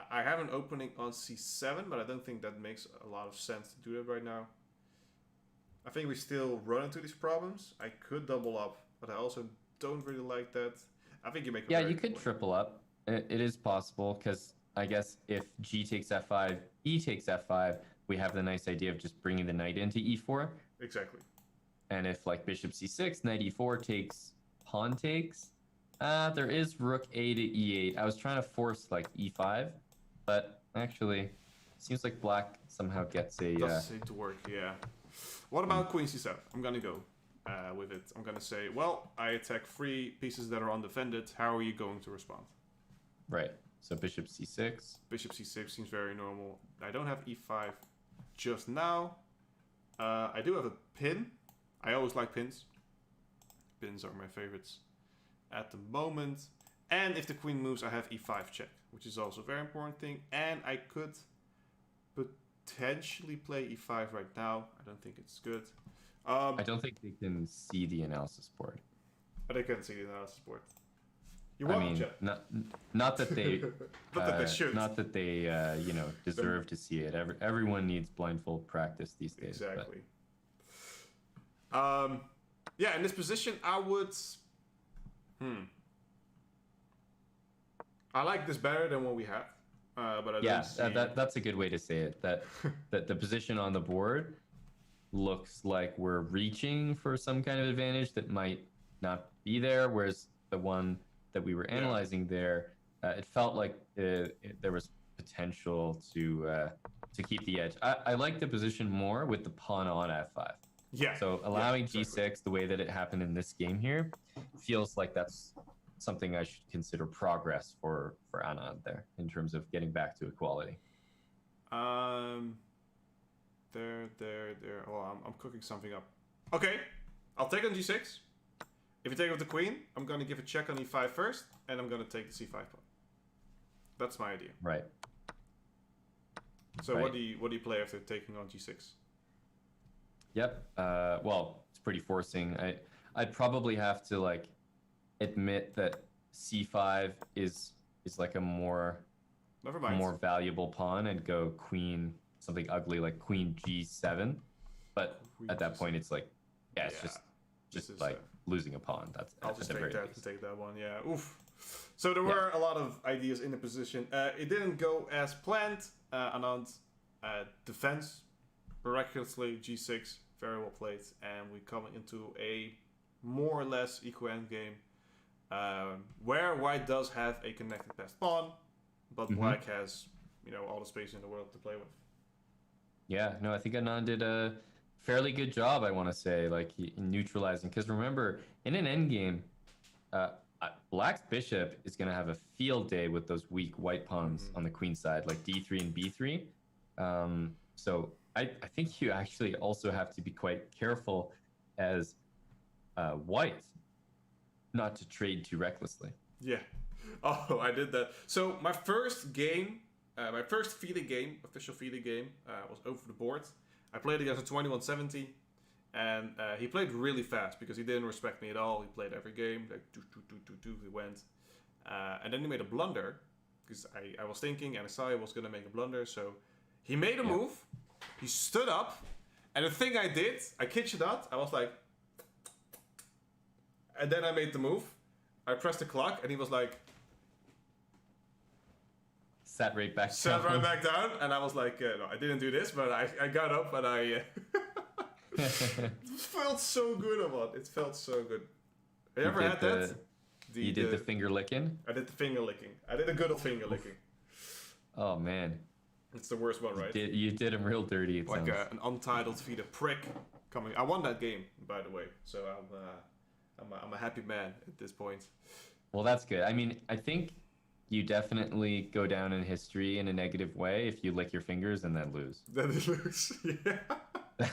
I have an opening on c7, but I don't think that makes a lot of sense to do that right now. I think we still run into these problems. I could double up, but I also don't really like that. I think you make a you could triple up. It is possible, because I guess if g takes f5, e takes f5, we have the nice idea of just bringing the knight into e4. Exactly. And if, like, bishop c6, knight e4 takes, pawn takes, there is rook a to e8. I was trying to force, like, e5, but actually, it seems like black somehow gets a... Doesn't seem to work, yeah. What about queen c7? I'm gonna go with it. I'm gonna say, well, I attack 3 pieces that are undefended. How are you going to respond? Right. So bishop c6. Bishop c6 seems very normal. I don't have e5 just now. I do have a pin. I always like pins. Pins are my favorites at the moment. And if the queen moves, I have e5 check, which is also a very important thing. And I could potentially play e5 right now. I don't think it's good. I don't think they can see the analysis board. But they can see the analysis board. Not that they, not that they should. Not that they, deserve to see it. Everyone needs blindfold practice these days. Exactly. Yeah, in this position, I would. I like this better than what we have, but I don't see... that's a good way to say it. That the position on the board looks like we're reaching for some kind of advantage that might not be there, whereas the one that we were analyzing there, it felt like there was potential to keep the edge. I like the position more with the pawn on f5. Yeah. So allowing g6 the way that it happened in this game here feels like that's something I should consider progress for Anand there in terms of getting back to equality. There. Oh, I'm cooking something up. Okay, I'll take on g6. If you take with the queen, I'm going to give a check on e5 first, and I'm going to take the c5 pawn. That's my idea. Right. So Right. what do you play after taking on g6? Yep. Well, it's pretty forcing. I'd probably have to like admit that c5 is like a more Never mind. valuable pawn and go queen, something ugly like queen g7. But Queen at that G7. point, it's like, yeah, it's Yeah. just Is, like losing a pawn. That's I'll at just the take very that. least. Take that one. Yeah. Oof. So there were a lot of ideas in the position. It didn't go as planned. Anand defense miraculously g6, very well played, and we come into a more or less equal endgame, where white does have a connected passed pawn, but black has all the space in the world to play with. Yeah, no, I think Anand did a fairly good job, I want to say, like in neutralizing. Because remember, in an endgame, black's bishop is going to have a field day with those weak white pawns on the queen side, like d3 and b3. So I think you actually also have to be quite careful as white not to trade too recklessly. Yeah. Oh, I did that. So my first game, my first FIDE game, official FIDE game, was over the board. I played against a 2170, and he played really fast because he didn't respect me at all. He played every game, like he went. And then he made a blunder, because I was thinking, and I saw he was going to make a blunder, so he made a move, he stood up, and the thing I did, I kid you not, I was like, and then I made the move, I pressed the clock, and he was like, Sat right back down, and I was like, no, I didn't do this, but I got up, and I it felt so good about it. It felt so good. Have you ever had that? You did the finger licking? I did the finger licking. I did a good old finger licking. Oh, man. It's the worst one, right? You did him real dirty, it like sounds. An untitled FIDE prick coming. I won that game, by the way, so I'm a happy man at this point. Well, that's good. I mean, I think you definitely go down in history in a negative way if you lick your fingers and then lose. Then it lose, yeah.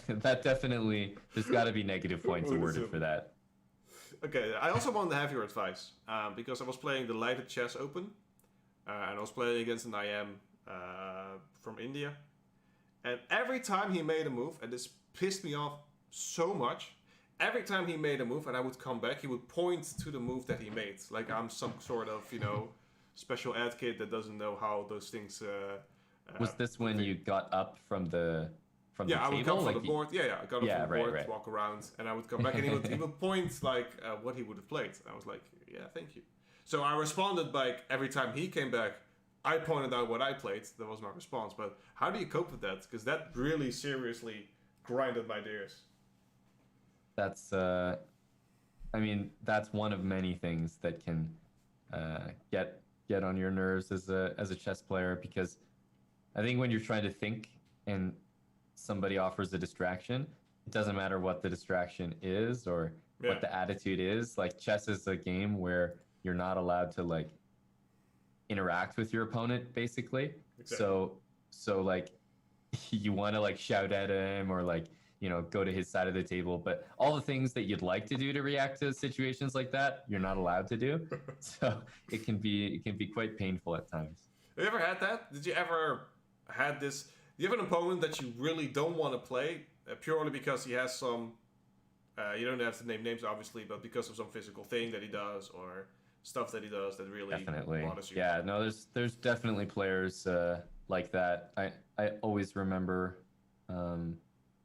That definitely, there's got to be negative points awarded for that. Okay, I also wanted to have your advice, because I was playing the Lighted Chess Open, and I was playing against an IM from India, and every time he made a move, and this pissed me off so much, every time he made a move and I would come back, he would point to the move that he made, like I'm some sort of, special ed kid that doesn't know how those things... Was this when you got up from the table? Yeah, I would come from the board. Yeah, I got up from the board, right. walk around, and I would come back, and he would point like what he would have played. And I was like, yeah, thank you. So I responded by every time he came back, I pointed out what I played. That was my response. But how do you cope with that? Because that really seriously grinded my gears. That's, I mean, that's one of many things that can get on your nerves as a chess player, because I think when you're trying to think and somebody offers a distraction, it doesn't matter what the distraction is or what the attitude is. Like, chess is a game where you're not allowed to like interact with your opponent, basically. Exactly. So like you want to like shout at him or like, go to his side of the table, but all the things that you'd like to do to react to situations like that, you're not allowed to do. So it can be quite painful at times. Have you ever had that? Did you ever had this? Do you have an opponent that you really don't want to play purely because he has some? You don't have to name names, obviously, but because of some physical thing that he does or stuff that he does that really bothers you. Yeah, no, there's definitely players like that. I always remember.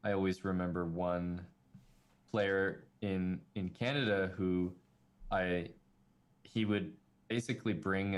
I always remember one player in Canada who he would basically bring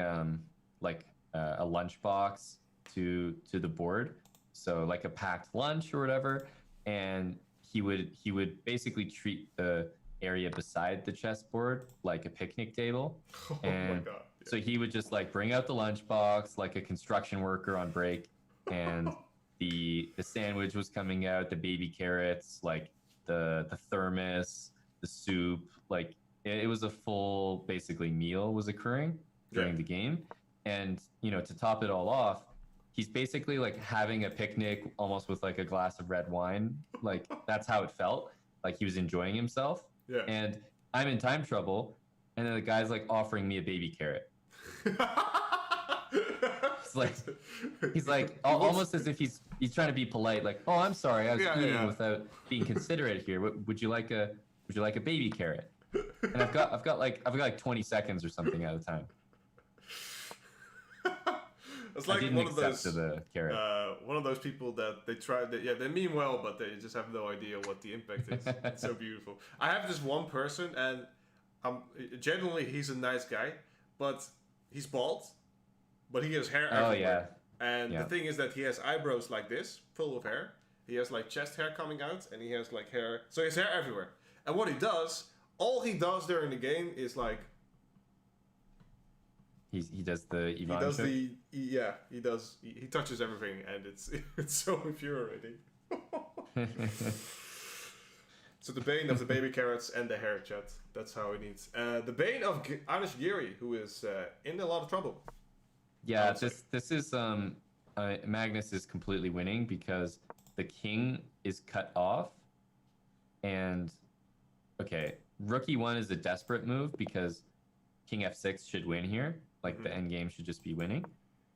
like a lunchbox to the board, so like a packed lunch or whatever, and he would basically treat the area beside the chessboard like a picnic table. And my God. Yeah. So he would just like bring out the lunchbox like a construction worker on break, and the sandwich was coming out, the baby carrots, like the thermos, the soup, like it was a full basically meal was occurring during the game. And to top it all off, he's basically like having a picnic almost with like a glass of red wine. Like that's how it felt. Like he was enjoying himself. Yeah. And I'm in time trouble, and then the guy's like offering me a baby carrot. he's like almost as if he's trying to be polite, like, oh, I'm sorry, I was eating without being considerate here. Would you like a baby carrot? And I've got like 20 seconds or something at a time. It's like one of those the carrot. One of those people that they mean well, but they just have no idea what the impact is. It's so beautiful. I have this one person, and generally he's a nice guy, but he's bald, but he has hair everywhere. Yeah. And the thing is that he has eyebrows like this, full of hair. He has like chest hair coming out, and he has like hair. So he has hair everywhere. And what he does, all he does during the game is like. He does the Ivan. He does he does. He touches everything, and it's so infuriating. So the bane of the baby carrots and the hair chat. That's how he needs. The bane of Anish Giri, who is in a lot of trouble. Yeah, this is Magnus is completely winning because the king is cut off, and okay, rook e1 is a desperate move because king f6 should win here. Like the end game should just be winning.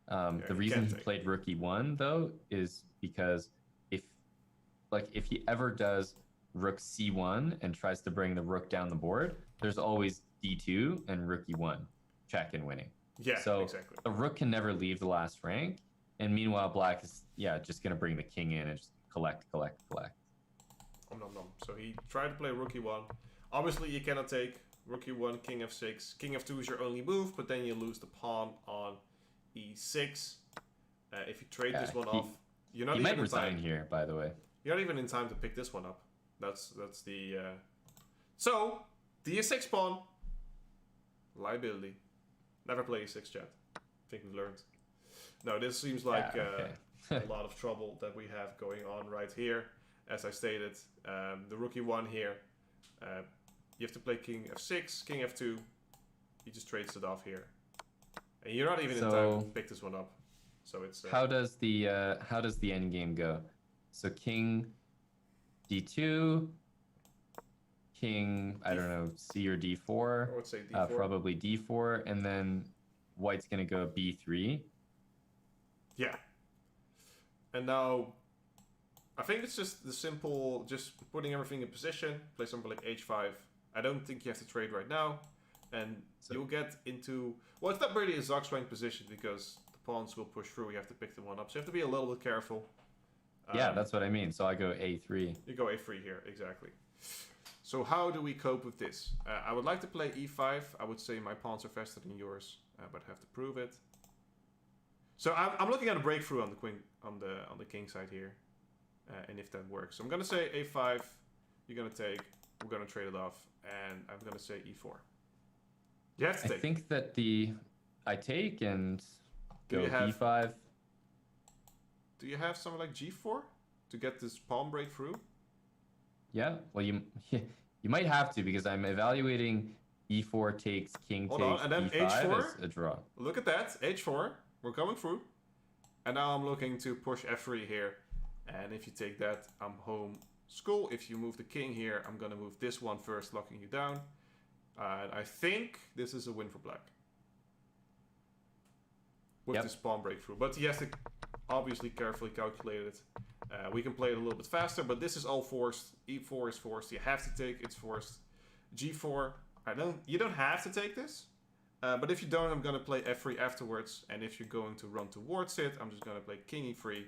The reason he played rook e1 though is because if he ever does rook c1 and tries to bring the rook down the board, there's always d2 and rook e1 check and winning. Yeah, so exactly. The rook can never leave the last rank, and meanwhile black is just gonna bring the king in and just collect. So he tried to play rook e1. Obviously you cannot take rook e1, king f6. King f2 is your only move, but then you lose the pawn on e6. If you trade this one off, you're not even in time. He might resign here, by the way. You're not even in time to pick this one up. That's the... So, the e6 pawn. Liability. Never play e6, chat. I think we've learned. No, this seems like a lot of trouble that we have going on right here. As I stated, the rook e1 here. You have to play king f6, king f2. He just trades it off here, and you're not even in time to pick this one up. So it's how does the end game go? So king d2, king I don't know, c or d4. I would say d4. Probably d4, and then white's gonna go b3. Yeah. And now, I think it's just the simple, just putting everything in position. Play something like h5. I don't think you have to trade right now, and you'll get into... Well, it's not really a Zugzwang position because the pawns will push through. You have to pick the one up, so you have to be a little bit careful. Yeah, that's what I mean. So I go a3. You go a3 here, exactly. So how do we cope with this? I would like to play e5. I would say my pawns are faster than yours, but I have to prove it. So I'm looking at a breakthrough on the queen, on the king side here, and if that works. So I'm gonna say a5. You're gonna take. We're gonna trade it off, and I'm gonna say e4. You have to take. I think that I take and go b5. Do you have something like g4 to get this pawn breakthrough? Yeah. Well, you might have to because I'm evaluating e4 takes, king Hold takes, on, and then e5 h4 as a draw. Look at that, h4. We're coming through, and now I'm looking to push f3 here, and if you take that, I'm home. School. If you move the king here, I'm gonna move this one first, locking you down. And I think this is a win for black with this pawn breakthrough. But he has to obviously carefully calculate it. We can play it a little bit faster, but this is all forced. E4 is forced. You have to take. It's forced. G4. You don't have to take this. But if you don't, I'm gonna play f3 afterwards. And if you're going to run towards it, I'm just gonna play king e3.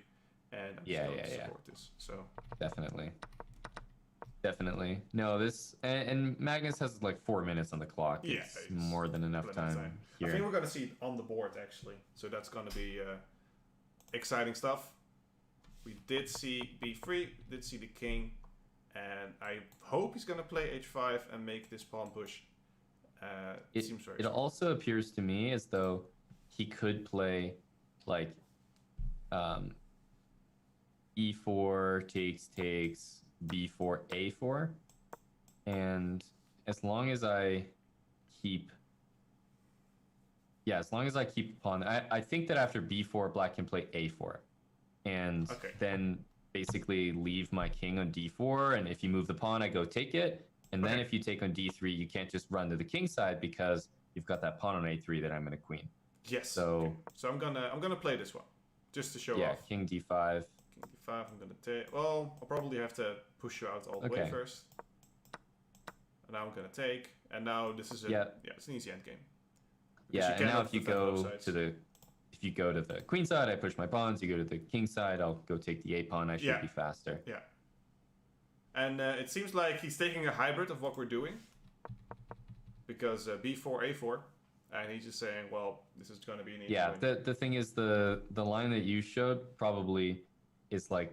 And I'm just going to support this. So definitely. No, this and Magnus has like 4 minutes on the clock. Yeah, it's more than enough time here. I think we're going to see it on the board actually. So that's going to be exciting stuff. We did see b3, did see the king, and I hope he's going to play h5 and make this pawn push. It seems very. It also appears to me as though he could play like. E4 takes, B4, A4. And as long as I keep pawn, I think that after B4, black can play A4. And then basically leave my king on D4. And if you move the pawn, I go take it. And then if you take on D3, you can't just run to the king side because you've got that pawn on A3 that I'm going to queen. Yes. So okay. So I'm gonna play this one, just to show off. yeah, king d5. King d5. I'm gonna take. Well, I'll probably have to push you out all the way first. And now I'm gonna take. And now this is it's an easy endgame. Yeah, and now if you go to the queen side, I push my pawns. You go to the king side, I'll go take the a pawn. I should be faster. Yeah. And it seems like he's taking a hybrid of what we're doing. Because b4, a4. And he's just saying, well, this is going to be an easy win. The thing is, the line that you showed probably is like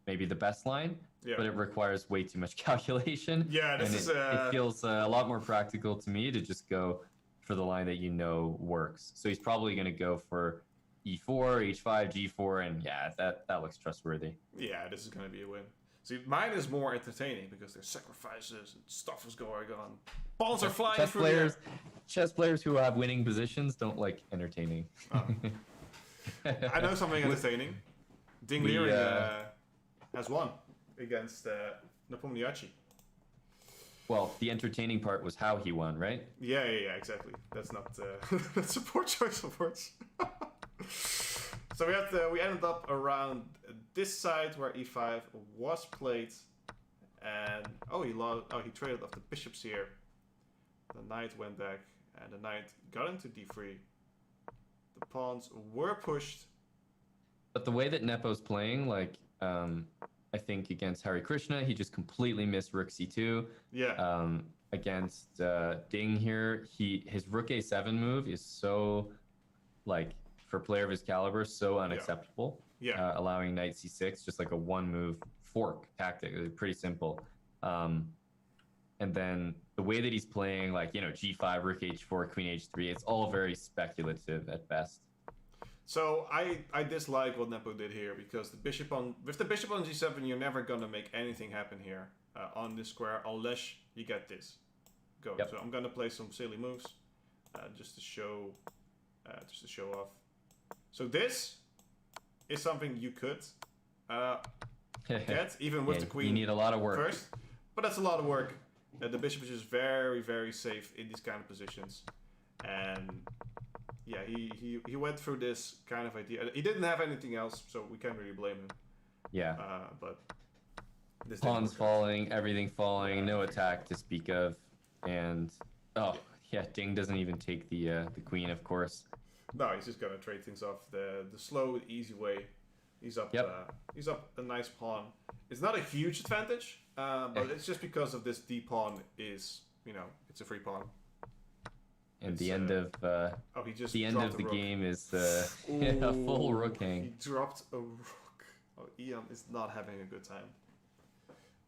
maybe the best line, but it requires way too much calculation. Yeah, it feels a lot more practical to me to just go for the line that you know works. So he's probably going to go for e4, h5, g4, and that looks trustworthy. Yeah, this is going to be a win. See, mine is more entertaining because there's sacrifices and stuff is going on. Balls are flying through the air. Chess players who have winning positions don't like entertaining. Oh. I know something entertaining. Liren has won against Nepomniachtchi. Well, the entertaining part was how he won, right? Yeah, exactly. That's not that's a poor choice of words. So we ended up around this side where e5 was played, and he traded off the bishops here. The knight went back, and the knight got into d3. The pawns were pushed. But the way that Nepo's playing, like, I think against Harikrishna, he just completely missed rook c2. Yeah. Against Ding here, his rook a7 move is so, like, for a player of his caliber, so unacceptable. Yeah. Allowing knight c6, just like a one-move fork tactic. It's pretty simple. And then the way that he's playing, like, g5, rook h4, queen h3, it's all very speculative at best. So I dislike what Nepo did here because with the bishop on g7, you're never gonna make anything happen here on this square unless you get this going. Yep. So I'm gonna play some silly moves just to show off. So this is something you could get even with the queen. You need a lot of work first, but that's a lot of work. The bishop is just very, very safe in these kind of positions, and yeah, he went through this kind of idea. He didn't have anything else, so we can't really blame him. Yeah. But this pawns falling, everything falling, no attack to speak of, and Ding doesn't even take the queen, of course. No, he's just gonna trade things off the slow, easy way. He's up. He's up a nice pawn. It's not a huge advantage, but it's just because of this d pawn is it's a free pawn. And the end of the game is a full rook hang. He dropped a rook. Oh, Ian is not having a good time.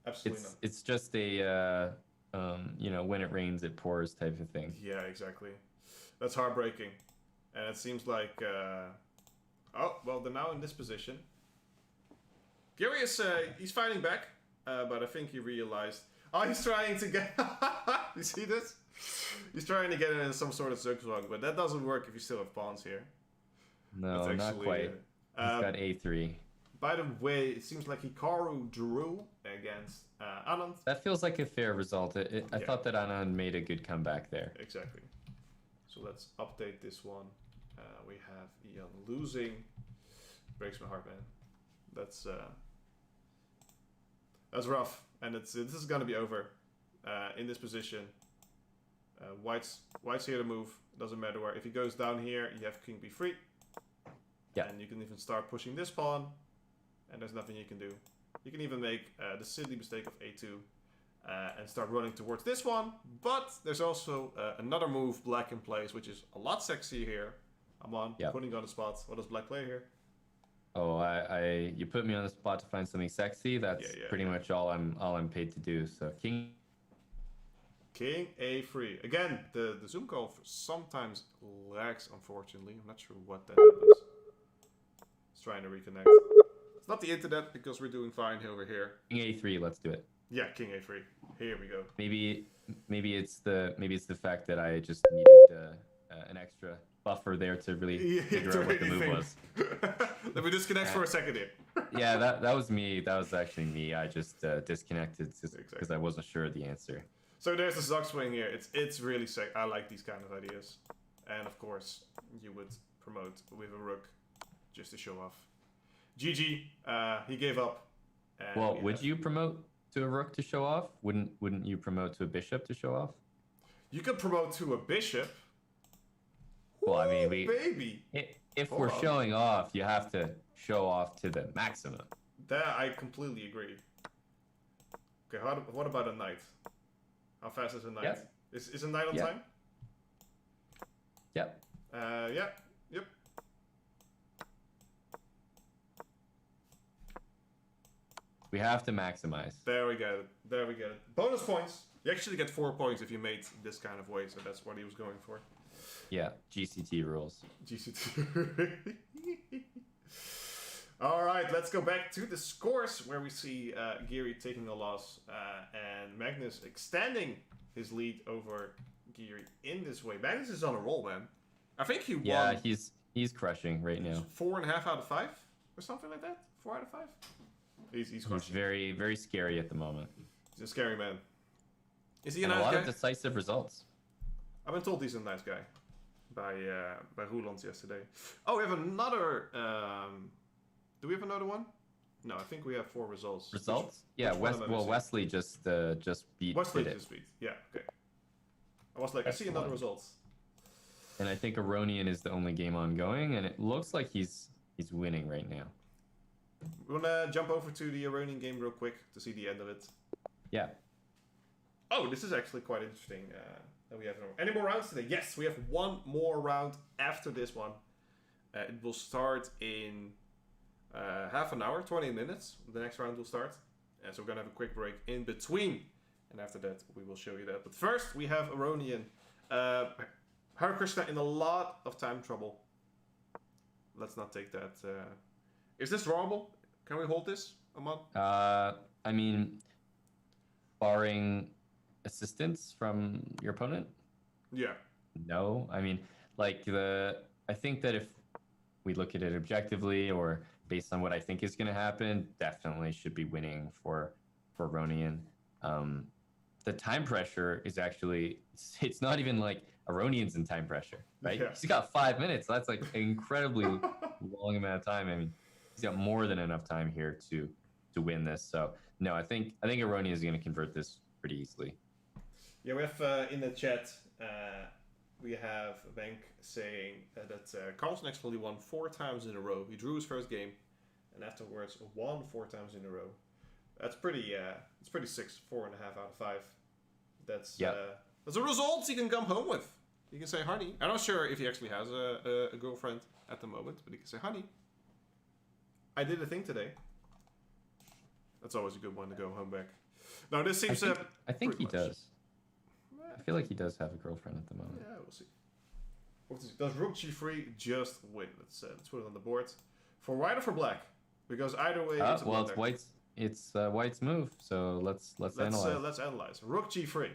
Absolutely not. It's just a when it rains it pours type of thing. Yeah, exactly. That's heartbreaking. And it seems like they're now in this position. Furious, he's fighting back, but I think he realized. Oh, he's trying to get. You see this? He's trying to get it in some sort of zugzwang, but that doesn't work if you still have pawns here. No, not quite. He's got a3. By the way, it seems like Hikaru drew against Anand. That feels like a fair result. I thought that Anand made a good comeback there. Exactly. So let's update this one. We have Ian losing. Breaks my heart, man. That's rough, and this is gonna be over in this position. White's here to move. Doesn't matter where. If he goes down here, you have king b3. Yeah. And you can even start pushing this pawn, and there's nothing you can do. You can even make the silly mistake of a2 and start running towards this one. But there's also another move black in place, which is a lot sexier here. I'm putting on the spot. What does black play here? Oh, you put me on the spot to find something sexy. That's pretty much all I'm paid to do. So king a3. Again, the Zoom call sometimes lags, unfortunately. I'm not sure what that happens. It's trying to reconnect. It's not the internet because we're doing fine over here. King a3, let's do it. Yeah, king a3. Here we go. Maybe it's the fact that I just needed an extra buffer there to really figure out what the move was. Let me disconnect for a second here. Yeah, that was me. That was actually me. I just disconnected because I wasn't sure of the answer. So there's the Zug swing here. It's really sick. I like these kind of ideas. And of course, you would promote with a rook just to show off. GG, he gave up. Well, would you promote to a rook to show off? Wouldn't you promote to a bishop to show off? You could promote to a bishop. Well, I mean, baby. If we're showing off, you have to show off to the maximum. That I completely agree. Okay, what about a knight? How fast is a knight? Yep. Is a knight on time? Yep. Yep. We have to maximize. There we go. Bonus points. You actually get 4 points if you made this kind of way, so that's what he was going for. Yeah, GCT rules. GCT. All right, let's go back to the scores where we see Geary taking a loss and Magnus extending his lead over Geary in this way. Magnus is on a roll, man. I think he won. Yeah, he's crushing right now. 4.5 out of 5 or something like that. 4 out of 5. He's crushing. He's very, very scary at the moment. He's a scary man. Is he a and nice guy? A lot of decisive results. I've been told he's a nice guy by Roeland yesterday. Oh, we have another. Do we have another one? No, I think we have 4 results. Results? Yeah. Wesley just beat. Wesley just beat. Yeah. Okay. I was like, I see another results. And I think Aronian is the only game ongoing, and it looks like he's winning right now. We wanna jump over to the Aronian game real quick to see the end of it. Yeah. Oh, this is actually quite interesting. That we have any more rounds today? Yes, we have one more round after this one. It will start in half an hour, 20 minutes. The next round will start. So we're gonna have a quick break in between, and after that we will show you that. But first we have Aronian. Harikrishna in a lot of time trouble. Let's not take that. Is this drawable? Can we hold this, Aman? I mean, barring assistance from your opponent? Yeah. No. I mean, like I think that if we look at it objectively or based on what I think is going to happen, definitely should be winning for Aronian. The time pressure is actually, it's not even like Aronian's in time pressure, right? Yeah. He's got 5 minutes. That's like an incredibly long amount of time. I mean, he's got more than enough time here to win this. So no, I think Aronian is going to convert this pretty easily. Yeah, we have in the chat, we have a bank saying that Carlsen actually won 4 times in a row. He drew his first game, and afterwards won 4 times in a row. That's pretty. It's pretty sick. 4.5 out of 5. That's a result he can come home with. He can say, "Honey." I'm not sure if he actually has a girlfriend at the moment, but he can say, "Honey, I did a thing today." That's always a good one to go home back. Now this seems. I think he does. I feel like he does have a girlfriend at the moment. Yeah, we'll see. Does Rook G3 just win? Let's put it on the board. For white or for black? Because either way, it's a well, it's white's move. So let's analyze. Let's analyze. Rook G3.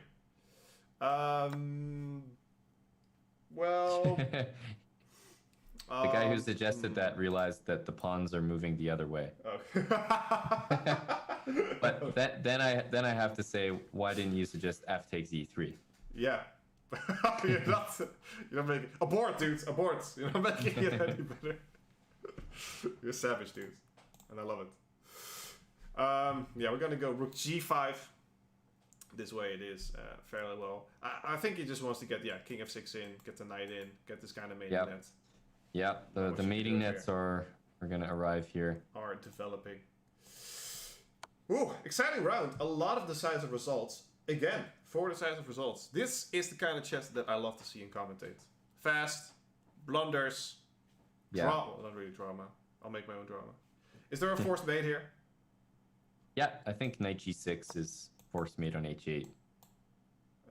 Well. The guy who suggested that realized that the pawns are moving the other way. Okay. But then I have to say, why didn't you suggest F takes E3? Yeah. You're not making abort, dudes. Abort. You're not making it any better. You're savage, dude, and I love it. Yeah, we're gonna go Rook G5. This way it is fairly well. I think he just wants to get King F6 in, get the knight in, get this kind of mating net. Yeah, the mating nets are going to arrive here. Are developing. Ooh, exciting round. A lot of decisive results. Again, 4 decisive results. This is the kind of chess that I love to see and commentate. Fast, blunders, drama. Well, not really drama. I'll make my own drama. Is there a forced mate here? Yeah, I think knight G6 is forced mate on H8.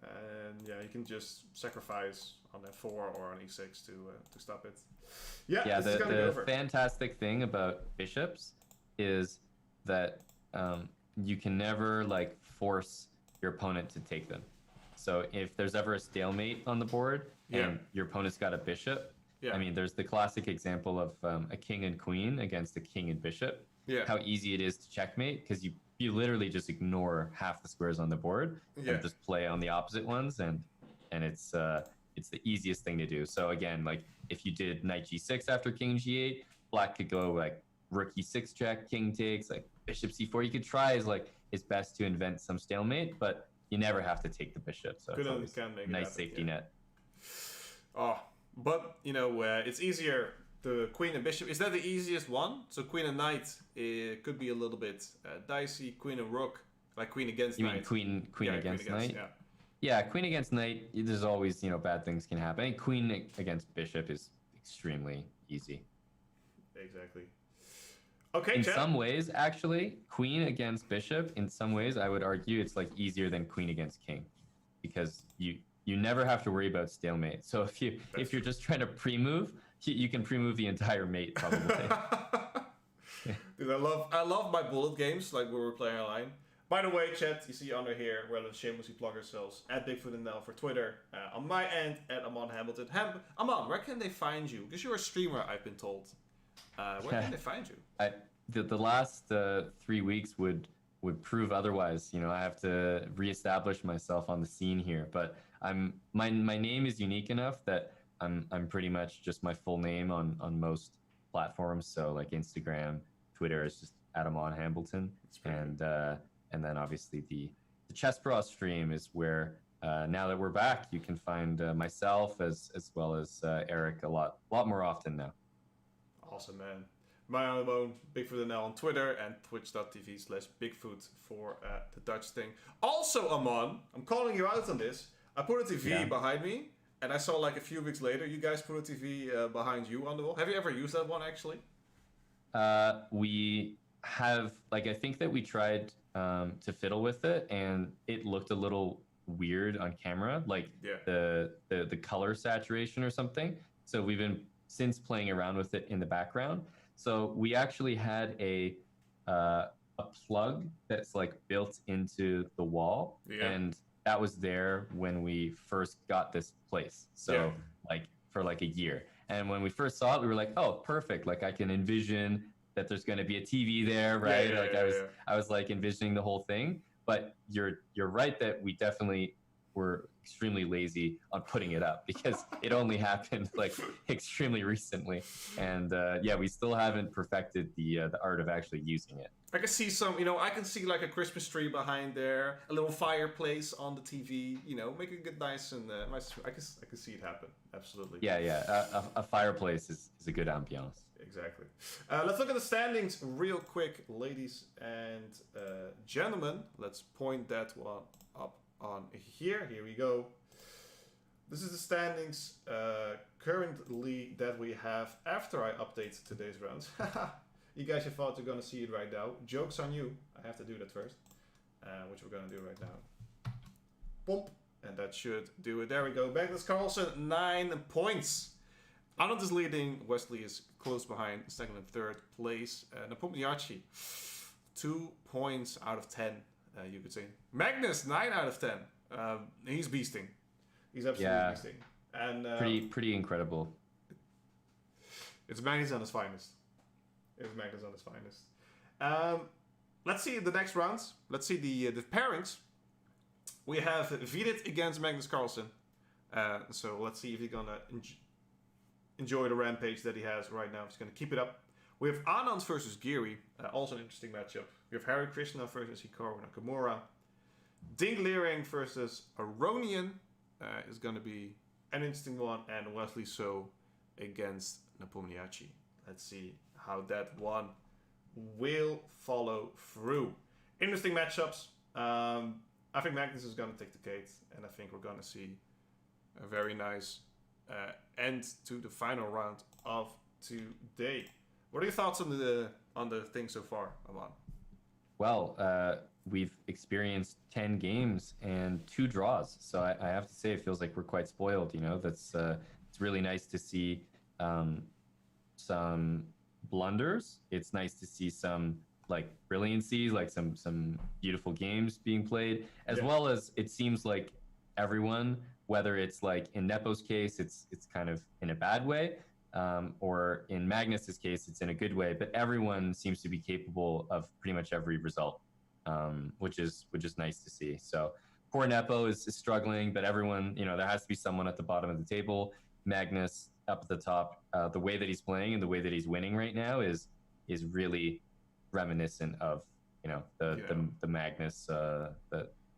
And yeah, you can just sacrifice on F4 or on E6 to stop it. Yeah, the fantastic thing about bishops is that you can never like force your opponent to take them. So if there's ever a stalemate on the board and your opponent's got a bishop, I mean, there's the classic example of a king and queen against a king and bishop. Yeah. How easy it is to checkmate because you literally just ignore half the squares on the board and just play on the opposite ones, and it's it's the easiest thing to do. So again, like if you did knight g6 after king g8, black could go like rook e6 check, king takes, like bishop c4. You could try his best to invent some stalemate, but you never have to take the bishop. So it's a nice safety net. Oh, but it's easier. The queen and bishop, is that the easiest one? So queen and knight, it could be a little bit dicey. Queen and rook, like queen against knight. You mean queen against knight? Yeah, queen against knight, there's always, bad things can happen. And queen against bishop is extremely easy. Exactly. Okay, in some ways, actually, queen against bishop, in some ways, I would argue it's like easier than queen against king, because you never have to worry about stalemate. So if you're just trying to pre-move, you can pre-move the entire mate probably. Dude, I love my bullet games, like when we're playing online. By the way, chat, you see under here, where the shamelessly plug ourselves, at Bigfoot and Nell for Twitter. On my end, at Amon Hamilton. Amon, where can they find you? Because you're a streamer, I've been told. Where can they find you? The last 3 weeks would prove otherwise. I have to reestablish myself on the scene here. But my name is unique enough that I'm pretty much just my full name on most platforms. So like Instagram, Twitter is just Amon Hamilton, and then obviously the Chess.com stream is where now that we're back, you can find myself as well as Eric a lot more often now. Awesome, man. My own Bigfoot and Nell on Twitter and twitch.tv/Bigfoot for the Dutch thing. Also, Amon, I'm calling you out on this. I put a TV behind me, and I saw like a few weeks later, you guys put a TV behind you on the wall. Have you ever used that one, actually? We have, I think that we tried to fiddle with it, and it looked a little weird on camera, the color saturation or something. So we've been since playing around with it in the background. So we actually had a plug that's built into the wall, and that was there when we first got this place. So for a year. And when we first saw it, we were like, oh, perfect. I can envision that there's going to be a TV there, right? I was envisioning the whole thing. But you're right that we definitely were extremely lazy on putting it up, because it only happened extremely recently. And we still haven't perfected the art of actually using it. I can see some, I can see a Christmas tree behind there, a little fireplace on the TV, making it nice and nice. I can see it happen. Absolutely. Yeah. A fireplace is a good ambiance. Exactly. Let's look at the standings real quick, ladies and gentlemen. Let's point that one up on here. Here we go. This is the standings currently that we have after I update today's rounds. You guys have thought you're going to see it right now. Joke's on you. I have to do that first, which we're going to do right now. Pump. And that should do it. There we go. Magnus Carlsen, 9 points. Anand is leading. Wesley is close behind, second and third place. Nepomniachtchi, 2 points out of 10, you could say. Magnus, 9 out of 10. He's beasting. He's absolutely beasting. And pretty incredible. It's Magnus on his finest. Let's see the next rounds. Let's see the pairings. We have Vidit against Magnus Carlsen. So let's see if he's gonna enjoy the rampage that he has right now. He's gonna keep it up. We have Anand versus Giri. Also an interesting matchup. We have Harikrishna versus Hikaru Nakamura. Ding Liren versus Aronian is gonna be an interesting one. And Wesley So against Nepomniachtchi. Let's see how that one will follow through. Interesting matchups. I think Magnus is going to take the cake, and I think we're going to see a very nice end to the final round of today. What are your thoughts on the thing so far, Amon? Well, we've experienced 10 games and 2 draws, so I have to say it feels like we're quite spoiled. That's it's really nice to see some blunders. It's nice to see some brilliancies, some beautiful games being played, as well as it seems like everyone, whether it's in Nepo's case, it's kind of in a bad way, or in Magnus's case, it's in a good way, but everyone seems to be capable of pretty much every result, which is nice to see. So poor Nepo is struggling, but everyone, there has to be someone at the bottom of the table. Magnus up at the top. The way that he's playing and the way that he's winning right now is really reminiscent of the Magnus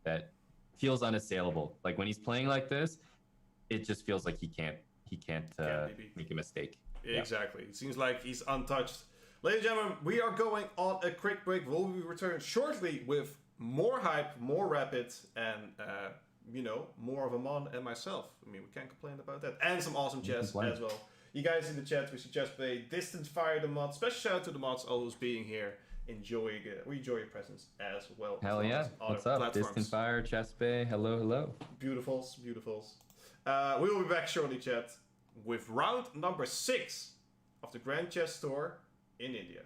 that feels unassailable. Like when he's playing like this, it just feels like he can't make a mistake. Exactly. It seems like he's untouched. Ladies and gentlemen, we are going on a quick break. We'll be returning shortly with more hype, more rapid, and more of Amon and myself. I mean, we can't complain about that. And some awesome chess as well. You guys in the chat, we suggest play Distance Fire the mods. Special shout out to the mods, all who's being here. We enjoy your presence as well. Hell yeah. What's up? Platforms. Distant Fire, Chess Bay. Hello. Beautifuls. We will be back shortly, chat, with round number 6 of the Grand Chess Tour in India.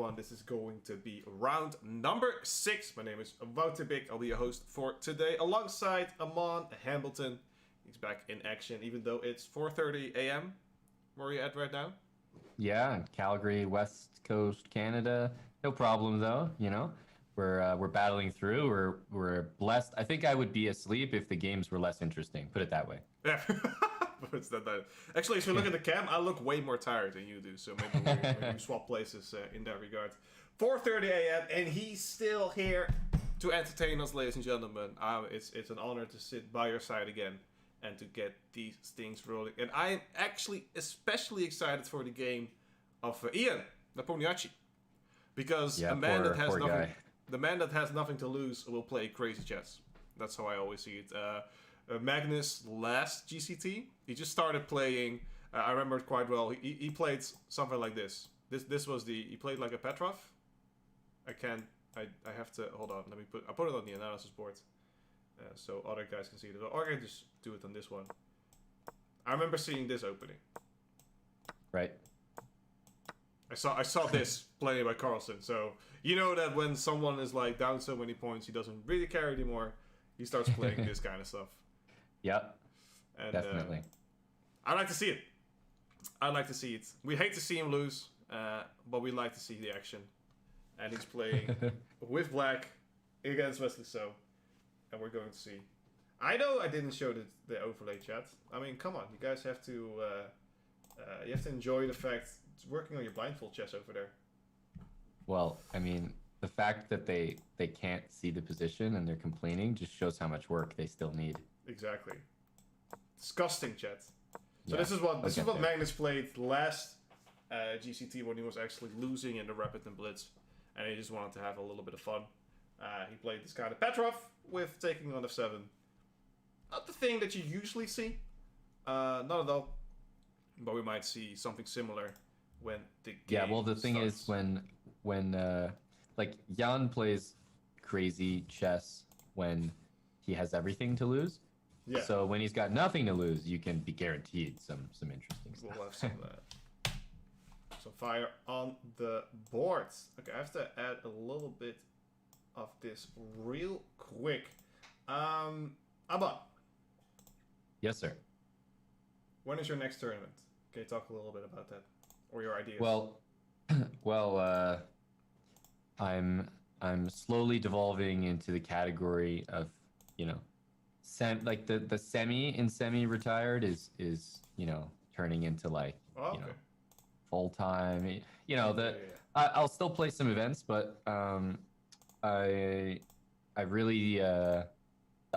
everyone. This is going to be round number 6. My name is Wouter Big. I'll be your host for today, alongside Amon Hamilton. He's back in action, even though it's 4:30 a.m. Where are you at right now? Yeah, Calgary, West Coast, Canada. No problem though. You know, we're battling through. We're blessed. I think I would be asleep if the games were less interesting. Put it that way. Yeah. It's not that. Actually, if you look at the cam, I look way more tired than you do. So maybe we swap places in that regard. 4:30 a.m. and he's still here to entertain us, ladies and gentlemen. It's an honor to sit by your side again and to get these things rolling. And I am actually especially excited for the game of Ian Nepomniachtchi, because the man that has nothing to lose will play crazy chess. That's how I always see it. Magnus last GCT, he just started playing. I remember it quite well. He played something like this. This was he played like a Petrov. I have to hold on. I put it on the analysis board, so other guys can see it. Or I can just do it on this one. I remember seeing this opening. Right. I saw this played by Carlsen. So you know that when someone is like down so many points, he doesn't really care anymore. He starts playing this kind of stuff. Yep. And, definitely. I like to see it. I like to see it. We hate to see him lose, but we like to see the action. And he's playing with black against Wesley, and we're going to see. I know I didn't show the overlay chat. I mean, come on, you guys have to. You have to enjoy the fact it's working on your blindfold chess over there. Well, I mean, the fact that they can't see the position and they're complaining just shows how much work they still need. Exactly. Disgusting, chat. So yeah, this is what Magnus played last GCT when he was actually losing in the Rapid and Blitz, and he just wanted to have a little bit of fun. He played this kind of Petrov with taking on f7. Not the thing that you usually see, not at all. But we might see something similar when the game Yeah, well, the thing starts. is when like Jan plays crazy chess when he has everything to lose. Yeah. So when he's got nothing to lose, you can be guaranteed some interesting stuff. We'll have some of that. So fire on the boards. Okay, I have to add a little bit of this real quick. Abba, Yes, sir. when is your next tournament? Can you talk a little bit about that, or your ideas? Well, I'm slowly devolving into the category of, you know, like the semi retired is turning into like full time. You know, I'll still play some events, but I really the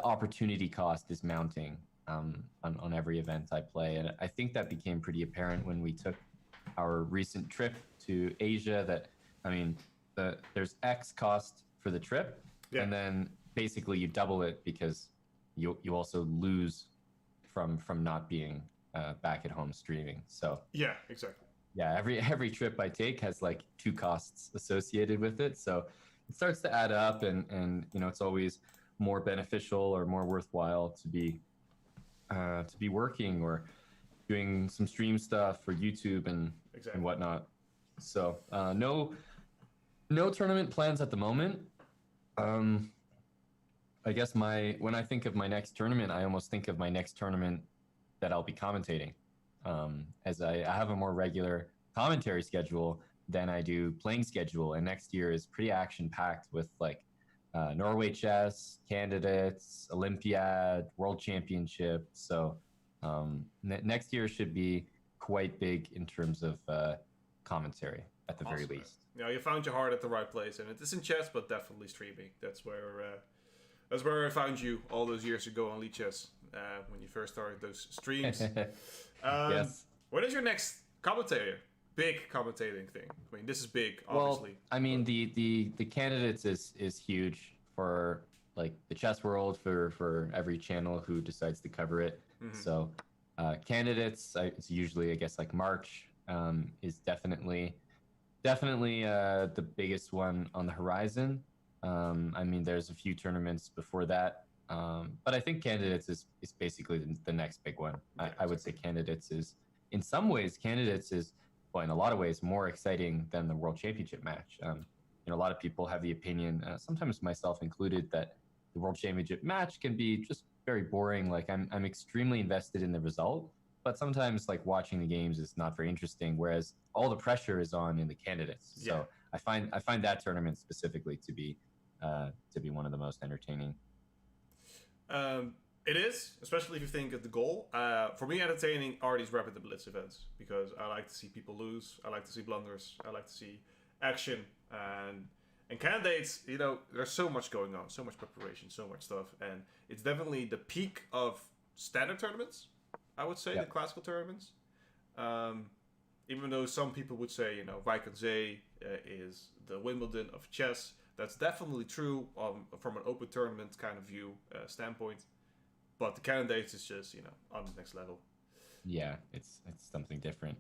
opportunity cost is mounting on every event I play, and I think that became pretty apparent when we took our recent trip to Asia. That I mean, there's X cost for the trip, and then basically you double it because you also lose from not being back at home streaming. So yeah, exactly. Yeah, every trip I take has like 2 costs associated with it, so it starts to add up, and you know, it's always more beneficial or more worthwhile to be working or doing some stream stuff for YouTube and whatnot. So no tournament plans at the moment. I guess when I think of my next tournament, I almost think of my next tournament that I'll be commentating, as I have a more regular commentary schedule than I do playing schedule. And next year is pretty action packed with like Norway Chess, candidates, Olympiad, World Championship. So next year should be quite big in terms of commentary at the very least. Yeah, you found your heart at the right place, and it isn't chess, but definitely streaming. That's where I found you all those years ago on Lead Chess, when you first started those streams. Yes. What is your next big commentating thing? I mean, this is big, obviously. Well, I mean, the candidates is huge for like the chess world, for every channel who decides to cover it. Mm-hmm. So candidates, it's usually, I guess, like March is definitely the biggest one on the horizon. I mean, there's a few tournaments before that, but I think candidates is basically the next big one. I would say candidates is, in some ways, well, in a lot of ways, more exciting than the World Championship match. A lot of people have the opinion, sometimes myself included, that the World Championship match can be just very boring. Like I'm extremely invested in the result, but sometimes like watching the games is not very interesting. Whereas all the pressure is on in the candidates. Yeah. So I find that tournament specifically to be one of the most entertaining. It is, especially if you think of the goal. For me, entertaining are these Rapid and Blitz events because I like to see people lose. I like to see blunders. I like to see action. And candidates, there's so much going on, so much preparation, so much stuff. And it's definitely the peak of standard tournaments, I would say, the classical tournaments. Even though some people would say, Vikings is the Wimbledon of chess. That's definitely true from an open tournament kind of view standpoint. But the candidates is just, on the next level. Yeah, it's something different.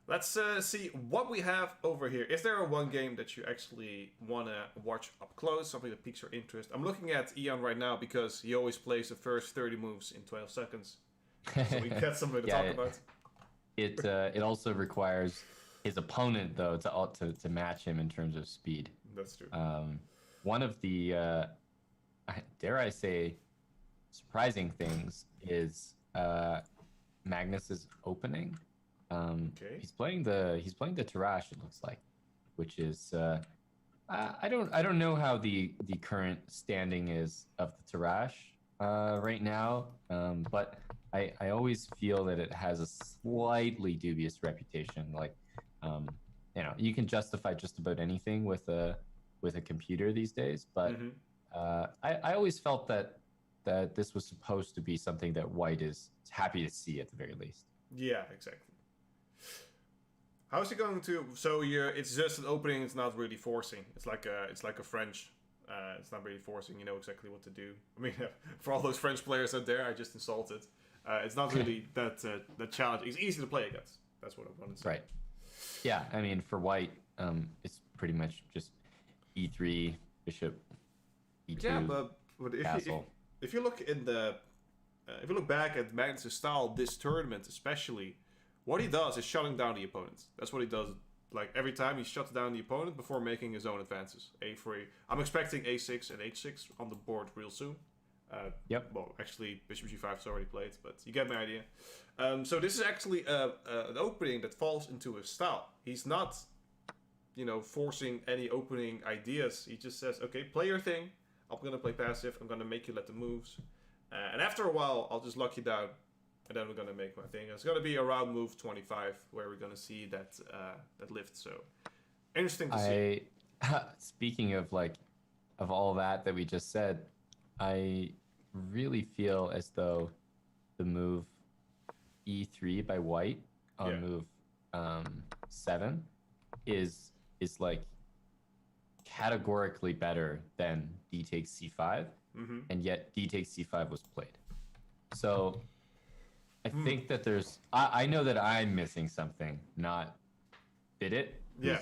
Let's see what we have over here. Is there one game that you actually want to watch up close, something that piques your interest? I'm looking at Ian right now because he always plays the first 30 moves in 12 seconds. So we got something to talk about. It also requires his opponent, though, to match him in terms of speed. That's true. One of the, dare I say, surprising things is Magnus's opening. Okay. He's playing the Tarrasch, it looks like, which is I don't know how the current standing is of the Tarrasch right now, but I always feel that it has a slightly dubious reputation. Like, you can justify just about anything with a computer these days, but I always felt that this was supposed to be something that White is happy to see at the very least. Yeah, exactly. How's he going to? So it's just an opening. It's not really forcing. It's like a French. It's not really forcing. You know exactly what to do. I mean, for all those French players out there, I just insulted. It's not really that challenge. It's easy to play against. That's what I wanted to say. Right. Yeah, I mean, for White, it's pretty much just E3, Bishop, E2. Yeah, but if you look if you look back at Magnus' style, this tournament especially, what he does is shutting down the opponent. That's what he does. Like every time he shuts down the opponent before making his own advances. A3. I'm expecting A6 and H6 on the board real soon. Yep. Well, actually, Bishop G5 is already played, but you get my idea. So this is actually an opening that falls into his style. He's not, forcing any opening ideas. He just says, okay, play your thing. I'm going to play passive. I'm going to make you let the moves. And after a while, I'll just lock you down. And then we're going to make my thing. It's going to be around move 25 where we're going to see that lift. So, interesting to see. Speaking of all that we just said, I really feel as though the move E3 by White on move 7 is like categorically better than D takes C5, and yet D takes C5 was played. So I think that I know that I'm missing something, not Bidit. Yeah.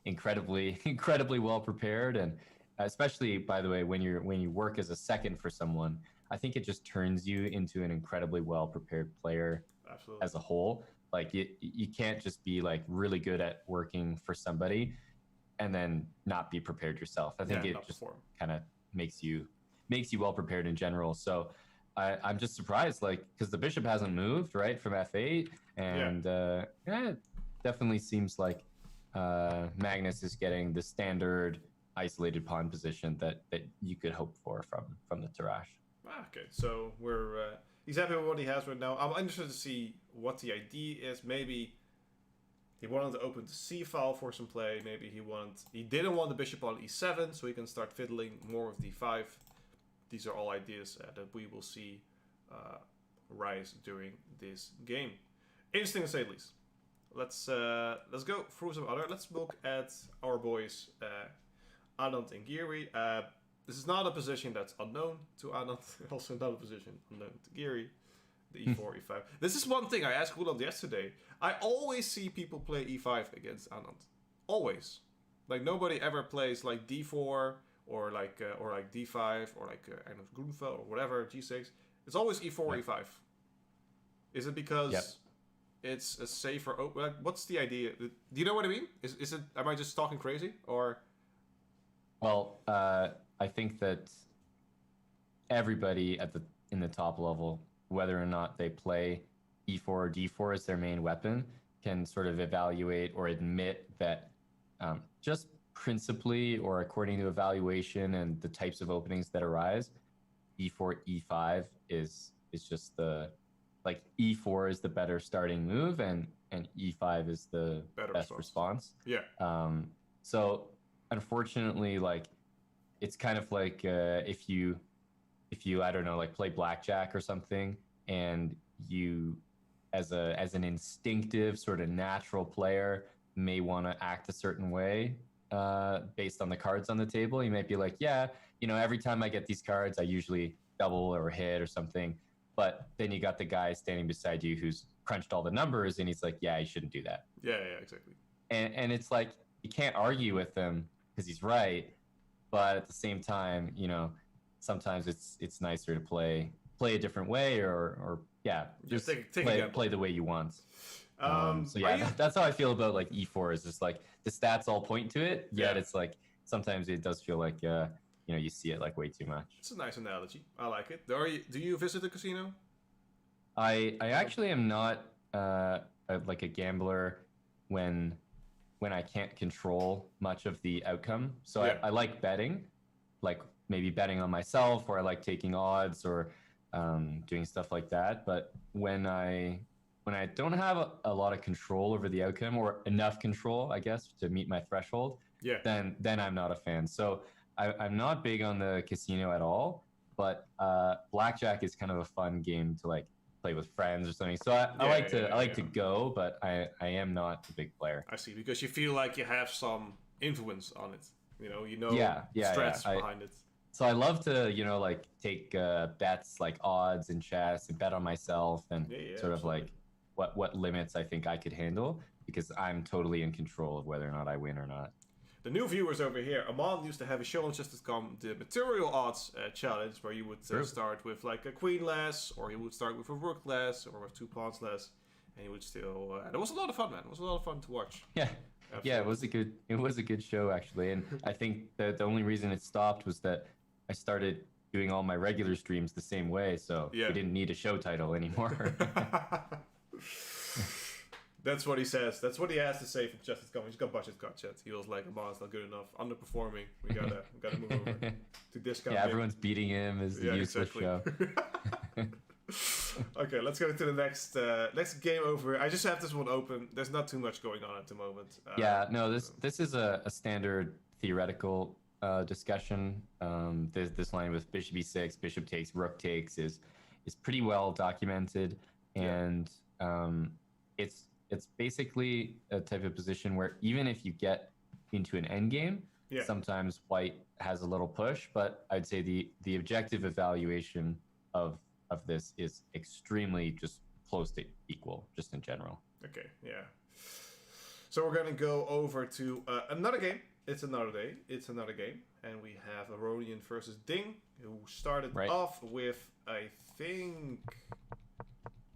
Incredibly well prepared, and especially, by the way, when you work as a second for someone, I think it just turns you into an incredibly well prepared player. Absolutely. As a whole. Like you can't just be like really good at working for somebody and then not be prepared yourself. I think it just kind of makes you well prepared in general. So I'm just surprised, because the bishop hasn't moved right from F8, and it definitely seems like Magnus is getting the standard isolated pawn position that you could hope for from the Tarrasch. Okay, so he's happy with what he has right now. I'm interested to see what the idea is. Maybe he wanted to open the C file for some play. Maybe he didn't want the bishop on E7, so he can start fiddling more with D5. These are all ideas that we will see rise during this game. Interesting to say the least. Let's go through some other. Let's look at our boys Anand and Giri. This is not a position that's unknown to Anand. Also not a position unknown to Giri. The E4, E5. This is one thing I asked Roland yesterday. I always see people play E5 against Anand. Always. Like nobody ever plays like D4 or like D5 or like Arnold Grunfeld or whatever, G6. It's always E4, E5. Is it because it's a safer. Like, what's the idea? Do you know what I mean? Is it? Am I just talking crazy or? Well, I think that everybody in the top level, whether or not they play E4 or D4 as their main weapon, can sort of evaluate or admit that just principally or according to evaluation and the types of openings that arise, E4, E5 is just the like E4 is the better starting move and E5 is the Better best response. Yeah. So unfortunately, like it's kind of like if you I don't know, like play blackjack or something, and you as an instinctive sort of natural player may want to act a certain way based on the cards on the table. You might be like, yeah, you know, every time I get these cards, I usually double or hit or something. But then you got the guy standing beside you who's crunched all the numbers, and he's like, yeah, you shouldn't do that. Yeah, exactly. And it's like you can't argue with him because he's right, but at the same time, you know, sometimes it's nicer to play a different way or yeah, just play the way you want. So yeah, that's how I feel about like E4 is just like the stats all point to it, yet it's like sometimes it does feel like you know, you see it like way too much. It's a nice analogy. I like it. Do you visit the casino? I actually am not like a gambler when I can't control much of the outcome. So I like betting, like maybe betting on myself, or I like taking odds or doing stuff like that. But when I don't have a lot of control over the outcome or enough control, I guess, to meet my threshold, then I'm not a fan. So I'm not big on the casino at all, but blackjack is kind of a fun game to like play with friends or something. So I like to go, but I am not a big player. I see, because you feel like you have some influence on it. You know, strats behind it. So I love to, you know, like take bets like odds in chess and bet on myself and sort of like what limits I think I could handle, because I'm totally in control of whether or not I win or not. The new viewers over here, Aman used to have a show on Chess.com, the material odds challenge, where you would start with like a queen less, or you would start with a rook less, or with 2 pawns less, and you would still. It was a lot of fun, man. It was a lot of fun to watch. Yeah, absolutely. Yeah, it was a good show actually, and I think that the only reason it stopped was that I started doing all my regular streams the same way, so we didn't need a show title anymore. That's what he says. That's what he has to say from Chess.com. He's got budget cut, chat. He was like, "Aman's not good enough. Underperforming. We gotta move over to discount." Yeah, everyone's beating him as the useless show. Okay, let's go to the next game over. I just have this one open. There's not too much going on at the moment. This is a standard theoretical discussion. This line with bishop e6, bishop takes, rook takes is pretty well documented, and it's basically a type of position where even if you get into an endgame, sometimes white has a little push, but I'd say the objective evaluation of this is extremely just close to equal, just in general. Okay, yeah. So we're gonna go over to another game. It's another day. It's another game, and we have Aronian versus Ding, who started off with, I think,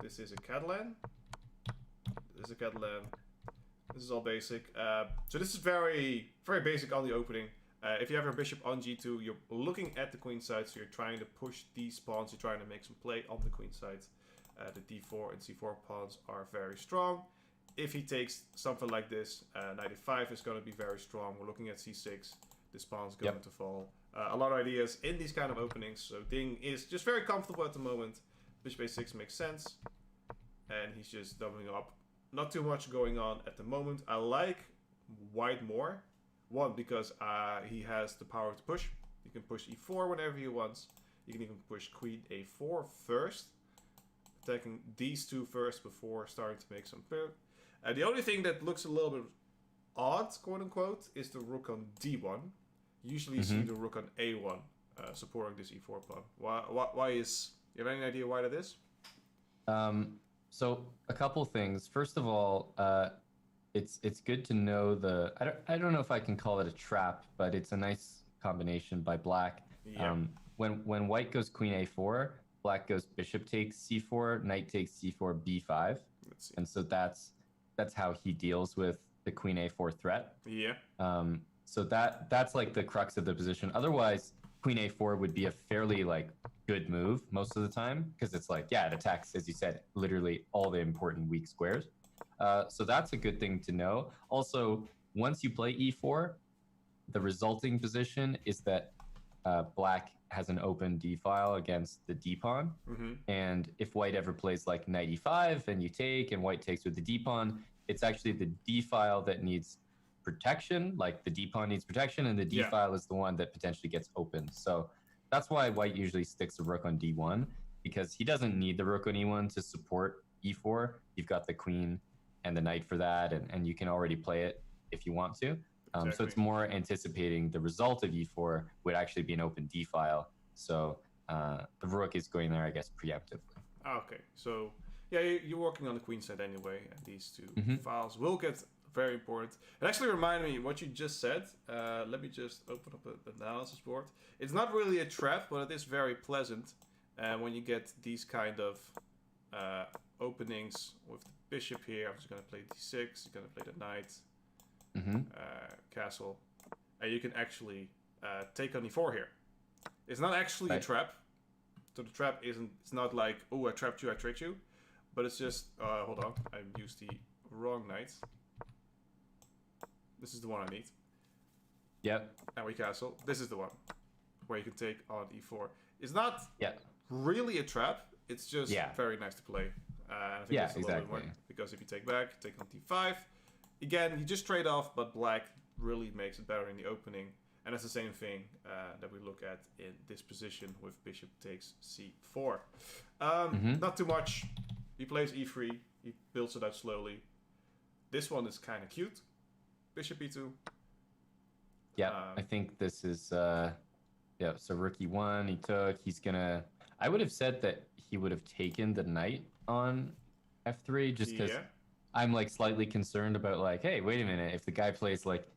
this is a Catalan. This is a Catalan. This is all basic. So this is very, very basic on the opening. If you have your bishop on g2, you're looking at the queen side, so you're trying to push these pawns. You're trying to make some play on the queen side. The d4 and c4 pawns are very strong. If he takes something like this, knight e5 is going to be very strong. We're looking at c6. This pawn's going to fall. A lot of ideas in these kind of openings. So Ding is just very comfortable at the moment. Bishop a6 makes sense. And he's just doubling up. Not too much going on at the moment. I like white more. One, because he has the power to push. You can push e4 whenever he wants. You can even push queen a4 first. Attacking these two first before starting to make some play. The only thing that looks a little bit odd, quote unquote, is the rook on d1. Usually you see the rook on a1 supporting this e4 pawn. Why is... You have any idea why that is? So a couple things. First of all, it's good to know the... I don't know if I can call it a trap, but it's a nice combination by black. Yeah. When white goes queen a4, black goes bishop takes c4, knight takes c4, b5. Let's see. And so that's how he deals with the queen a4 threat. Yeah. So that's like the crux of the position. Otherwise, queen a4 would be a fairly like good move most of the time because it's like, yeah, it attacks, as you said, literally all the important weak squares. So that's a good thing to know. Also, once you play e4, the resulting position is that black has an open d file against the d pawn. And if white ever plays like knight e5 and you take and white takes with the d pawn, it's actually the d file that needs protection. Like the d pawn needs protection, and the d file is the one that potentially gets opened. So that's why white usually sticks a rook on d1, because he doesn't need the rook on e1 to support e4. You've got the queen and the knight for that, and you can already play it if you want to. Exactly. So it's more anticipating the result of e4 would actually be an open d file. So the rook is going there, I guess, preemptively. Okay, so yeah, you're working on the queen side anyway, and these two files will get very important. It actually reminded me what you just said. Let me just open up an analysis board. It's not really a trap, but it is very pleasant when you get these kind of openings with the bishop here. I'm just going to play d6, you're going to play the knight, castle, and you can actually take on e4 here. It's not actually a trap. So the trap it's not like, oh, I trapped you, I tricked you. But it's just, hold on, I used the wrong knight. This is the one I need. Yep. And we castle. This is the one where you can take on e4. It's not really a trap. It's just very nice to play. And I think that's a little bit more, because if you take back, take on d5. Again, you just trade off, but black really makes it better in the opening. And that's the same thing that we look at in this position with bishop takes c4. Not too much. He plays e3. He builds it out slowly. This one is kind of cute. Bishop e2. Yeah, I think this is, so rook e1, he took, he's gonna, I would have said that he would have taken the knight on f3, just because I'm like slightly concerned about like, hey, wait a minute, if the guy plays like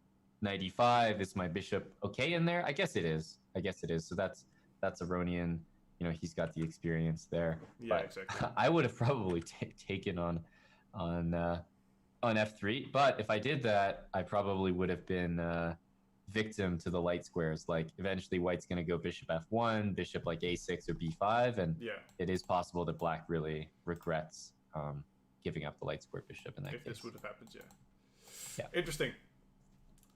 knight e5, is my bishop okay in there? I guess it is. So that's Aronian. You know, he's got the experience there. Yeah, exactly. I would have probably taken on f3. But if I did that, I probably would have been victim to the light squares. Like eventually, white's going to go bishop f1, bishop like a6 or b5, and it is possible that black really regrets giving up the light square bishop in that case. If this would have happened, yeah. Interesting.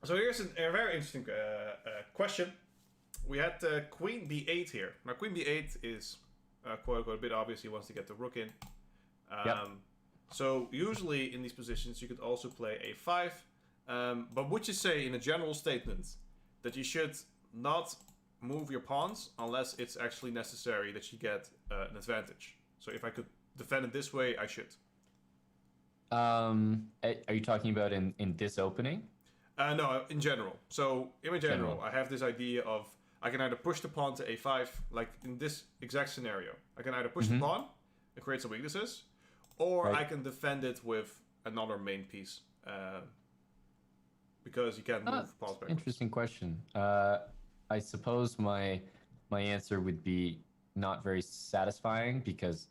So here's a very interesting question. We had queen b8 here. Now queen b8 is quote unquote a bit obvious. He wants to get the rook in. So usually in these positions you could also play a5. But would you say in a general statement that you should not move your pawns unless it's actually necessary that you get an advantage? So if I could defend it this way, I should. Are you talking about in this opening? No, in general. So in general, I have this idea of I can either push the pawn to a5, like in this exact scenario. I can either push the pawn and create some weaknesses, or I can defend it with another main piece. Because you can't move pawns back. Interesting question. I suppose my answer would be not very satisfying, because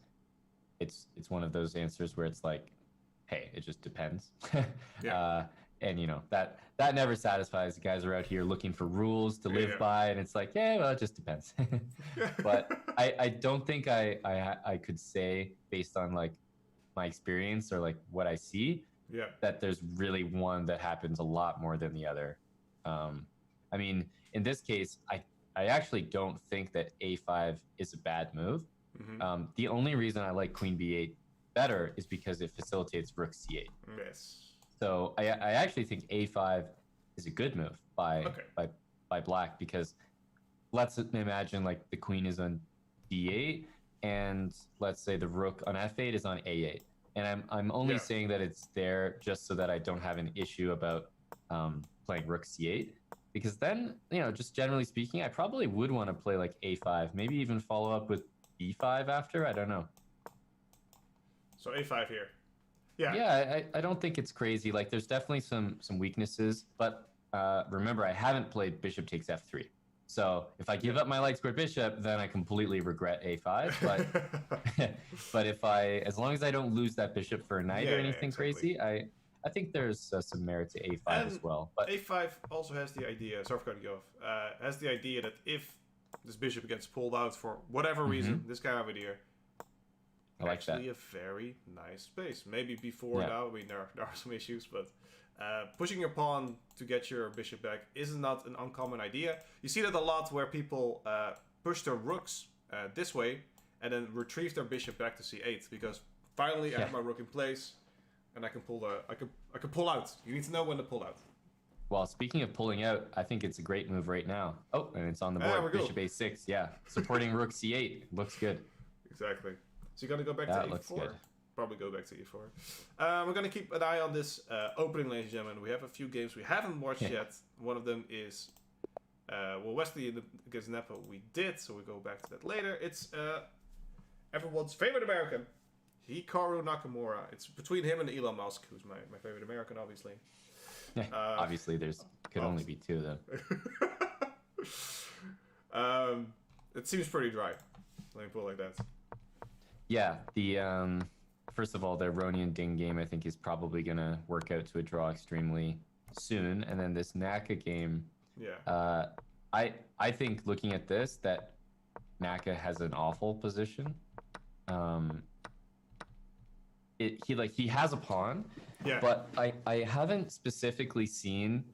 it's one of those answers where it's like, hey, it just depends. And you know, that never satisfies. The guys are out here looking for rules to live by, and it's like, yeah, well, it just depends. But I don't think I could say, based on like my experience or like what I see, that there's really one that happens a lot more than the other. I mean, in this case, I actually don't think that a5 is a bad move. The only reason I like queen b8 better is because it facilitates rook c8. Yes. So I actually think a5 is a good move by black, because let's imagine like the queen is on d8, and let's say the rook on f8 is on a8. And I'm only saying that it's there just so that I don't have an issue about playing rook c8, because then, you know, just generally speaking, I probably would want to play like a5, maybe even follow up with b5 after. I don't know. So a5 here. I don't think it's crazy. Like, there's definitely some weaknesses, but remember, I haven't played bishop takes f3. So if I give up my light square bishop, then I completely regret a5. But but as long as I don't lose that bishop for a knight or anything crazy, I think there's some merit to a5 as well. But a5 also has the idea. Sorry for cutting you off. Has the idea that if this bishop gets pulled out for whatever reason, this guy over here, actually a very nice space. Maybe before now, I mean there are some issues, but pushing your pawn to get your bishop back is not an uncommon idea. You see that a lot where people push their rooks this way and then retrieve their bishop back to c8 because finally I have my rook in place and I can pull I can pull out. You need to know when to pull out. Well, speaking of pulling out, I think it's a great move right now. Oh, and it's on the board. Bishop a6, yeah. Supporting rook c8. Looks good. Exactly. So you got to go back to e4. Looks good. Probably go back to e4. We're going to keep an eye on this opening, ladies and gentlemen. We have a few games we haven't watched yet. One of them is, Wesley against Nepo we did, so we'll go back to that later. It's everyone's favorite American, Hikaru Nakamura. It's between him and Elon Musk, who's my favorite American, obviously. Obviously, could only be two, though. It seems pretty dry. Let me put it like that. Yeah, first of all, the Aronian Ding game I think is probably gonna work out to a draw extremely soon, and then this Naka game. Yeah. I think looking at this that Naka has an awful position. He has a pawn, but I haven't specifically seen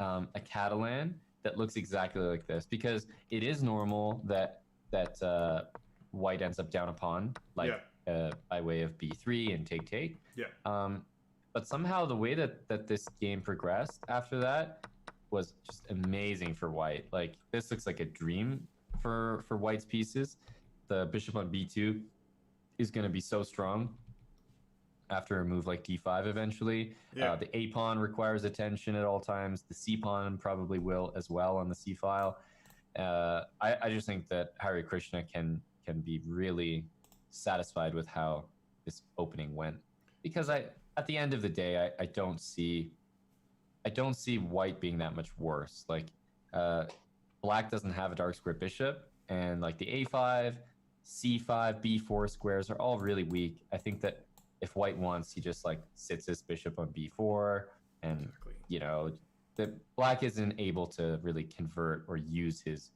a Catalan that looks exactly like this because it is normal that White ends up down a pawn by way of b3 and take. Yeah. But somehow the way that this game progressed after that was just amazing for White. Like this looks like a dream for White's pieces. The bishop on b2 is going to be so strong after a move like d5 eventually. The a pawn requires attention at all times. The c pawn probably will as well on the c file. I just think that Harikrishna can be really satisfied with how this opening went, because at the end of the day I don't see White being that much worse. Like Black doesn't have a dark square bishop, and like the a5, c5, b4 squares are all really weak. I think that if White wants, he just like sits his bishop on b4, and that Black isn't able to really convert or use his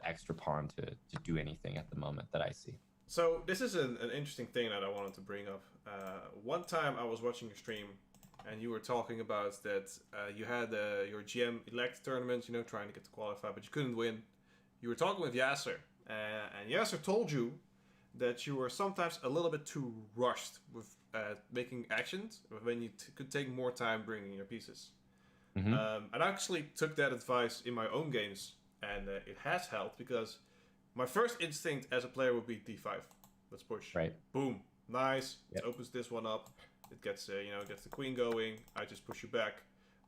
extra pawn to do anything at the moment that I see. So this is an interesting thing that I wanted to bring up. One time I was watching a stream and you were talking about that you had your GM elect tournament, trying to get to qualify, but you couldn't win. You were talking with Yasser, and Yasser told you that you were sometimes a little bit too rushed with making actions when you could take more time bringing your pieces. Mm-hmm. And I actually took that advice in my own games, and it has helped because my first instinct as a player would be d5. Let's push. Right. Boom. Nice. Yep. It opens this one up. It gets gets the queen going. I just push you back.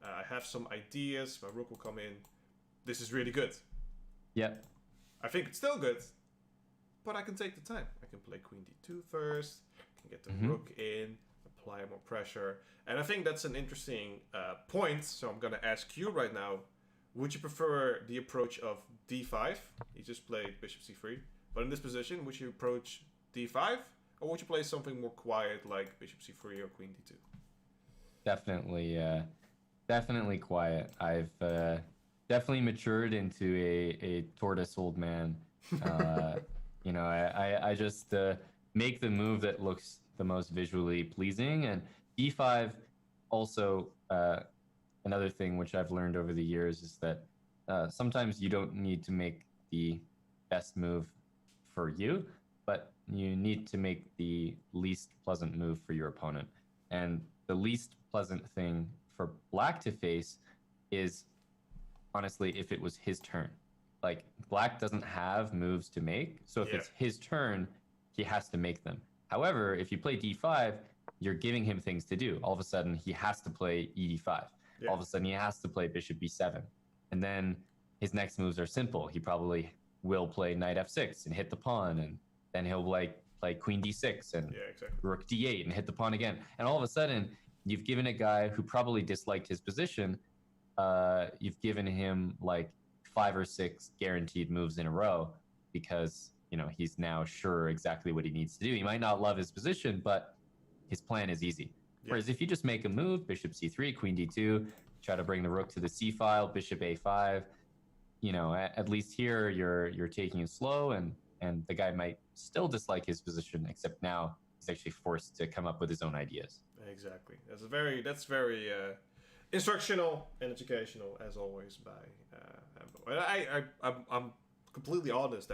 I have some ideas. My rook will come in. This is really good. Yep. I think it's still good, but I can take the time. I can play queen d2 first. I can get the rook in, apply more pressure. And I think that's an interesting point. So I'm going to ask you right now, would you prefer the approach of d5? You just played bishop c3. But in this position, would you approach d5? Or would you play something more quiet like bishop c3 or queen d2? Definitely quiet. I've definitely matured into a tortoise old man. I just make the move that looks the most visually pleasing. And d5 also, another thing which I've learned over the years is that sometimes you don't need to make the best move for you, but you need to make the least pleasant move for your opponent. And the least pleasant thing for Black to face is, honestly, if it was his turn. Like, Black doesn't have moves to make, so if it's his turn, he has to make them. However, if you play d5, you're giving him things to do. All of a sudden, he has to play ed5. Yeah. All of a sudden, he has to play bishop b7. And then his next moves are simple. He probably will play knight f6 and hit the pawn, and then he'll play queen d6 and rook d8 and hit the pawn again. And all of a sudden, you've given a guy who probably disliked his position, you've given him like 5 or 6 guaranteed moves in a row because, you know, he's now sure exactly what he needs to do. He might not love his position, but his plan is easy. Yeah. Whereas if you just make a move, bishop c3, queen d2, try to bring the rook to the c file, bishop a5, you know, at least here you're taking it slow, and the guy might still dislike his position, except now he's actually forced to come up with his own ideas. Exactly. That's very instructional and educational, as always, by Hambo. I'm completely honest.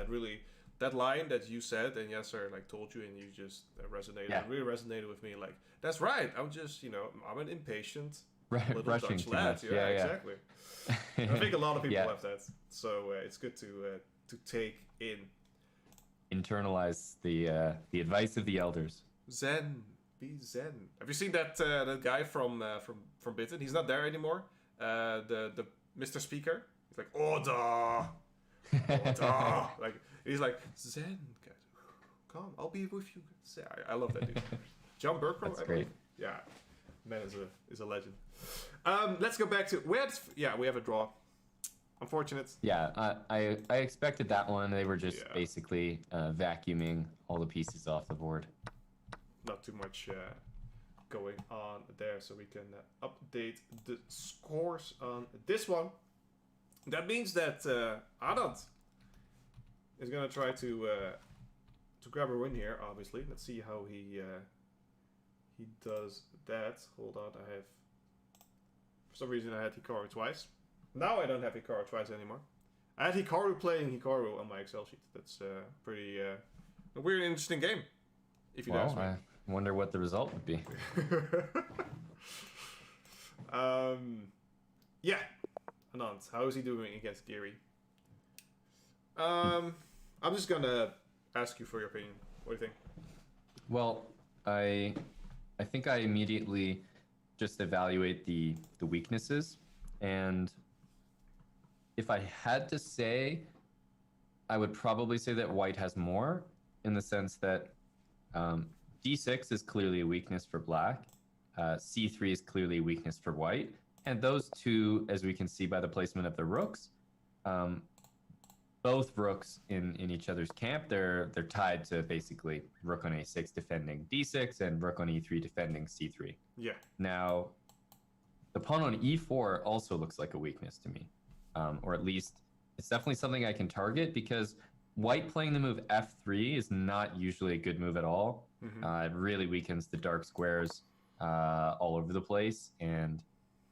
That line that you said and yes sir like told you, and you just resonated. Yeah. It really resonated with me. Like, that's right. I'm just, you know, I'm an impatient little rushing Dutch lad. Yeah, exactly. I think a lot of people have that. So it's good to take in. Internalize the advice of the elders. Zen. Be zen. Have you seen that guy from Britain? He's not there anymore. The Mr. Speaker. He's like, order, order. Like, he's like, zen, guys. Come, I'll be with you. I love that dude. John Burkrow. That's great. Yeah, man is a legend. Let's go back to we have a draw. Unfortunate. Yeah, I expected that one. They were just basically vacuuming all the pieces off the board. Not too much going on there, so we can update the scores on this one. That means that Anand is gonna try to grab a win here. Obviously, let's see how he does that. Hold on, for some reason I had Hikaru twice. Now I don't have Hikaru twice anymore. I had Hikaru playing Hikaru on my Excel sheet. That's pretty a weird, interesting game. If you ask me. I wonder what the result would be. Yeah. Anand, how is he doing against Geary? I'm just gonna ask you for your opinion. What do you think? Well, I think I immediately just evaluate the weaknesses, and if I had to say, I would probably say that white has more, in the sense that d6 is clearly a weakness for black, c3 is clearly a weakness for white, and those two, as we can see by the placement of the rooks, both rooks in each other's camp, they're tied to basically rook on a6 defending d6 and rook on e3 defending c3. Yeah. Now, the pawn on e4 also looks like a weakness to me, or at least it's definitely something I can target, because white playing the move f3 is not usually a good move at all. Mm-hmm. It really weakens the dark squares all over the place, and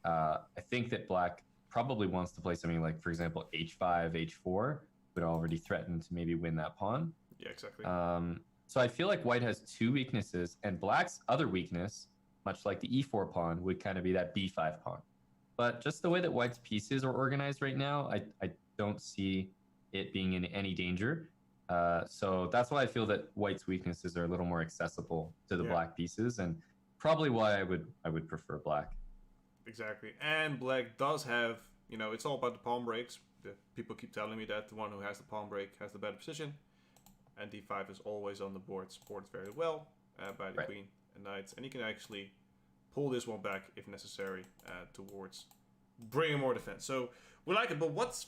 I think that black probably wants to play something like, for example, h5, h4, would already threaten to maybe win that pawn. Yeah, exactly. So I feel like white has two weaknesses, and black's other weakness, much like the e4 pawn, would kind of be that b5 pawn. But just the way that white's pieces are organized right now, I don't see it being in any danger. So that's why I feel that white's weaknesses are a little more accessible to the black pieces, and probably why I would prefer black. Exactly. And black does have, you know, it's all about the pawn breaks. The people keep telling me that the one who has the pawn break has the better position. And d5 is always on the board, supported very well by the queen and knights. And you can actually pull this one back if necessary towards bringing more defense. So we like it, but what's...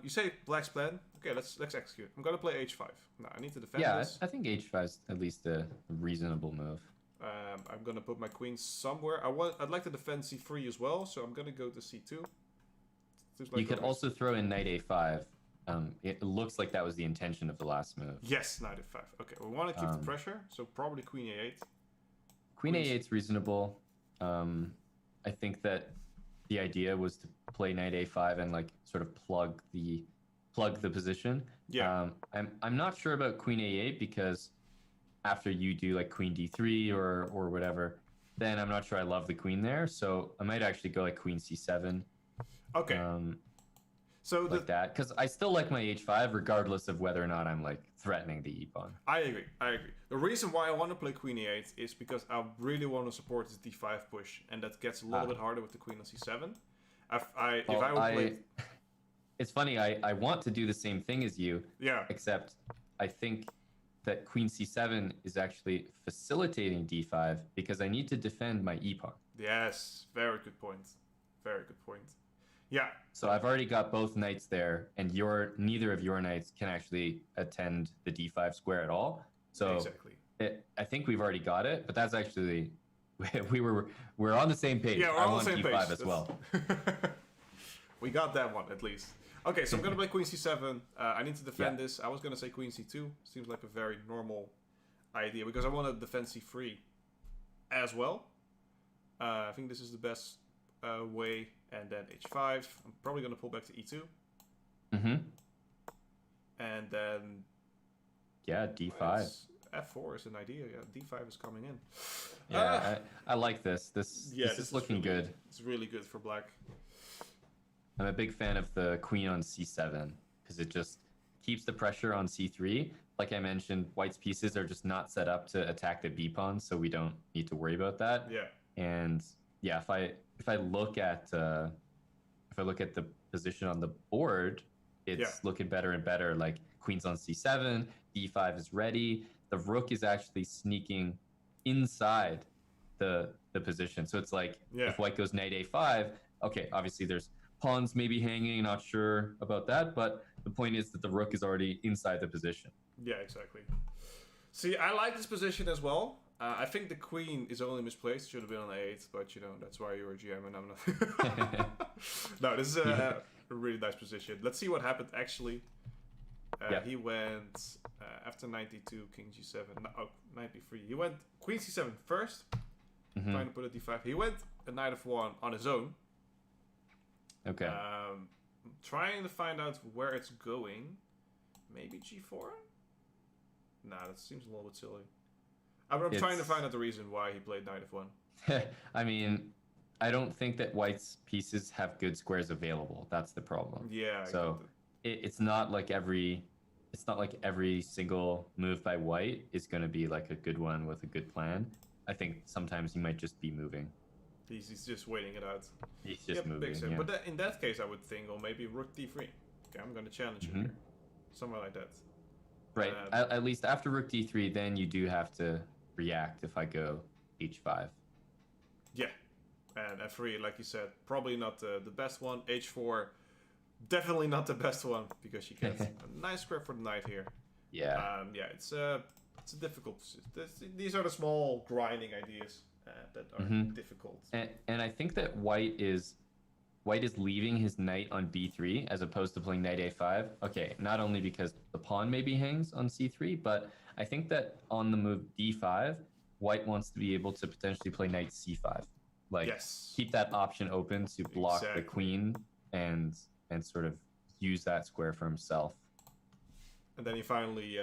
you say black's plan? Okay, let's execute. I'm going to play h5. Now, I need to defend this. Yeah, I think h5 is at least a reasonable move. I'm going to put my queen somewhere. I'd like to defend c3 as well, so I'm going to go to c2. Like you could also throw in knight a5. It looks like that was the intention of the last move. Yes, knight a5. Okay, we want to keep the pressure, so probably queen a8. Queen a8 is reasonable. I think that the idea was to play knight a5 and like sort of plug the position. Yeah. I'm not sure about queen a8, because after you do like queen d3 or whatever, then I'm not sure I love the queen there. So I might actually go like queen c7. Okay. So like that, because I still like my h5 regardless of whether or not I'm like threatening the e-pawn. I agree. The reason why I want to play queen e8 is because I really want to support this d5 push, and that gets a little bit harder with the queen on c7. If I would play... It's funny, I want to do the same thing as you, except I think that queen c7 is actually facilitating d5 because I need to defend my e-pawn. Yes, very good point. Very good point. Yeah. So I've already got both knights there, and neither of your knights can actually attend the d5 square at all. So exactly. I think we've already got it, but that's actually we're on the same page. Yeah, we're I on want the same d5 page. as well. We got that one at least. Okay, so I'm gonna play Queen C7. I need to defend this. I was gonna say Queen C2. Seems like a very normal idea because I want to defend C3 as well. I think this is the best way. And then H5. I'm probably gonna pull back to E2. Mm-hmm. And then yeah, D5. F4 is an idea. Yeah, D5 is coming in. Yeah, I like this. This is looking really, good. It's really good for black. I'm a big fan of the queen on C7 because it just keeps the pressure on C3. Like I mentioned, white's pieces are just not set up to attack the B pawn, so we don't need to worry about that. Yeah. And yeah, if I look at the position on the board, it's looking better and better. Like queen's on C7, D5 is ready. The rook is actually sneaking inside the position. So it's like if white goes knight A5, okay, obviously there's pawns maybe hanging, not sure about that, but the point is that the rook is already inside the position. Yeah, exactly. See, I like this position as well. I think the queen is only misplaced. Should have been on A8, but you know, that's why you were GM and I'm not. No, this is a really nice position. Let's see what happened actually. He went after 92, king G7. No, 93. He went queen C7 first, trying to put a D5. He went a knight F1 on his own. Okay. Trying to find out where it's going. Maybe G4? Nah, that seems a little bit silly. I'm trying to find out the reason why he played knight F1. I mean, I don't think that white's pieces have good squares available. That's the problem. Yeah. So it's not like every single move by white is going to be like a good one with a good plan. I think sometimes he might just be moving. He's just waiting it out. He's just moving. Yeah. But in that case, I would think, or maybe rook D3. Okay, I'm going to challenge you here. Somewhere like that. Right. At least after rook D3, then you do have to react if I go H5. Yeah. And F3, like you said, probably not the best one. H4, definitely not the best one because you get a nice square for the knight here. Yeah. It's a difficult. These are the small grinding ideas that are difficult. And I think that white is leaving his knight on B3 as opposed to playing knight A5. Okay, not only because the pawn maybe hangs on C3, but I think that on the move D5, white wants to be able to potentially play knight C5. Like keep that option open to block the queen and sort of use that square for himself. And then he finally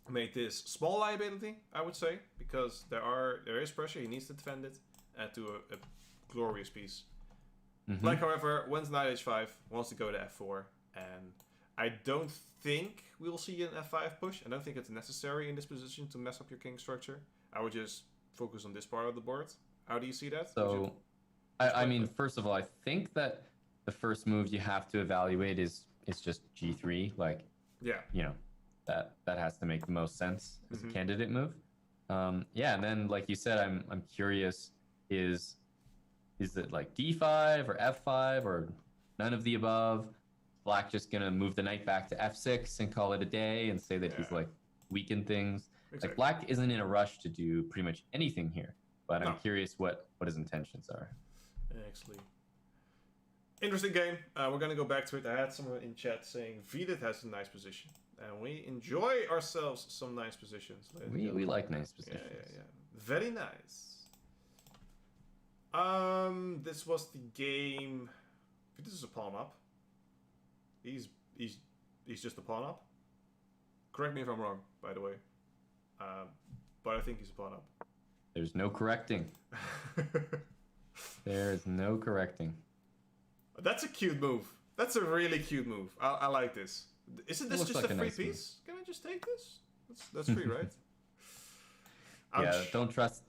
made this small liability, I would say, because there is pressure. He needs to defend it to a glorious piece. Black, however, went knight H5, wants to go to F4, and I don't think we'll see an F5 push. I don't think it's necessary in this position to mess up your king structure. I would just focus on this part of the board. How do you see that? So, I mean, first of all, I think that the first move you have to evaluate is just G3. Like, you know, that has to make the most sense as a candidate move. And then, like you said, I'm curious, is it like D5 or F5 or none of the above? Black just gonna move the knight back to F6 and call it a day and say that he's like weakened things. Like black isn't in a rush to do pretty much anything here, but I'm curious what his intentions are. Actually, interesting game. We're gonna go back to it. I had someone in chat saying Vidit has a nice position, and we enjoy ourselves some nice positions. We like nice positions. Yeah. Very nice. This was the game. This is a pawn up. He's just a pawn up. Correct me if I'm wrong, by the way. But I think he's a pawn up. There's no correcting. There's no correcting. That's a cute move. That's a really cute move. I like this. Isn't this just like a free piece? Move. Can I just take this? That's free, right? Yeah, don't trust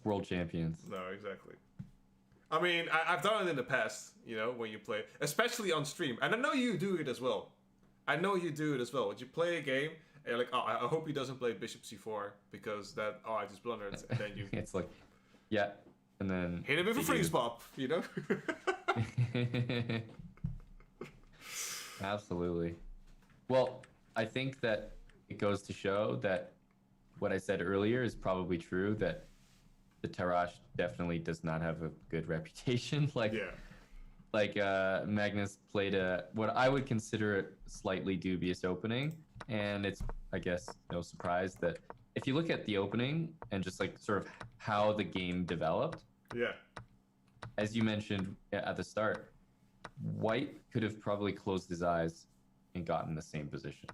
world champions. No, exactly. I mean, I've done it in the past, you know, when you play, especially on stream. And I know you do it as well. When you play a game, and you're like, oh, I hope he doesn't play bishop c4 because I just blundered. And then you... It's like, yeah. and then hit him with a freeze pop, you know. Absolutely. Well, I think that it goes to show that what I said earlier is probably true, that the Tarrasch definitely does not have a good reputation. Magnus played what I would consider a slightly dubious opening, and it's, I guess, no surprise that if you look at the opening and just like sort of how the game developed, as you mentioned at the start, White could have probably closed his eyes and gotten the same position.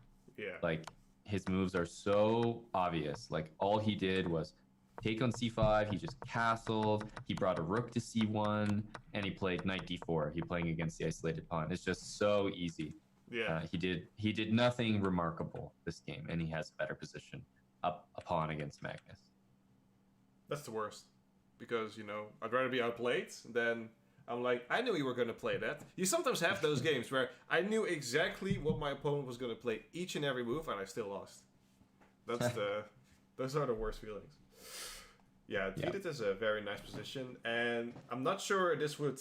Like, his moves are so obvious. Like, all he did was take on c5, he just castled, he brought a rook to c1, and he played knight d4. He playing against the isolated pawn. It's just so easy. He did nothing remarkable this game, and he has a better position up a pawn against Magnus. That's the worst. Because, you know, I'd rather be outplayed than... I'm like, I knew you were going to play that. You sometimes have those games where I knew exactly what my opponent was going to play each and every move, and I still lost. Those are the worst feelings. Yeah, defeated is a very nice position, and I'm not sure this would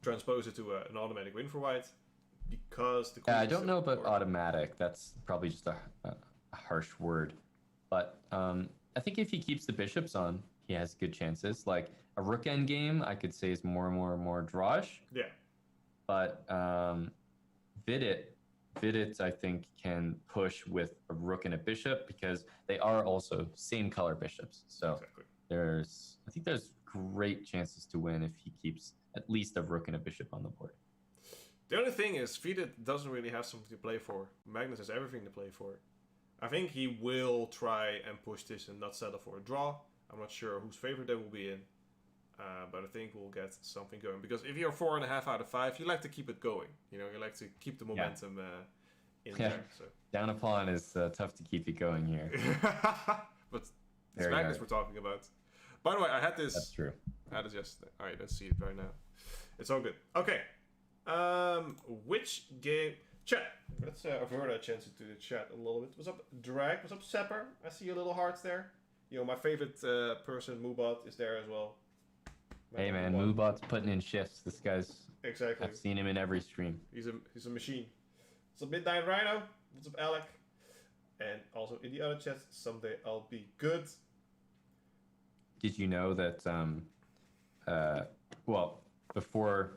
transpose it to an automatic win for White, because the... I don't know about automatic. That's probably just a harsh word. But I think if he keeps the bishops on, he has good chances. Like, a rook endgame, I could say, is more and more drawish. But Vidit, I think, can push with a rook and a bishop, because they are also same color bishops. So I think there's great chances to win if he keeps at least a rook and a bishop on the board. The only thing is, Vidit doesn't really have something to play for. Magnus has everything to play for. I think he will try and push this and not settle for a draw. I'm not sure whose favorite they will be in. But I think we'll get something going. Because if you're 4.5 out of 5, you like to keep it going. You know, you like to keep the momentum in there. So. Down a pawn is tough to keep it going here. But it's Magnus we're talking about. By the way, I had this... That's true. I had this yesterday. Alright, let's see it right now. It's all good. Okay. Which game... Chat. Let's avert our chance into the chat a little bit. What's up, Drag? What's up, Sepper? I see your little hearts there. You know, my favorite person, Moobot, is there as well. Hey man, Moobot's putting in shifts. This guy's... Exactly. I've seen him in every stream. He's a machine. What's up, Midnight Rhino? What's up, Alec? And also in the other chats, someday I'll be good. Did you know that, well, before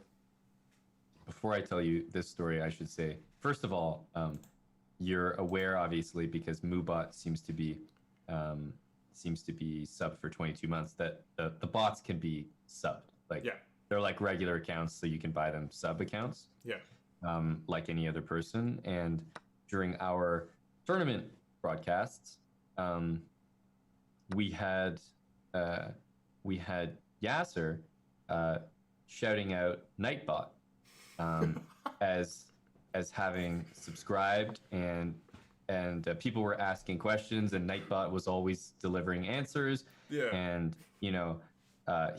I tell you this story, I should say, first of all, you're aware, obviously, because Moobot seems to be subbed for 22 months, that the bots can be subbed. Like, they're like regular accounts, so you can buy them sub accounts. Like any other person. And during our tournament broadcasts, we had Yasser shouting out Nightbot as having subscribed, and people were asking questions, and Nightbot was always delivering answers. And you know,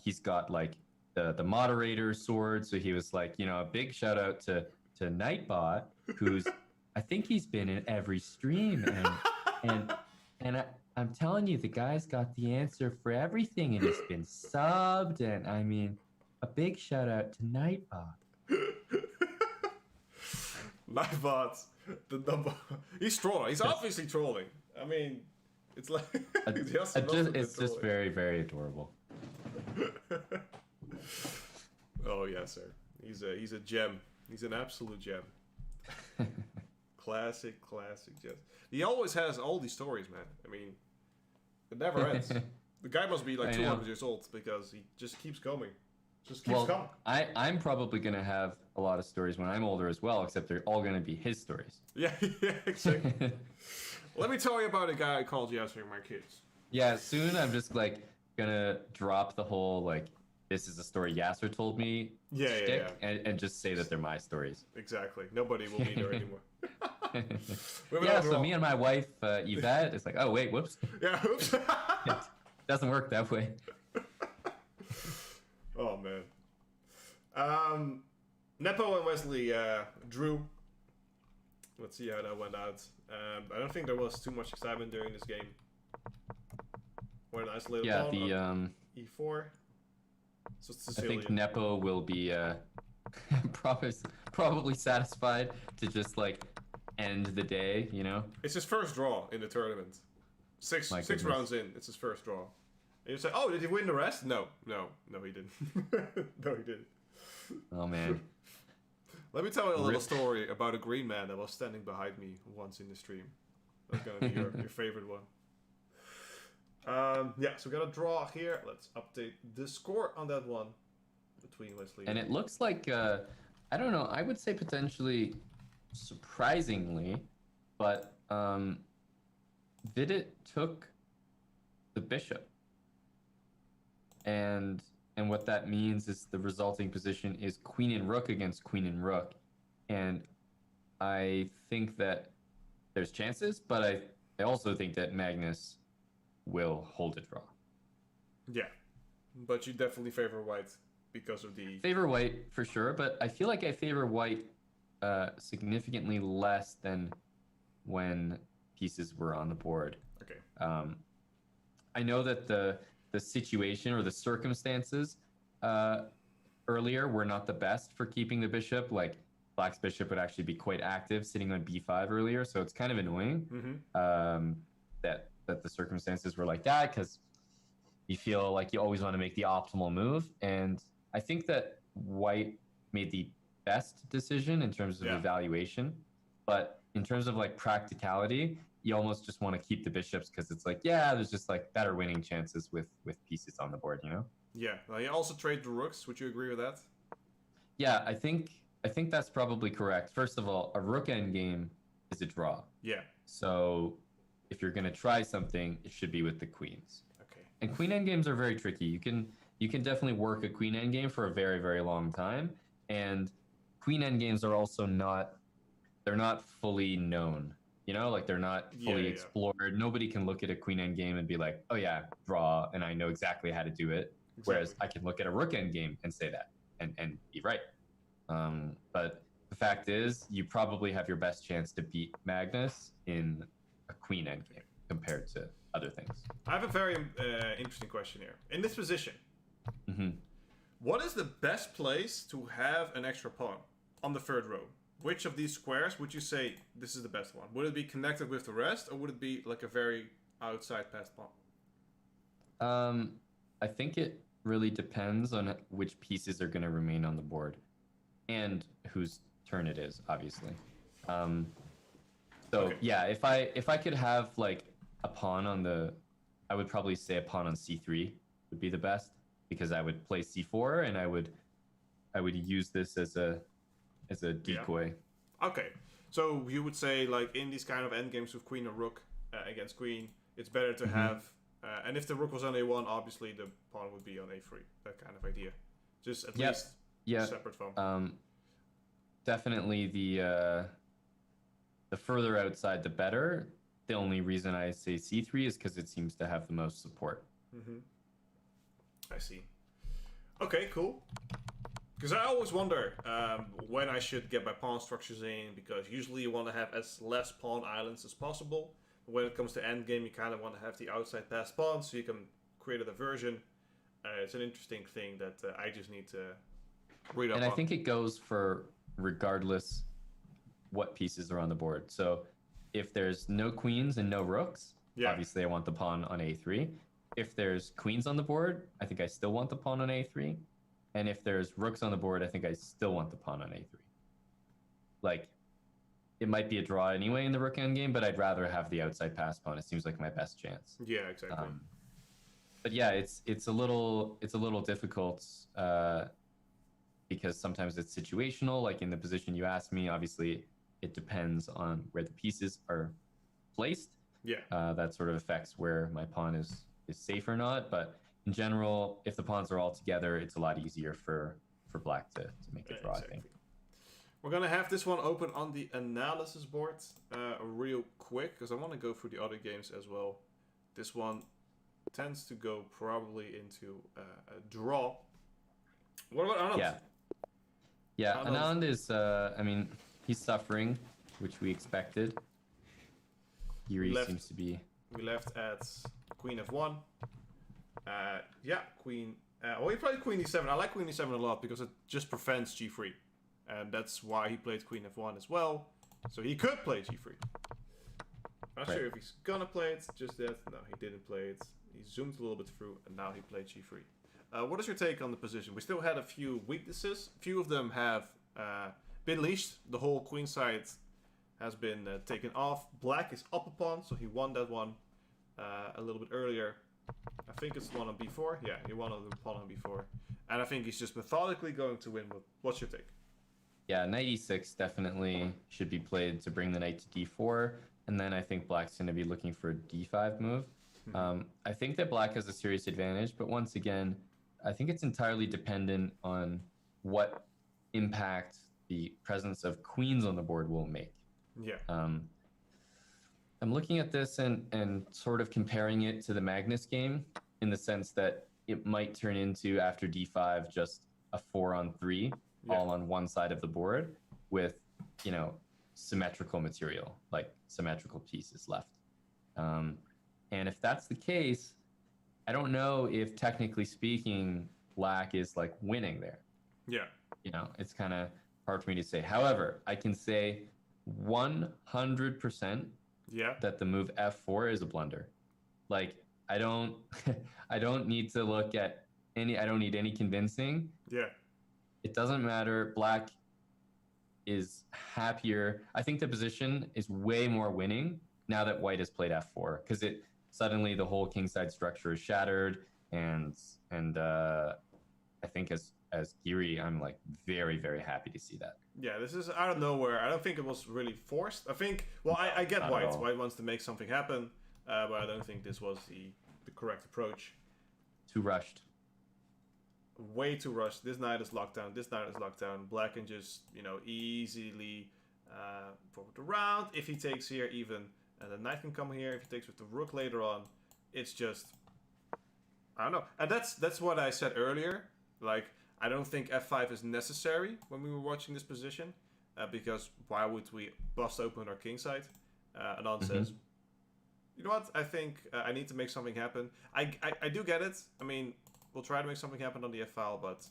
he's got like the moderator sword, so he was like, you know, a big shout out to Nightbot, who's I think he's been in every stream, and I'm telling you, the guy's got the answer for everything, and he's been subbed, and I mean, a big shout out to Nightbot. Nightbot, the number. He's trolling. He's obviously trolling. I mean, it's like it's just very, very adorable. Oh yeah, sir. He's a gem. He's an absolute gem. Classic gem. He always has all these stories, man. I mean, it never ends. The guy must be like 200 years old, because he just keeps coming. Just keeps coming. I'm probably going to have a lot of stories when I'm older as well, except they're all going to be his stories. Yeah, exactly. Let me tell you about a guy I called yesterday, my kids. Yeah, soon I'm just like going to drop the whole like, this is a story Yasser told me shtick, and just say that they're my stories. Exactly. Nobody will be there anymore. So me and my wife, Yvette, it's like, oh, wait, whoops. Yeah, oops. It doesn't work that way. Oh, man. Nepo and Wesley drew. Let's see how that went out. I don't think there was too much excitement during this game. What an isolated ball. e4. So I Sicilian. think Nepo will be probably satisfied to just like end the day, you know? It's his first draw in the tournament. Six goodness. rounds in, it's his first draw. And you say, oh, did he win the rest? No, he didn't. No, he didn't. Oh man. Let me tell you a little story about a green man that was standing behind me once in the stream. That's gonna be your favorite one. Yeah, so we got a draw here. Let's update the score on that one between Wesley. And it looks like I don't know. I would say potentially surprisingly, but Vidit took the bishop, and what that means is the resulting position is queen and rook against queen and rook, and I think that there's chances, but I also think that Magnus will hold a draw. Yeah, but you definitely favor white because of the... Favor white for sure, but I feel like I favor white significantly less than when pieces were on the board. Okay. I know that the situation or the circumstances earlier were not the best for keeping the bishop. Like Black's bishop would actually be quite active sitting on b5 earlier, so it's kind of annoying that the circumstances were like that, because you feel like you always want to make the optimal move. And I think that white made the best decision in terms of evaluation, but in terms of like practicality, you almost just want to keep the bishops because it's like, yeah, there's just like better winning chances with pieces on the board, you know? Yeah. Well, you also trade the rooks. Would you agree with that? Yeah, I think that's probably correct. First of all, a rook endgame is a draw. Yeah. So if you're gonna try something, it should be with the queens. Okay. And queen endgames are very tricky. You can definitely work a queen endgame for a very, very long time. And queen endgames are also not fully known. You know, like they're not fully explored. Nobody can look at a queen endgame and be like, oh yeah, draw, and I know exactly how to do it. Exactly. Whereas I can look at a rook endgame and say that and be right. But the fact is, you probably have your best chance to beat Magnus in a queen endgame compared to other things. I have a very interesting question here. In this position, what is the best place to have an extra pawn on the third row? Which of these squares would you say this is the best one? Would it be connected with the rest, or would it be like a very outside passed pawn? I think it really depends on which pieces are going to remain on the board and whose turn it is, obviously. Yeah, if I could have like a pawn on I would probably say a pawn on c3 would be the best, because I would play c4 and I would use this as a decoy. Yeah. Okay, so you would say like in these kind of endgames with queen and rook against queen, it's better to have, and if the rook was on a1, obviously the pawn would be on a3. That kind of idea, just at least separate from. Definitely the further outside the better. The only reason I say c3 is because it seems to have the most support. I see. Okay, cool. Because I always wonder when I should get my pawn structures in, because usually you want to have as less pawn islands as possible. But when it comes to endgame, you kind of want to have the outside passed pawn so you can create a diversion. It's an interesting thing that I just need to read up on. And I think it goes for regardless what pieces are on the board. So if there's no queens and no rooks, obviously I want the pawn on a3. If there's queens on the board, I think I still want the pawn on a3. And if there's rooks on the board, I think I still want the pawn on a3. Like, it might be a draw anyway in the rook endgame, but I'd rather have the outside pass pawn. It seems like my best chance. Yeah, exactly. But yeah, it's a little difficult because sometimes it's situational. Like in the position you asked me, obviously it depends on where the pieces are placed. Yeah. That sort of affects where my pawn is safe or not. But in general, if the pawns are all together, it's a lot easier for Black to make a draw, exactly. I think. We're going to have this one open on the analysis board real quick, because I want to go through the other games as well. This one tends to go probably into a draw. What about Anand? Yeah, Anand is, I mean, he's suffering, which we expected. Yuri seems to be... We left at queen f1. Yeah, queen. Well, he played queen e7. I like queen e7 a lot because it just prevents g3. And that's why he played queen f1 as well. So he could play g3. I'm not sure if he's gonna play it just yet. No, he didn't play it. He zoomed a little bit through, and now he played g3. What is your take on the position? We still had a few weaknesses. A few of them have been leashed. The whole queen side has been taken off. Black is up a pawn, so he won that one a little bit earlier. I think it's the one on b4. Yeah, he won on the pawn on b4. And I think he's just methodically going to win. What's your take? Yeah, knight e6 definitely should be played to bring the knight to d4. And then I think black's going to be looking for a d5 move. I think that black has a serious advantage, but once again, I think it's entirely dependent on what impact the presence of queens on the board will make. Yeah. I'm looking at this and sort of comparing it to the Magnus game in the sense that it might turn into, after d5, just a 4-on-3, all on one side of the board with, you know, symmetrical material, like symmetrical pieces left. And if that's the case, I don't know if, technically speaking, black is like winning there. Yeah. You know, it's kind of hard for me to say. However, I can say 100% that the move f4 is a blunder. Like, I don't I don't need to look at I don't need any convincing. Yeah. It doesn't matter. Black is happier. I think the position is way more winning now that white has played f4, because it suddenly the whole kingside structure is shattered, and I think as Giri, I'm like very, very happy to see that. Yeah, this is out of nowhere. I don't think it was really forced. I think, well, I get white. White wants to make something happen, but I don't think this was the correct approach. Too rushed. Way too rushed. This knight is locked down. This knight is locked down. Black can just, you know, easily forward around. If he takes here, even the knight can come here. If he takes with the rook later on, it's just, I don't know. And that's what I said earlier. Like, I don't think f5 is necessary when we were watching this position, because why would we bust open our kingside? Anon says, you know what? I think I need to make something happen. I do get it. I mean, we'll try to make something happen on the f file, but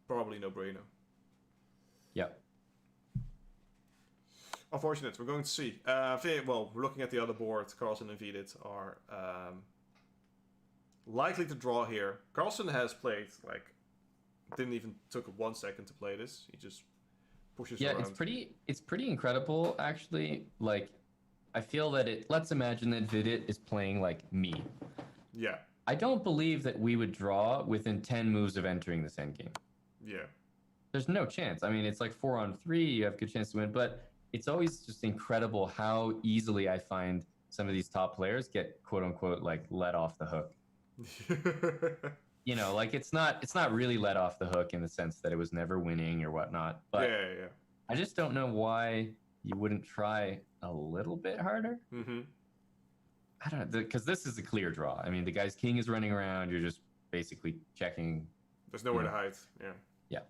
probably no brainer. Yep. Unfortunate. We're going to see. Well, we're looking at the other board. Carlsen and Vidit are likely to draw here. Carlsen has played, like, didn't even took 1 second to play this. He just pushes around. It's pretty incredible, actually. Like, I feel that let's imagine that Vidit is playing like me. Yeah. I don't believe that we would draw within 10 moves of entering this endgame. Yeah. There's no chance. I mean, it's like 4-on-3, you have a good chance to win, but it's always just incredible how easily I find some of these top players get, quote unquote, like, let off the hook. You know, like, it's not really let off the hook in the sense that it was never winning or whatnot, but yeah. I just don't know why you wouldn't try a little bit harder. I don't know, because this is a clear draw. I mean, the guy's king is running around. You're just basically checking. There's nowhere to hide. Yeah. Yeah.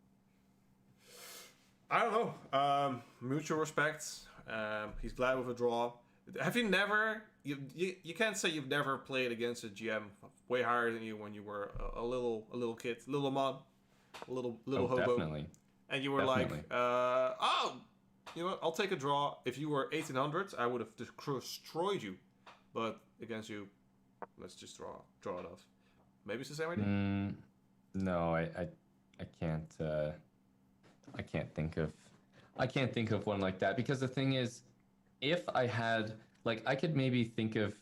I don't know. Mutual respect. He's glad with a draw. Have you never? You can't say you've never played against a GM way higher than you when you were a little kid, little man, a little hobo. Definitely. And you were like, oh, you know what? I'll take a draw. If you were 1800s, I would have destroyed you. But against you, let's just draw it off. Maybe it's the same idea. No, I can't. I can't think of one like that, because the thing is, if I had, like, I could maybe think of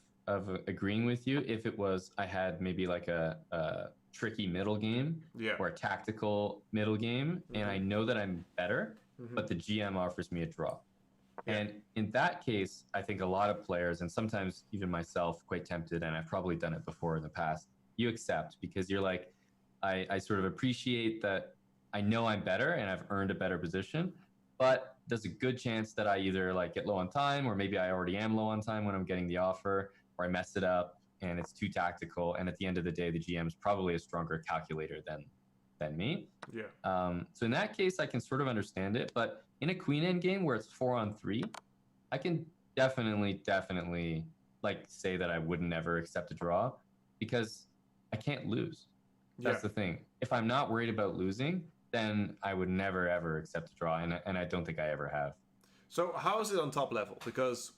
agreeing with you if it was I had maybe like a tricky middle game, or a tactical middle game, and I know that I'm better, but the GM offers me a draw. And in that case, I think a lot of players, and sometimes even myself, quite tempted, and I've probably done it before in the past, you accept, because you're like, I sort of appreciate that I know I'm better and I've earned a better position, but there's a good chance that I either like get low on time, or maybe I already am low on time when I'm getting the offer, or I mess it up and it's too tactical. And at the end of the day, the GM is probably a stronger calculator than me. Yeah. So in that case, I can sort of understand it. But in a queen end game where it's 4-on-3, I can definitely like say that I would never accept a draw. because I can't lose. That's the thing. If I'm not worried about losing, then I would never ever accept a draw, and I don't think I ever have. So how is it on top level? Because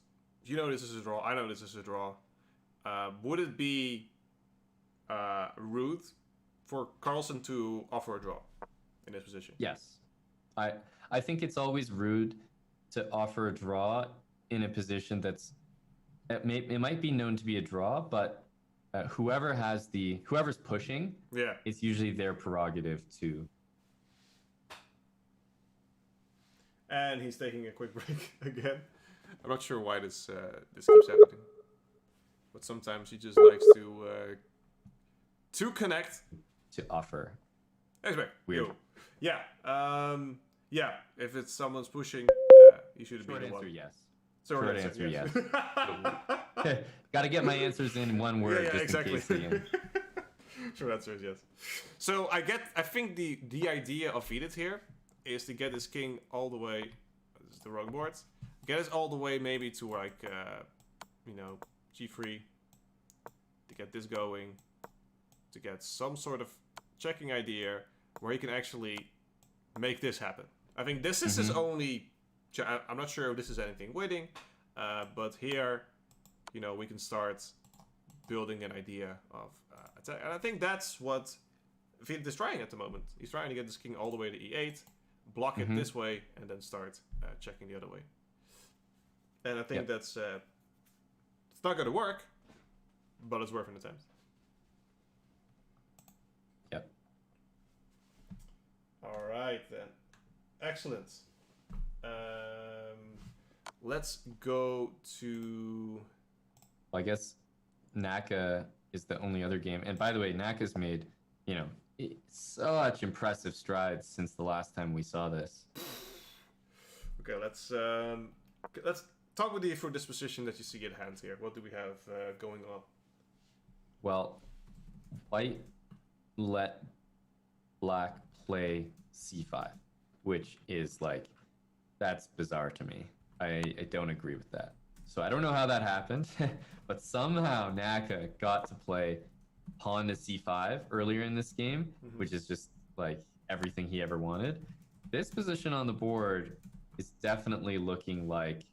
you know this is a draw. I know this is a draw. Would it be rude for Carlsen to offer a draw in this position? Yes, I think it's always rude to offer a draw in a position that's it might be known to be a draw, but whoever's pushing, it's usually their prerogative to. And he's taking a quick break again. I'm not sure why this keeps happening, but sometimes he just likes to connect, to offer. Hey, weird. Yeah. Yeah. If it's someone's pushing, you should be the one. Yes. Short answer, yes. Got to get my answers in one word. Yeah, just exactly. In case Short answer is yes. So I think the idea of Vidit here is to get his king all the way. This is the wrong board. Get us all the way maybe to like g3 to get this going, to get some sort of checking idea where he can actually make this happen. I think this is his only. I'm not sure if this is anything winning, but here, we can start building an idea of attack. And I think that's what Vidit is trying at the moment. He's trying to get this king all the way to e8, block it this way, and then start checking the other way. And I think that's it's not going to work, but it's worth an attempt. Yep. All right then, excellent. Let's go to. Well, I guess Naka is the only other game. And by the way, Naka's made, such impressive strides since the last time we saw this. Okay, let's talk with you for this position that you see at hand here. What do we have going on? Well, White let Black play c5, which is that's bizarre to me. I don't agree with that. So I don't know how that happened, but somehow Naka got to play pawn to c5 earlier in this game, which is just everything he ever wanted. This position on the board is definitely looking like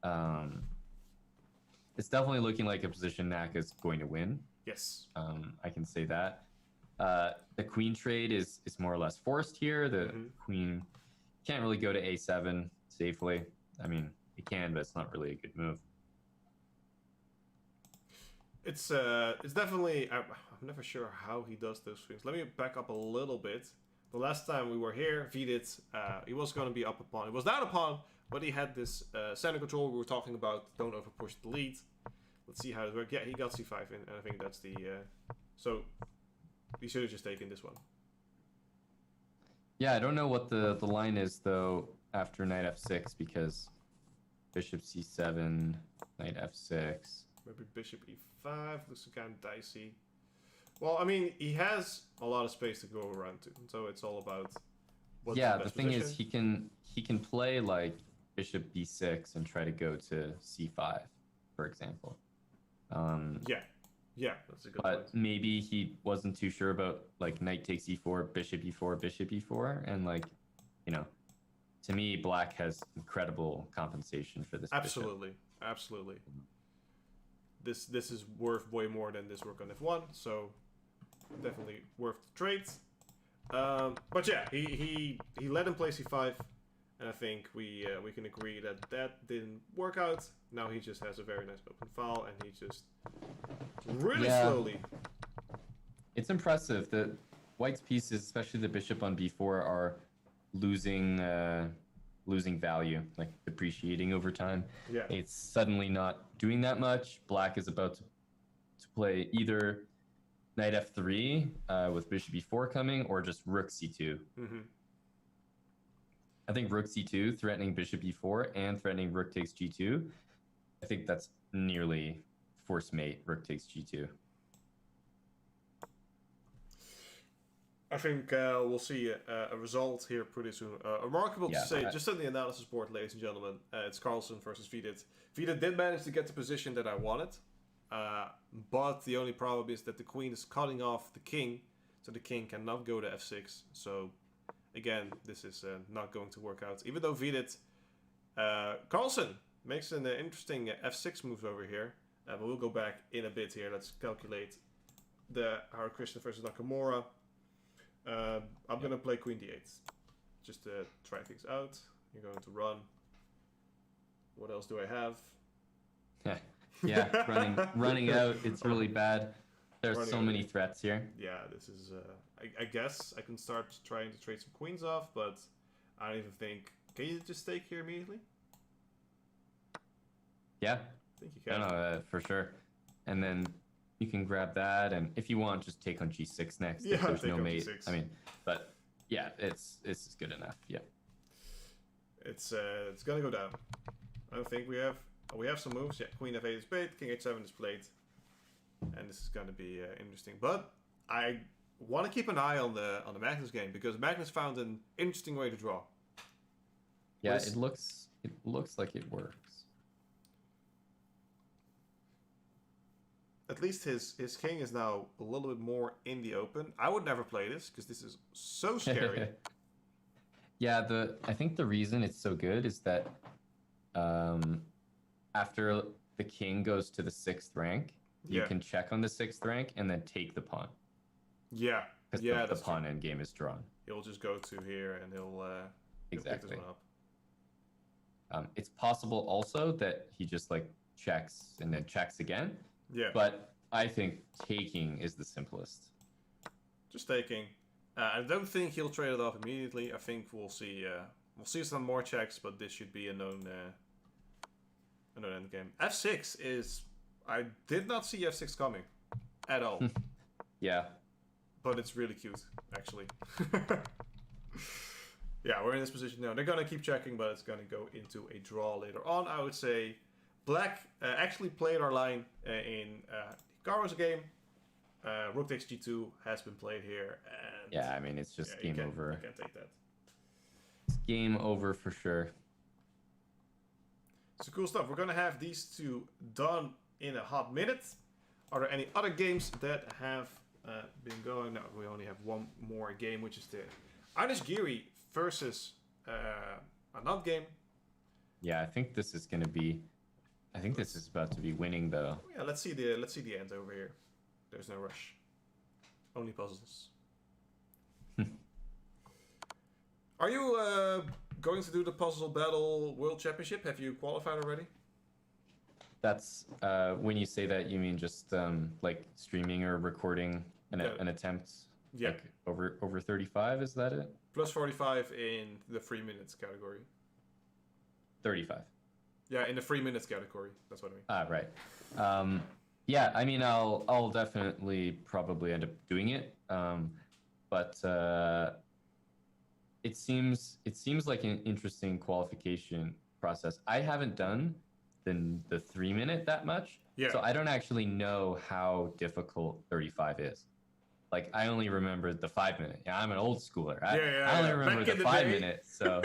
a position Naka's going to win. Yes. I can say that. The queen trade is more or less forced here. The queen can't really go to a7 safely. I mean, it can, but it's not really a good move. It's definitely. I'm never sure how he does those things. Let me back up a little bit. The last time we were here, Vidit, he was going to be up a pawn. He was down a pawn, but he had this center control we were talking about. Don't overpush the lead. Let's see how it works. Yeah, he got c5 in, and I think that's the. So he should have just taken this one. Yeah, I don't know what the line is though after knight f6, because bishop c7, knight f6. Maybe bishop e5 looks kind of dicey. Well, I mean, he has a lot of space to go around to, so it's all about. What's the thing position. Is he can play bishop b6 and try to go to c5, for example. Yeah, that's a good but point. Maybe he wasn't too sure about knight takes e4, bishop e4, and to me, Black has incredible compensation for this. Absolutely, bishop. Absolutely. This is worth way more than this rook on f1, so definitely worth the trade. But yeah, he let him play c5, and I think we can agree that didn't work out. Now he just has a very nice open file, and he just really slowly. It's impressive that White's pieces, especially the bishop on b4, are losing value, depreciating over time. Yeah. It's suddenly not doing that much. Black is about to play either knight f3 with bishop e4 coming, or just rook c2. I think rook c2 threatening bishop e4 and threatening rook takes g2. I think that's nearly force mate rook takes g2. I think we'll see a result here pretty soon. Remarkable to say, just on the analysis board, ladies and gentlemen, it's Carlsen versus Vidit. Vidit did manage to get the position that I wanted. But the only problem is that the queen is cutting off the king, so the king cannot go to f6. So again, this is not going to work out. Even though Vidit Carlsen makes an interesting f6 move over here. But we'll go back in a bit here. Let's calculate the Harikrishna versus Nakamura. I'm going to play queen d8. Just to try things out. You're going to run. What else do I have? Yeah, running out. It's really bad. There's so many threats here. Yeah, this is... I guess I can start trying to trade some queens off, but I don't even think... Can you just take here immediately? Yeah. I think you can. No, for sure. And then you can grab that, and if you want, just take on g6 next. Yeah, if there's take no on mate. g6. I mean, but yeah, it's good enough. Yeah. It's gonna go down. I don't think we have some moves. Yeah, queen f8 is played, king h7 is played, and this is gonna be interesting. But I want to keep an eye on the Magnus game because Magnus found an interesting way to draw. Yeah, it looks like it works. At least his king is now a little bit more in the open. I would never play this because this is so scary. Yeah, I think the reason it's so good is that after the king goes to the 6th rank, you can check on the 6th rank and then take the pawn. Yeah, because the pawn endgame is drawn. He'll just go to here and he'll pick this one up. It's possible also that he just like checks and then checks again. Yeah. But I think taking is the simplest. Just taking. I don't think he'll trade it off immediately. I think we'll see some more checks, but this should be a known endgame. f6 is... I did not see f6 coming at all. Yeah. But it's really cute, actually. Yeah, we're in this position now. They're going to keep checking, but it's going to go into a draw later on. I would say Black actually played our line in Hikaru's game. Rook takes g2 has been played here. And yeah, I mean, it's just game over. You can't take that. It's game over for sure. So cool stuff. We're going to have these two done in a hot minute. Are there any other games that have been going? No, we only have one more game, which is the Anish Giri versus Anand game. Yeah, I think this is going to be... I think this is about to be winning, though. Yeah, let's see the end over here. There's no rush. Only puzzles. Are you going to do the Puzzle Battle World Championship? Have you qualified already? That's when you say that, you mean just like streaming or recording an attempt? Yeah. Like over 35, is that it? Plus 45 in the 3 minutes category. 35. Yeah, in the 3 minutes category. That's what I mean. Ah, right. Yeah, I mean, I'll definitely probably end up doing it. But it seems like an interesting qualification process. I haven't done the 3 minute that much. Yeah. So I don't actually know how difficult 35 is. Like, I only remember the 5 minute. Yeah, I'm an old schooler. I only remember the 5 minute. So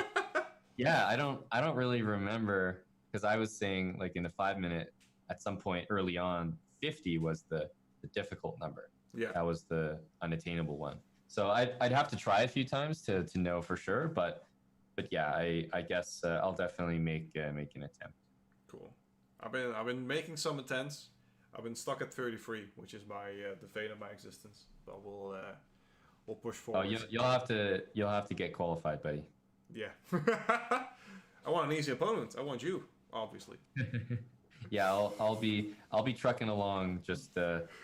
yeah, I don't really remember, because I was saying like in the 5 minute at some point early on, 50 was the difficult number. Yeah. That was the unattainable one. So I'd have to try a few times to know for sure, but yeah, I guess I'll definitely make an attempt. Cool. I've been making some attempts. I've been stuck at 33, which is my the fate of my existence. But we'll push forward. Oh, you'll have to get qualified, buddy. Yeah. I want an easy opponent. I want you, obviously. Yeah, I'll be trucking along, just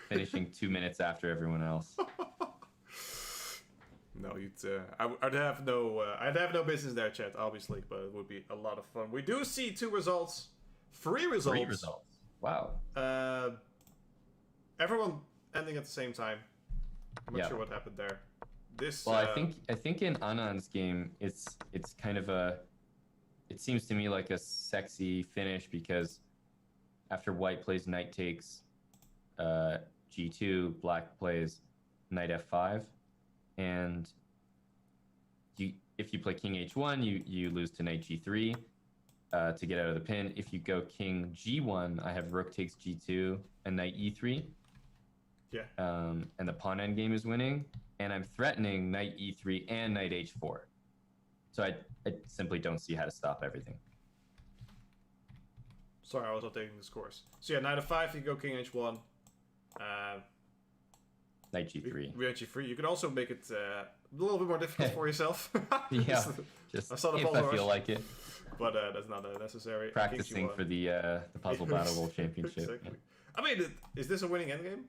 finishing 2 minutes after everyone else. No, I'd have no business there, chat, obviously, but it would be a lot of fun. We do see 3 results. Wow. Everyone ending at the same time. I'm not sure what happened there. Well, I think in Anand's game, it's kind of it seems to me like a sexy finish, because after white plays knight takes g2, black plays knight f5, and if you play king h1, you lose to knight g3, to get out of the pin. If you go king g1, I have rook takes g2 and knight e3. Yeah. And the pawn endgame is winning, and I'm threatening knight e3 and knight h4. So I simply don't see how to stop everything. Sorry, I was updating the scores. So yeah, knight f5, you go king h1. Knight g3. Knight g3. You could also make it a little bit more difficult for yourself. Yeah, just if I feel like it. But that's not necessary. Practicing for the Puzzle Battle World Championship. Exactly. Yeah. I mean, is this a winning endgame?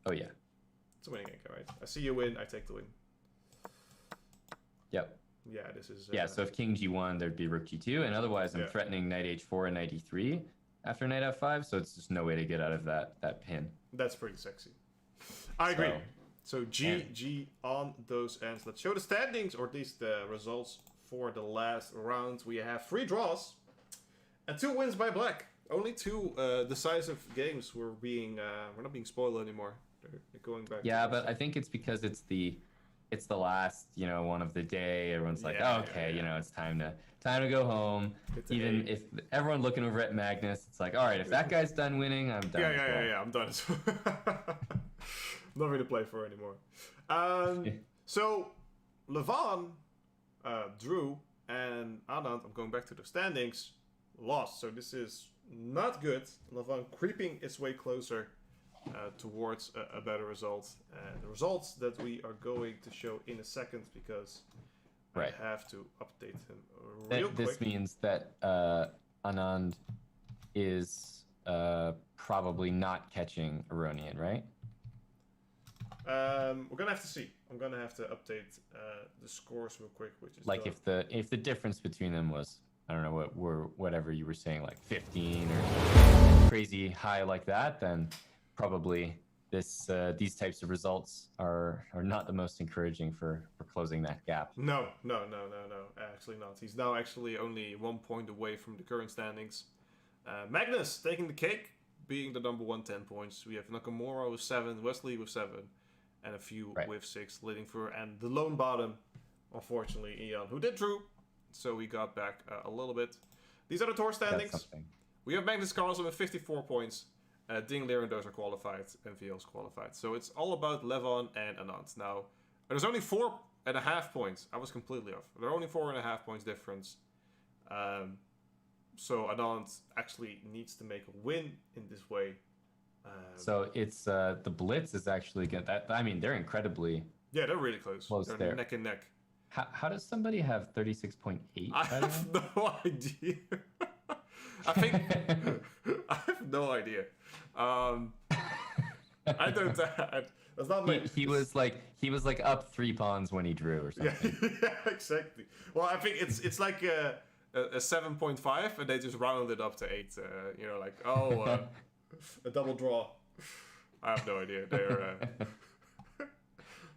Oh yeah. It's a winning endgame, right? I see you win, I take the win. Yep. Yeah, this is... yeah, so if king g1, there'd be rook g2, and otherwise I'm threatening knight h4 and knight e3 after knight f5, so it's just no way to get out of that pin. That's pretty sexy. I agree. So G on those ends. Let's show the standings, or at least the results for the last round. We have 3 draws and 2 wins by black. Only 2 decisive games were being... we're not being spoiled anymore. They're going back. Yeah, but I think it's because it's the last, one of the day. Everyone's like, it's time to go home. Even if everyone looking over at Magnus, it's like, all right, if that guy's done winning, I'm done. Yeah, I'm done as well. Nothing to play for anymore. So Levon drew, and Anand, I'm going back to the standings, lost. So this is not good. Levon creeping its way closer towards a better result. The results that we are going to show in a second, because I have to update him real quick. This means that Anand is probably not catching Aronian, right? We're gonna have to see. I'm gonna have to update the scores real quick, which is like if the difference between them was, I don't know, whatever you were saying, like 15 or crazy high like that, then probably these types of results are not the most encouraging for closing that gap. No, actually not. He's now actually only 1 point away from the current standings. Magnus taking the cake, being the number 1, 10 points. We have Nakamura with 7, Wesley with 7, and a few with 6 leading through. And the lone bottom, unfortunately, Ian, who did drew, so we got back a little bit. These are the tour standings. We have Magnus Carlsen with 54 points. Ding, Liren, those are qualified, and VL's qualified. So it's all about Levon and Anand. Now, there's only 4.5 points. I was completely off. There are only 4.5 points difference. So Anand actually needs to make a win in this way. So it's the Blitz is actually good. I mean, they're incredibly... Yeah, they're really close. They're there. Neck and neck. How does somebody have 36.8? I have no idea. I think... I have no idea. I don't... That's not my... He was like up 3 pawns when he drew or something. Yeah, exactly. Well, I think it's like a 7.5, and they just rounded it up to 8. A double draw. I have no idea. They're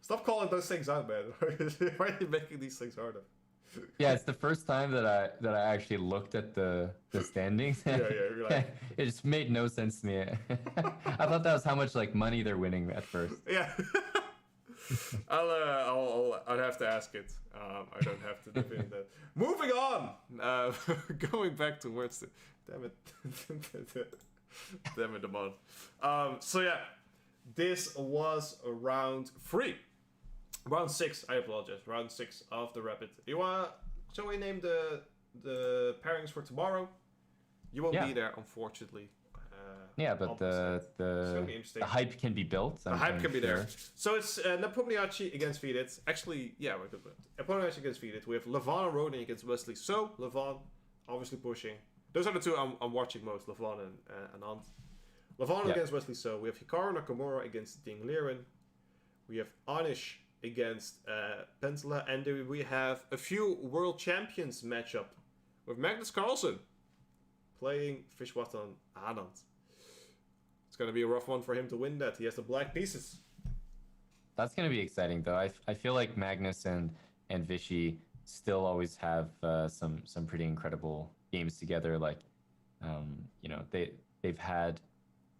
stop calling those things out, man. Why are you making these things harder? Yeah, it's the first time that I actually looked at the standings. You're like... It just made no sense to me. I thought that was how much money they're winning at first. Yeah. I'll have to ask it. I don't have to defend that. Moving on. Going back to words. Damn it. Damn it, Damon. So yeah, this was round 3. Round 6, I apologize. Round 6 of the Rapid. Shall we name the pairings for tomorrow? You won't be there, unfortunately. But the hype can be built. The hype can be there. So it's Nepomniachtchi against Vidit. Actually, we're good. Nepomniachtchi against Vidit. We have Levon and Aronian against Wesley. So Levon, obviously pushing. Those are the 2 I'm watching most, Levon and Anand. Levon against Wesley. So we have Hikaru Nakamura against Ding Liren. We have Anish against Pentala, and then we have a few world champions matchup with Magnus Carlsen playing Fishwatan Anand. It's going to be a rough one for him to win that. He has the black pieces. That's going to be exciting, though. I feel like Magnus and Vishy still always have some pretty incredible games together. They've had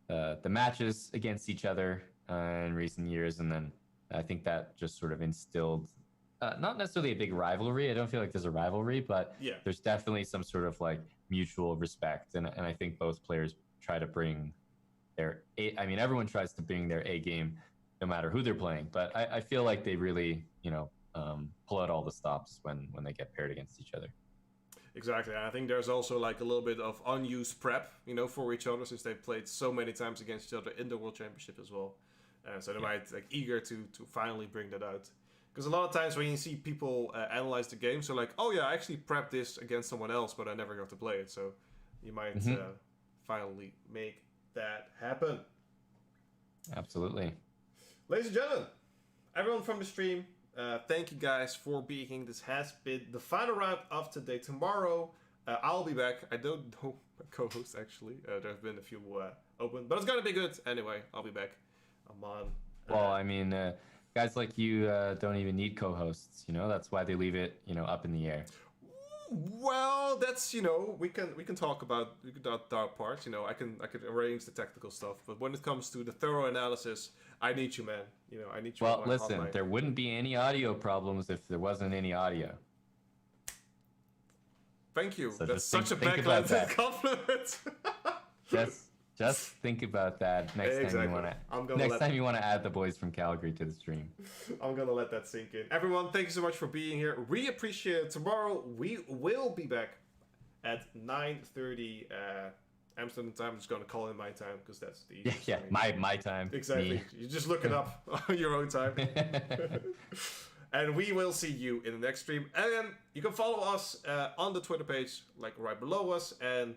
the matches against each other in recent years, and then I think that just sort of instilled not necessarily a big rivalry. I don't feel like there's a rivalry, but Yeah. there's definitely some sort of like mutual respect, and I think both players try to bring their A. I mean, everyone tries to bring their A game, no matter who they're playing. But I feel like they really, pull out all the stops when they get paired against each other. Exactly. I think there's also like a little bit of unused prep, for each other since they've played so many times against each other in the World Championship as well. So they might like eager to finally bring that out. Because a lot of times when you see people analyze the game, so like, oh yeah, I actually prepped this against someone else, but I never got to play it. So you might finally make that happen. Absolutely. Ladies and gentlemen, everyone from the stream, thank you guys for being here. This has been the final round of today. Tomorrow, I'll be back. I don't know my co-host actually. There have been a few open, but it's gonna be good. Anyway, I'll be back. I'm on. Well, I mean, guys like you don't even need co-hosts. That's why they leave it, up in the air. Well, that's we can talk about that part. I can arrange the technical stuff, but when it comes to the thorough analysis, I need you, man. I need you. Well, listen, there wouldn't be any audio problems if there wasn't any audio. Thank you. So that's such a backhanded compliment. Just think about that next time you want to add the boys from Calgary to the stream. I'm gonna let that sink in. Everyone, thank you so much for being here. We appreciate it. Tomorrow we will be back at 9:30 Amsterdam time. I'm just gonna call in my time because that's the easiest. Yeah, my time. Exactly. Me. You just look it up on your own time. And we will see you in the next stream. And you can follow us on the Twitter page, like right below us, and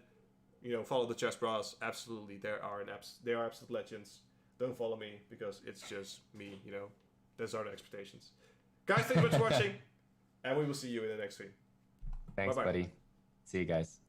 follow the Chess Bros. Absolutely, they are absolute legends. Don't follow me because it's just me. Those are the expectations. Guys, thank you much for watching, and we will see you in the next stream. Thanks, Bye-bye. buddy. See you guys.